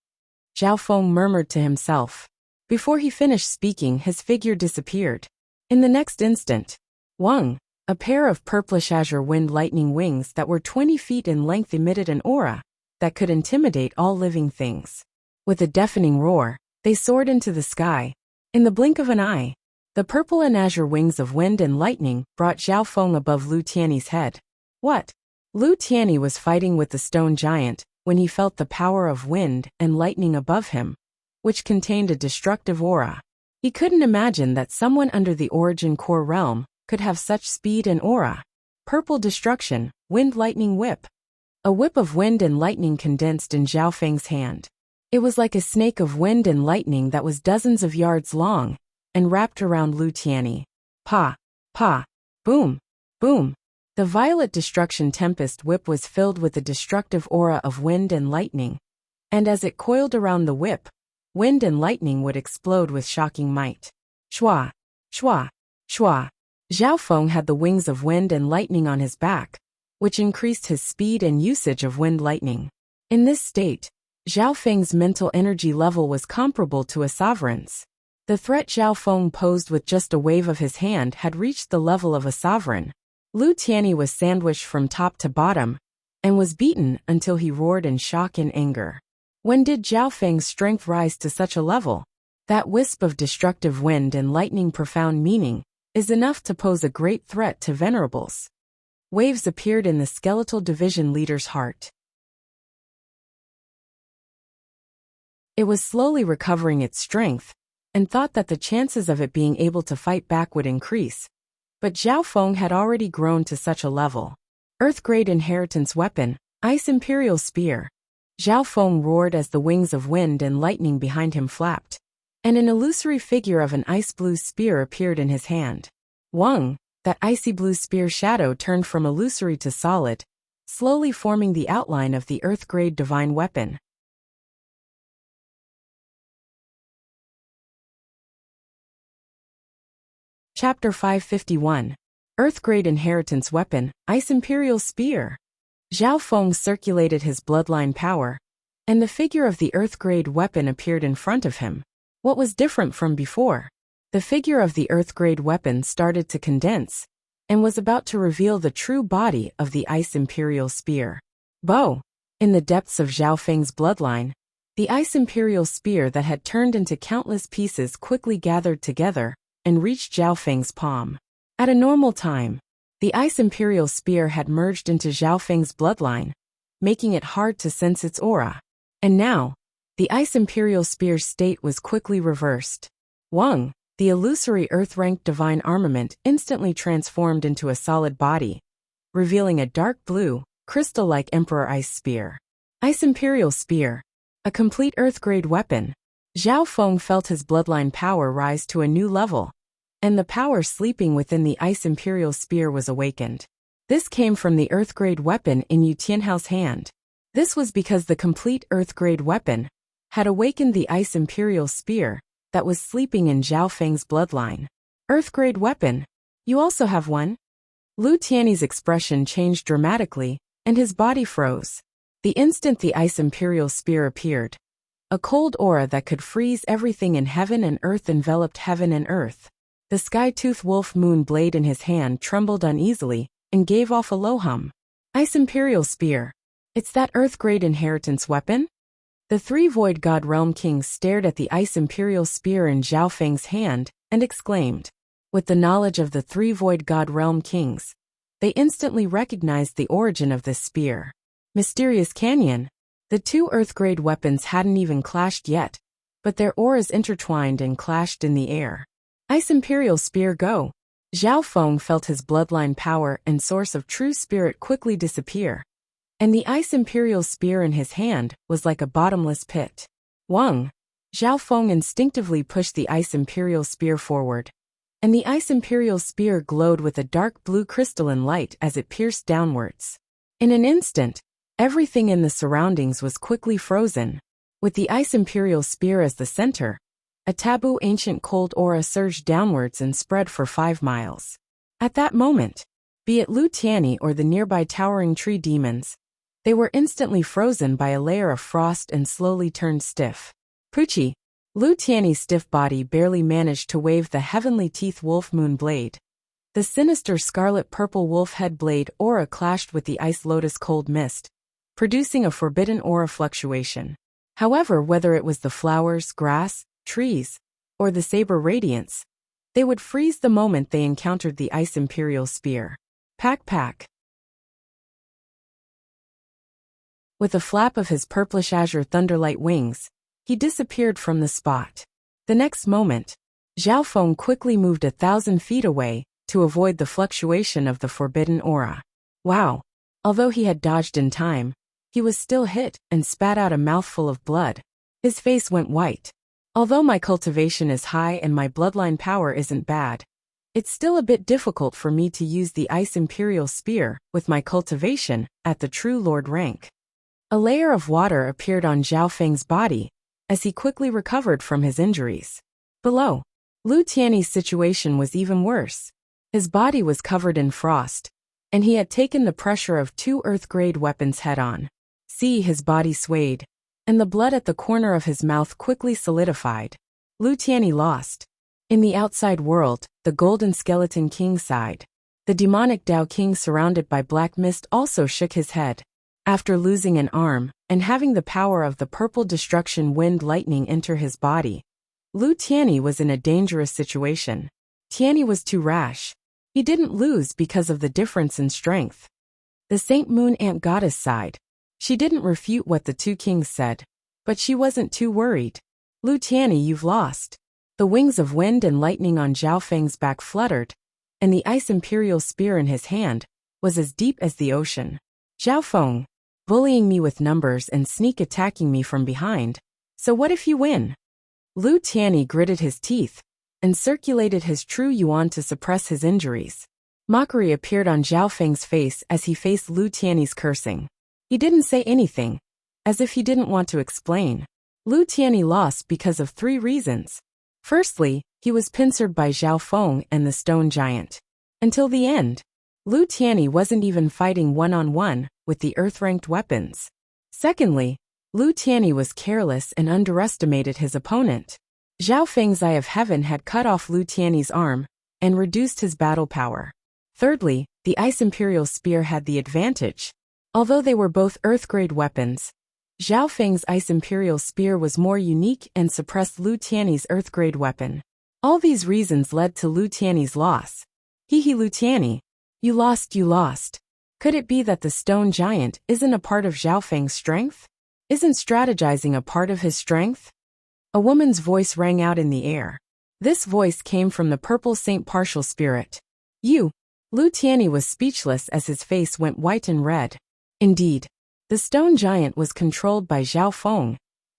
Zhao Feng murmured to himself. Before he finished speaking, his figure disappeared. In the next instant, Wang, a pair of purplish azure wind lightning wings that were 20 feet in length, emitted an aura that could intimidate all living things. With a deafening roar, they soared into the sky. In the blink of an eye, the purple and azure wings of wind and lightning brought Zhao Feng above Lu Tianyi's head. What? Lu Tianyi was fighting with the stone giant when he felt the power of wind and lightning above him, which contained a destructive aura. He couldn't imagine that someone under the origin core realm could have such speed and aura. Purple destruction, wind lightning whip. A whip of wind and lightning condensed in Zhao Feng's hand. It was like a snake of wind and lightning that was dozens of yards long and wrapped around Lu Tianyi. Pa, pa, boom, boom. The violet destruction tempest whip was filled with a destructive aura of wind and lightning, and as it coiled around the whip, wind and lightning would explode with shocking might. Shua, shua, shua. Zhao Feng had the wings of wind and lightning on his back, which increased his speed and usage of wind lightning. In this state, Zhao Feng's mental energy level was comparable to a sovereign's. The threat Zhao Feng posed with just a wave of his hand had reached the level of a sovereign. Lu Tianyi was sandwiched from top to bottom, and was beaten until he roared in shock and anger. When did Zhao Feng's strength rise to such a level? That wisp of destructive wind and lightning profound meaning is enough to pose a great threat to venerables. Waves appeared in the skeletal division leader's heart. It was slowly recovering its strength, and thought that the chances of it being able to fight back would increase. But Zhao Feng had already grown to such a level. Earth-grade inheritance weapon, Ice Imperial Spear. Zhao Feng roared as the wings of wind and lightning behind him flapped, and an illusory figure of an ice-blue spear appeared in his hand. Wang, that icy blue spear shadow turned from illusory to solid, slowly forming the outline of the Earth-grade divine weapon. Chapter 551. Earth-grade inheritance weapon, Ice Imperial Spear. Zhao Feng circulated his bloodline power, and the figure of the Earth-grade weapon appeared in front of him. What was different from before? The figure of the Earth-grade weapon started to condense, and was about to reveal the true body of the Ice Imperial Spear. Bo! In the depths of Zhao Feng's bloodline, the Ice Imperial Spear that had turned into countless pieces quickly gathered together and reached Zhao Feng's palm. At a normal time, the Ice Imperial Spear had merged into Zhao Feng's bloodline, making it hard to sense its aura. And now, the Ice Imperial Spear's state was quickly reversed. Wang, the illusory Earth-ranked divine armament, instantly transformed into a solid body, revealing a dark blue, crystal-like Emperor Ice Spear. Ice Imperial Spear, a complete Earth-grade weapon. Zhao Feng felt his bloodline power rise to a new level, and the power sleeping within the Ice Imperial Spear was awakened. This came from the Earth-grade weapon in Yu Tianhao's hand. This was because the complete Earth-grade weapon had awakened the Ice Imperial Spear that was sleeping in Zhao Feng's bloodline. Earth-grade weapon? You also have one? Lu Tianyi's expression changed dramatically, and his body froze. The instant the Ice Imperial Spear appeared, a cold aura that could freeze everything in heaven and earth enveloped heaven and earth. The sky-tooth wolf moon blade in his hand trembled uneasily and gave off a low hum. Ice Imperial Spear. It's that Earth-grade inheritance weapon? The three Void God Realm Kings stared at the Ice Imperial Spear in Zhao Feng's hand and exclaimed. With the knowledge of the three Void God Realm Kings, they instantly recognized the origin of this spear. Mysterious Canyon. The two Earth-grade weapons hadn't even clashed yet, but their auras intertwined and clashed in the air. Ice Imperial Spear go! Zhao Feng felt his bloodline power and source of true spirit quickly disappear, and the Ice Imperial Spear in his hand was like a bottomless pit. Wang! Zhao Feng instinctively pushed the Ice Imperial Spear forward, and the Ice Imperial Spear glowed with a dark blue crystalline light as it pierced downwards. In an instant, everything in the surroundings was quickly frozen. With the Ice Imperial Spear as the center, a taboo ancient cold aura surged downwards and spread for 5 miles. At that moment, be it Lu Tianyi or the nearby towering tree demons, they were instantly frozen by a layer of frost and slowly turned stiff. Pucci! Lu Tianyi's stiff body barely managed to wave the heavenly teeth wolf moon blade. The sinister scarlet-purple wolf head blade aura clashed with the ice lotus cold mist, producing a forbidden aura fluctuation. However, whether it was the flowers, grass, trees, or the saber radiance, they would freeze the moment they encountered the Ice Imperial Spear. Pack. With a flap of his purplish azure thunderlight wings, he disappeared from the spot. The next moment, Zhao Feng quickly moved 1,000 feet away to avoid the fluctuation of the forbidden aura. Wow! Although he had dodged in time, he was still hit and spat out a mouthful of blood. His face went white. Although my cultivation is high and my bloodline power isn't bad, it's still a bit difficult for me to use the Ice Imperial Spear with my cultivation at the True Lord rank. A layer of water appeared on Zhao Feng's body as he quickly recovered from his injuries. Below, Lu Tianyi's situation was even worse. His body was covered in frost, and he had taken the pressure of 2 Earth-grade weapons head-on. See, his body swayed, and the blood at the corner of his mouth quickly solidified. Lu Tianyi lost. In the outside world, the Golden Skeleton King sighed. The demonic Dao King surrounded by black mist also shook his head. After losing an arm, and having the power of the purple destruction wind lightning enter his body, Lu Tianyi was in a dangerous situation. Tianyi was too rash. He didn't lose because of the difference in strength. The Saint Moon Ant Goddess sighed. She didn't refute what the two kings said, but she wasn't too worried. Lu Tianyi, you've lost. The wings of wind and lightning on Zhao Feng's back fluttered, and the ice imperial spear in his hand was as deep as the ocean. Zhao Feng, bullying me with numbers and sneak attacking me from behind. So what if you win? Lu Tianyi gritted his teeth and circulated his true yuan to suppress his injuries. Mockery appeared on Zhao Feng's face as he faced Lu Tianyi's cursing. He didn't say anything, as if he didn't want to explain. Lu Tianyi lost because of 3 reasons. Firstly, he was pincered by Zhao Feng and the stone giant. Until the end, Lu Tianyi wasn't even fighting one-on-one with the earth-ranked weapons. Secondly, Lu Tianyi was careless and underestimated his opponent. Zhao Feng's Eye of Heaven had cut off Lu Tianyi's arm and reduced his battle power. Thirdly, the Ice Imperial Spear had the advantage. Although they were both Earth-grade weapons, Zhao Feng's Ice Imperial Spear was more unique and suppressed Lu Tianyi's Earth-grade weapon. All these reasons led to Lu Tianyi's loss. Hee Lu Tianyi, you lost, you lost. Could it be that the stone giant isn't a part of Zhao Feng's strength? Isn't strategizing a part of his strength? A woman's voice rang out in the air. This voice came from the purple Saint Partial Spirit. You. Lu Tianyi was speechless as his face went white and red. Indeed, the stone giant was controlled by Zhao Feng,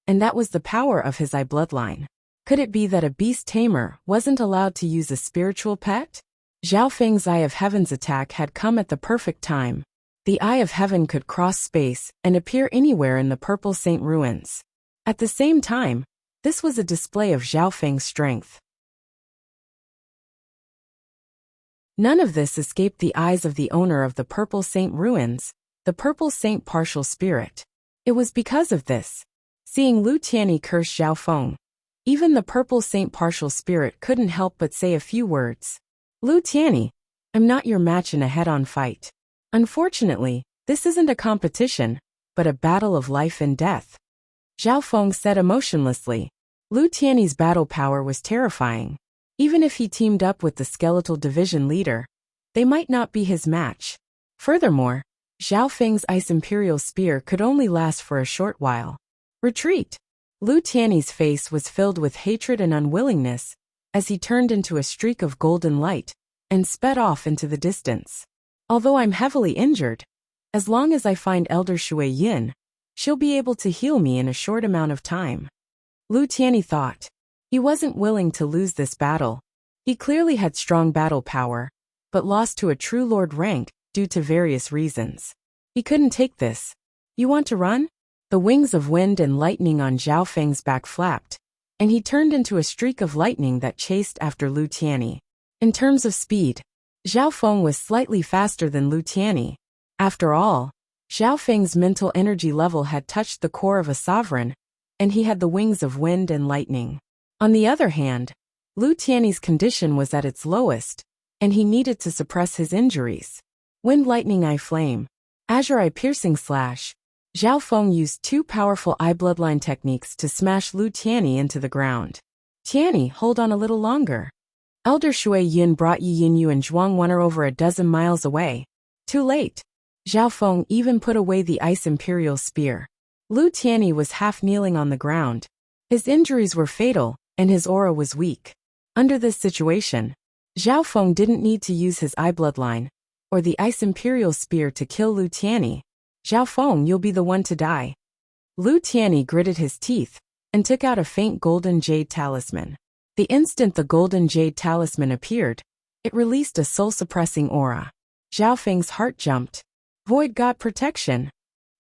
and that was the power of his eye bloodline. Could it be that a beast tamer wasn't allowed to use a spiritual pet? Zhao Feng's Eye of Heaven's attack had come at the perfect time. The Eye of Heaven could cross space and appear anywhere in the Purple Saint ruins. At the same time, this was a display of Zhao Feng's strength. None of this escaped the eyes of the owner of the Purple Saint ruins, the Purple Saint Partial Spirit. It was because of this. Seeing Lu Tianyi curse Zhao Feng, even the Purple Saint Partial Spirit couldn't help but say a few words. Lu Tianyi, I'm not your match in a head-on fight. Unfortunately, this isn't a competition, but a battle of life and death. Zhao Feng said emotionlessly. Lu Tianyi's battle power was terrifying. Even if he teamed up with the skeletal division leader, they might not be his match. Furthermore, Zhao Feng's Ice Imperial Spear could only last for a short while. Retreat! Lu Tianyi's face was filled with hatred and unwillingness as he turned into a streak of golden light and sped off into the distance. Although I'm heavily injured, as long as I find Elder Shui Yin, she'll be able to heal me in a short amount of time. Lu Tianyi thought. He wasn't willing to lose this battle. He clearly had strong battle power, but lost to a true lord rank due to various reasons. He couldn't take this. You want to run? The wings of wind and lightning on Zhao Feng's back flapped, and he turned into a streak of lightning that chased after Lu Tianyi. In terms of speed, Zhao Feng was slightly faster than Lu Tianyi. After all, Zhao Feng's mental energy level had touched the core of a sovereign, and he had the wings of wind and lightning. On the other hand, Lu Tianyi's condition was at its lowest, and he needed to suppress his injuries. Wind Lightning Eye Flame, Azure Eye Piercing Slash. Zhao Feng used 2 powerful eye bloodline techniques to smash Lu Tianyi into the ground. Tianyi, hold on a little longer. Elder Shui Yin brought Yi Yinyu and Zhuang Wen over a dozen miles away. Too late. Zhao Feng even put away the Ice Imperial Spear. Lu Tianyi was half kneeling on the ground. His injuries were fatal, and his aura was weak. Under this situation, Zhao Feng didn't need to use his eye bloodline or the Ice Imperial Spear to kill Lu Tianyi. Zhao Feng, you'll be the one to die. Lu Tianyi gritted his teeth and took out a faint golden jade talisman. The instant the golden jade talisman appeared, it released a soul-suppressing aura. Zhao Feng's heart jumped. Void God Protection.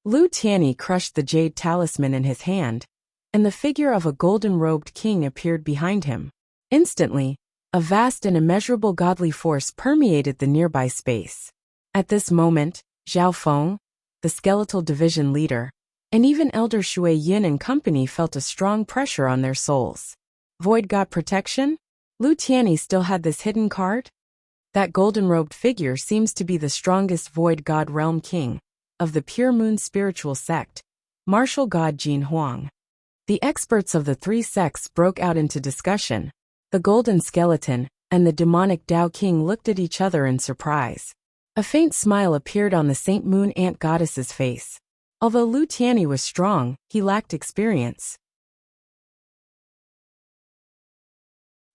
Lu Tianyi crushed the jade talisman in his hand, and the figure of a golden-robed king appeared behind him. Instantly, a vast and immeasurable godly force permeated the nearby space. At this moment, Zhao Feng, the skeletal division leader, and even Elder Shui Yin and company felt a strong pressure on their souls. Void God Protection? Lu Tianyi still had this hidden card? That golden-robed figure seems to be the strongest Void God Realm King of the Pure Moon spiritual sect, martial god Jin Huang. The experts of the three sects broke out into discussion. The golden skeleton and the demonic Tao King looked at each other in surprise. A faint smile appeared on the Saint Moon Ant Goddess's face. Although Lu Tianyi was strong, he lacked experience.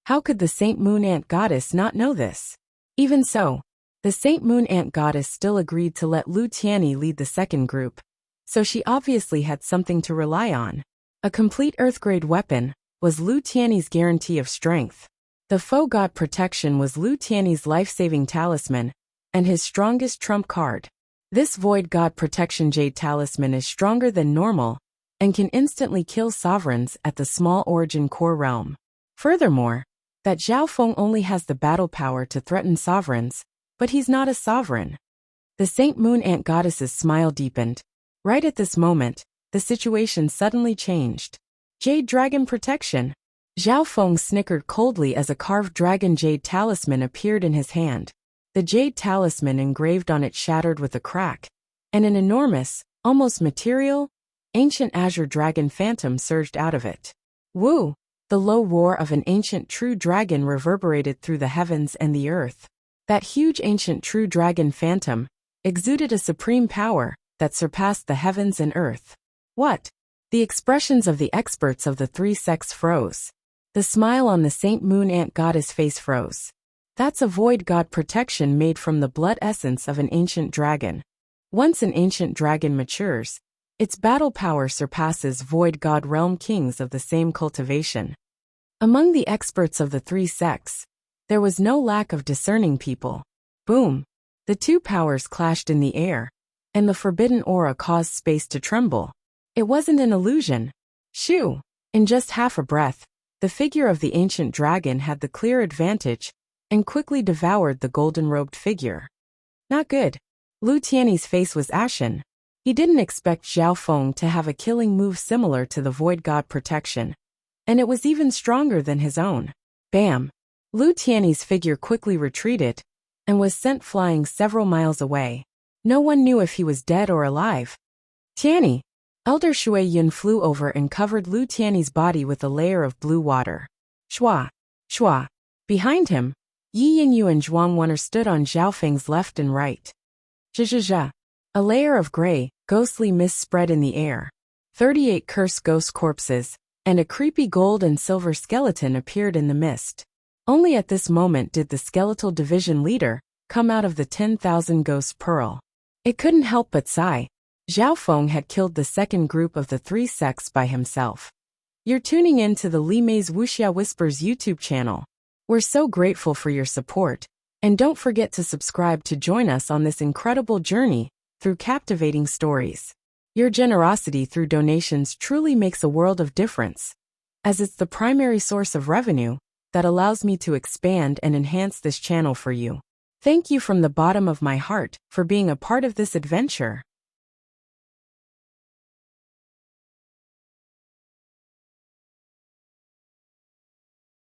How could the Saint Moon Ant Goddess not know this? Even so, the Saint Moon Ant Goddess still agreed to let Lu Tianyi lead the second group, so she obviously had something to rely on. A complete Earth-grade weapon was Lu Tianyi's guarantee of strength. The Foe God Protection was Lu Tianyi's life-saving talisman and his strongest trump card. This Void God Protection Jade Talisman is stronger than normal and can instantly kill sovereigns at the small origin core realm. Furthermore, that Zhao Feng only has the battle power to threaten sovereigns, but he's not a sovereign. The Saint Moon Ant Goddess's smile deepened. Right at this moment, the situation suddenly changed. Jade Dragon Protection. Zhao Feng snickered coldly as a carved dragon jade talisman appeared in his hand. The jade talisman engraved on it shattered with a crack, and an enormous, almost material, ancient azure dragon phantom surged out of it. Woo! The low roar of an ancient true dragon reverberated through the heavens and the earth. That huge ancient true dragon phantom exuded a supreme power that surpassed the heavens and earth. What? The expressions of the experts of the three sects froze. The smile on the Saint Moon Ant Goddess face froze. That's a Void God Protection made from the blood essence of an ancient dragon. Once an ancient dragon matures, its battle power surpasses Void God Realm Kings of the same cultivation. Among the experts of the three sects, there was no lack of discerning people. Boom! The two powers clashed in the air, and the forbidden aura caused space to tremble. It wasn't an illusion. Shoo! In just half a breath, the figure of the ancient dragon had the clear advantage and quickly devoured the golden-robed figure. Not good. Lu Tianyi's face was ashen. He didn't expect Zhao Feng to have a killing move similar to the Void God Protection, and it was even stronger than his own. Bam! Lu Tianyi's figure quickly retreated and was sent flying several miles away. No one knew if he was dead or alive. Tianyi! Elder Shui Yun flew over and covered Lu Tianyi's body with a layer of blue water. Shua! Shua! Behind him, Yi Yingyu and Zhuang Wen'er stood on Zhao Feng's left and right. Zhazhazha! A layer of gray, ghostly mist spread in the air. 38 cursed ghost corpses and a creepy gold and silver skeleton appeared in the mist. Only at this moment did the skeletal division leader come out of the 10,000 ghost pearl. It couldn't help but sigh. Zhao Feng had killed the second group of the three sects by himself. You're tuning in to the Li Mei's Wuxia Whispers YouTube channel. We're so grateful for your support, and don't forget to subscribe to join us on this incredible journey through captivating stories. Your generosity through donations truly makes a world of difference, as it's the primary source of revenue that allows me to expand and enhance this channel for you. Thank you from the bottom of my heart for being a part of this adventure.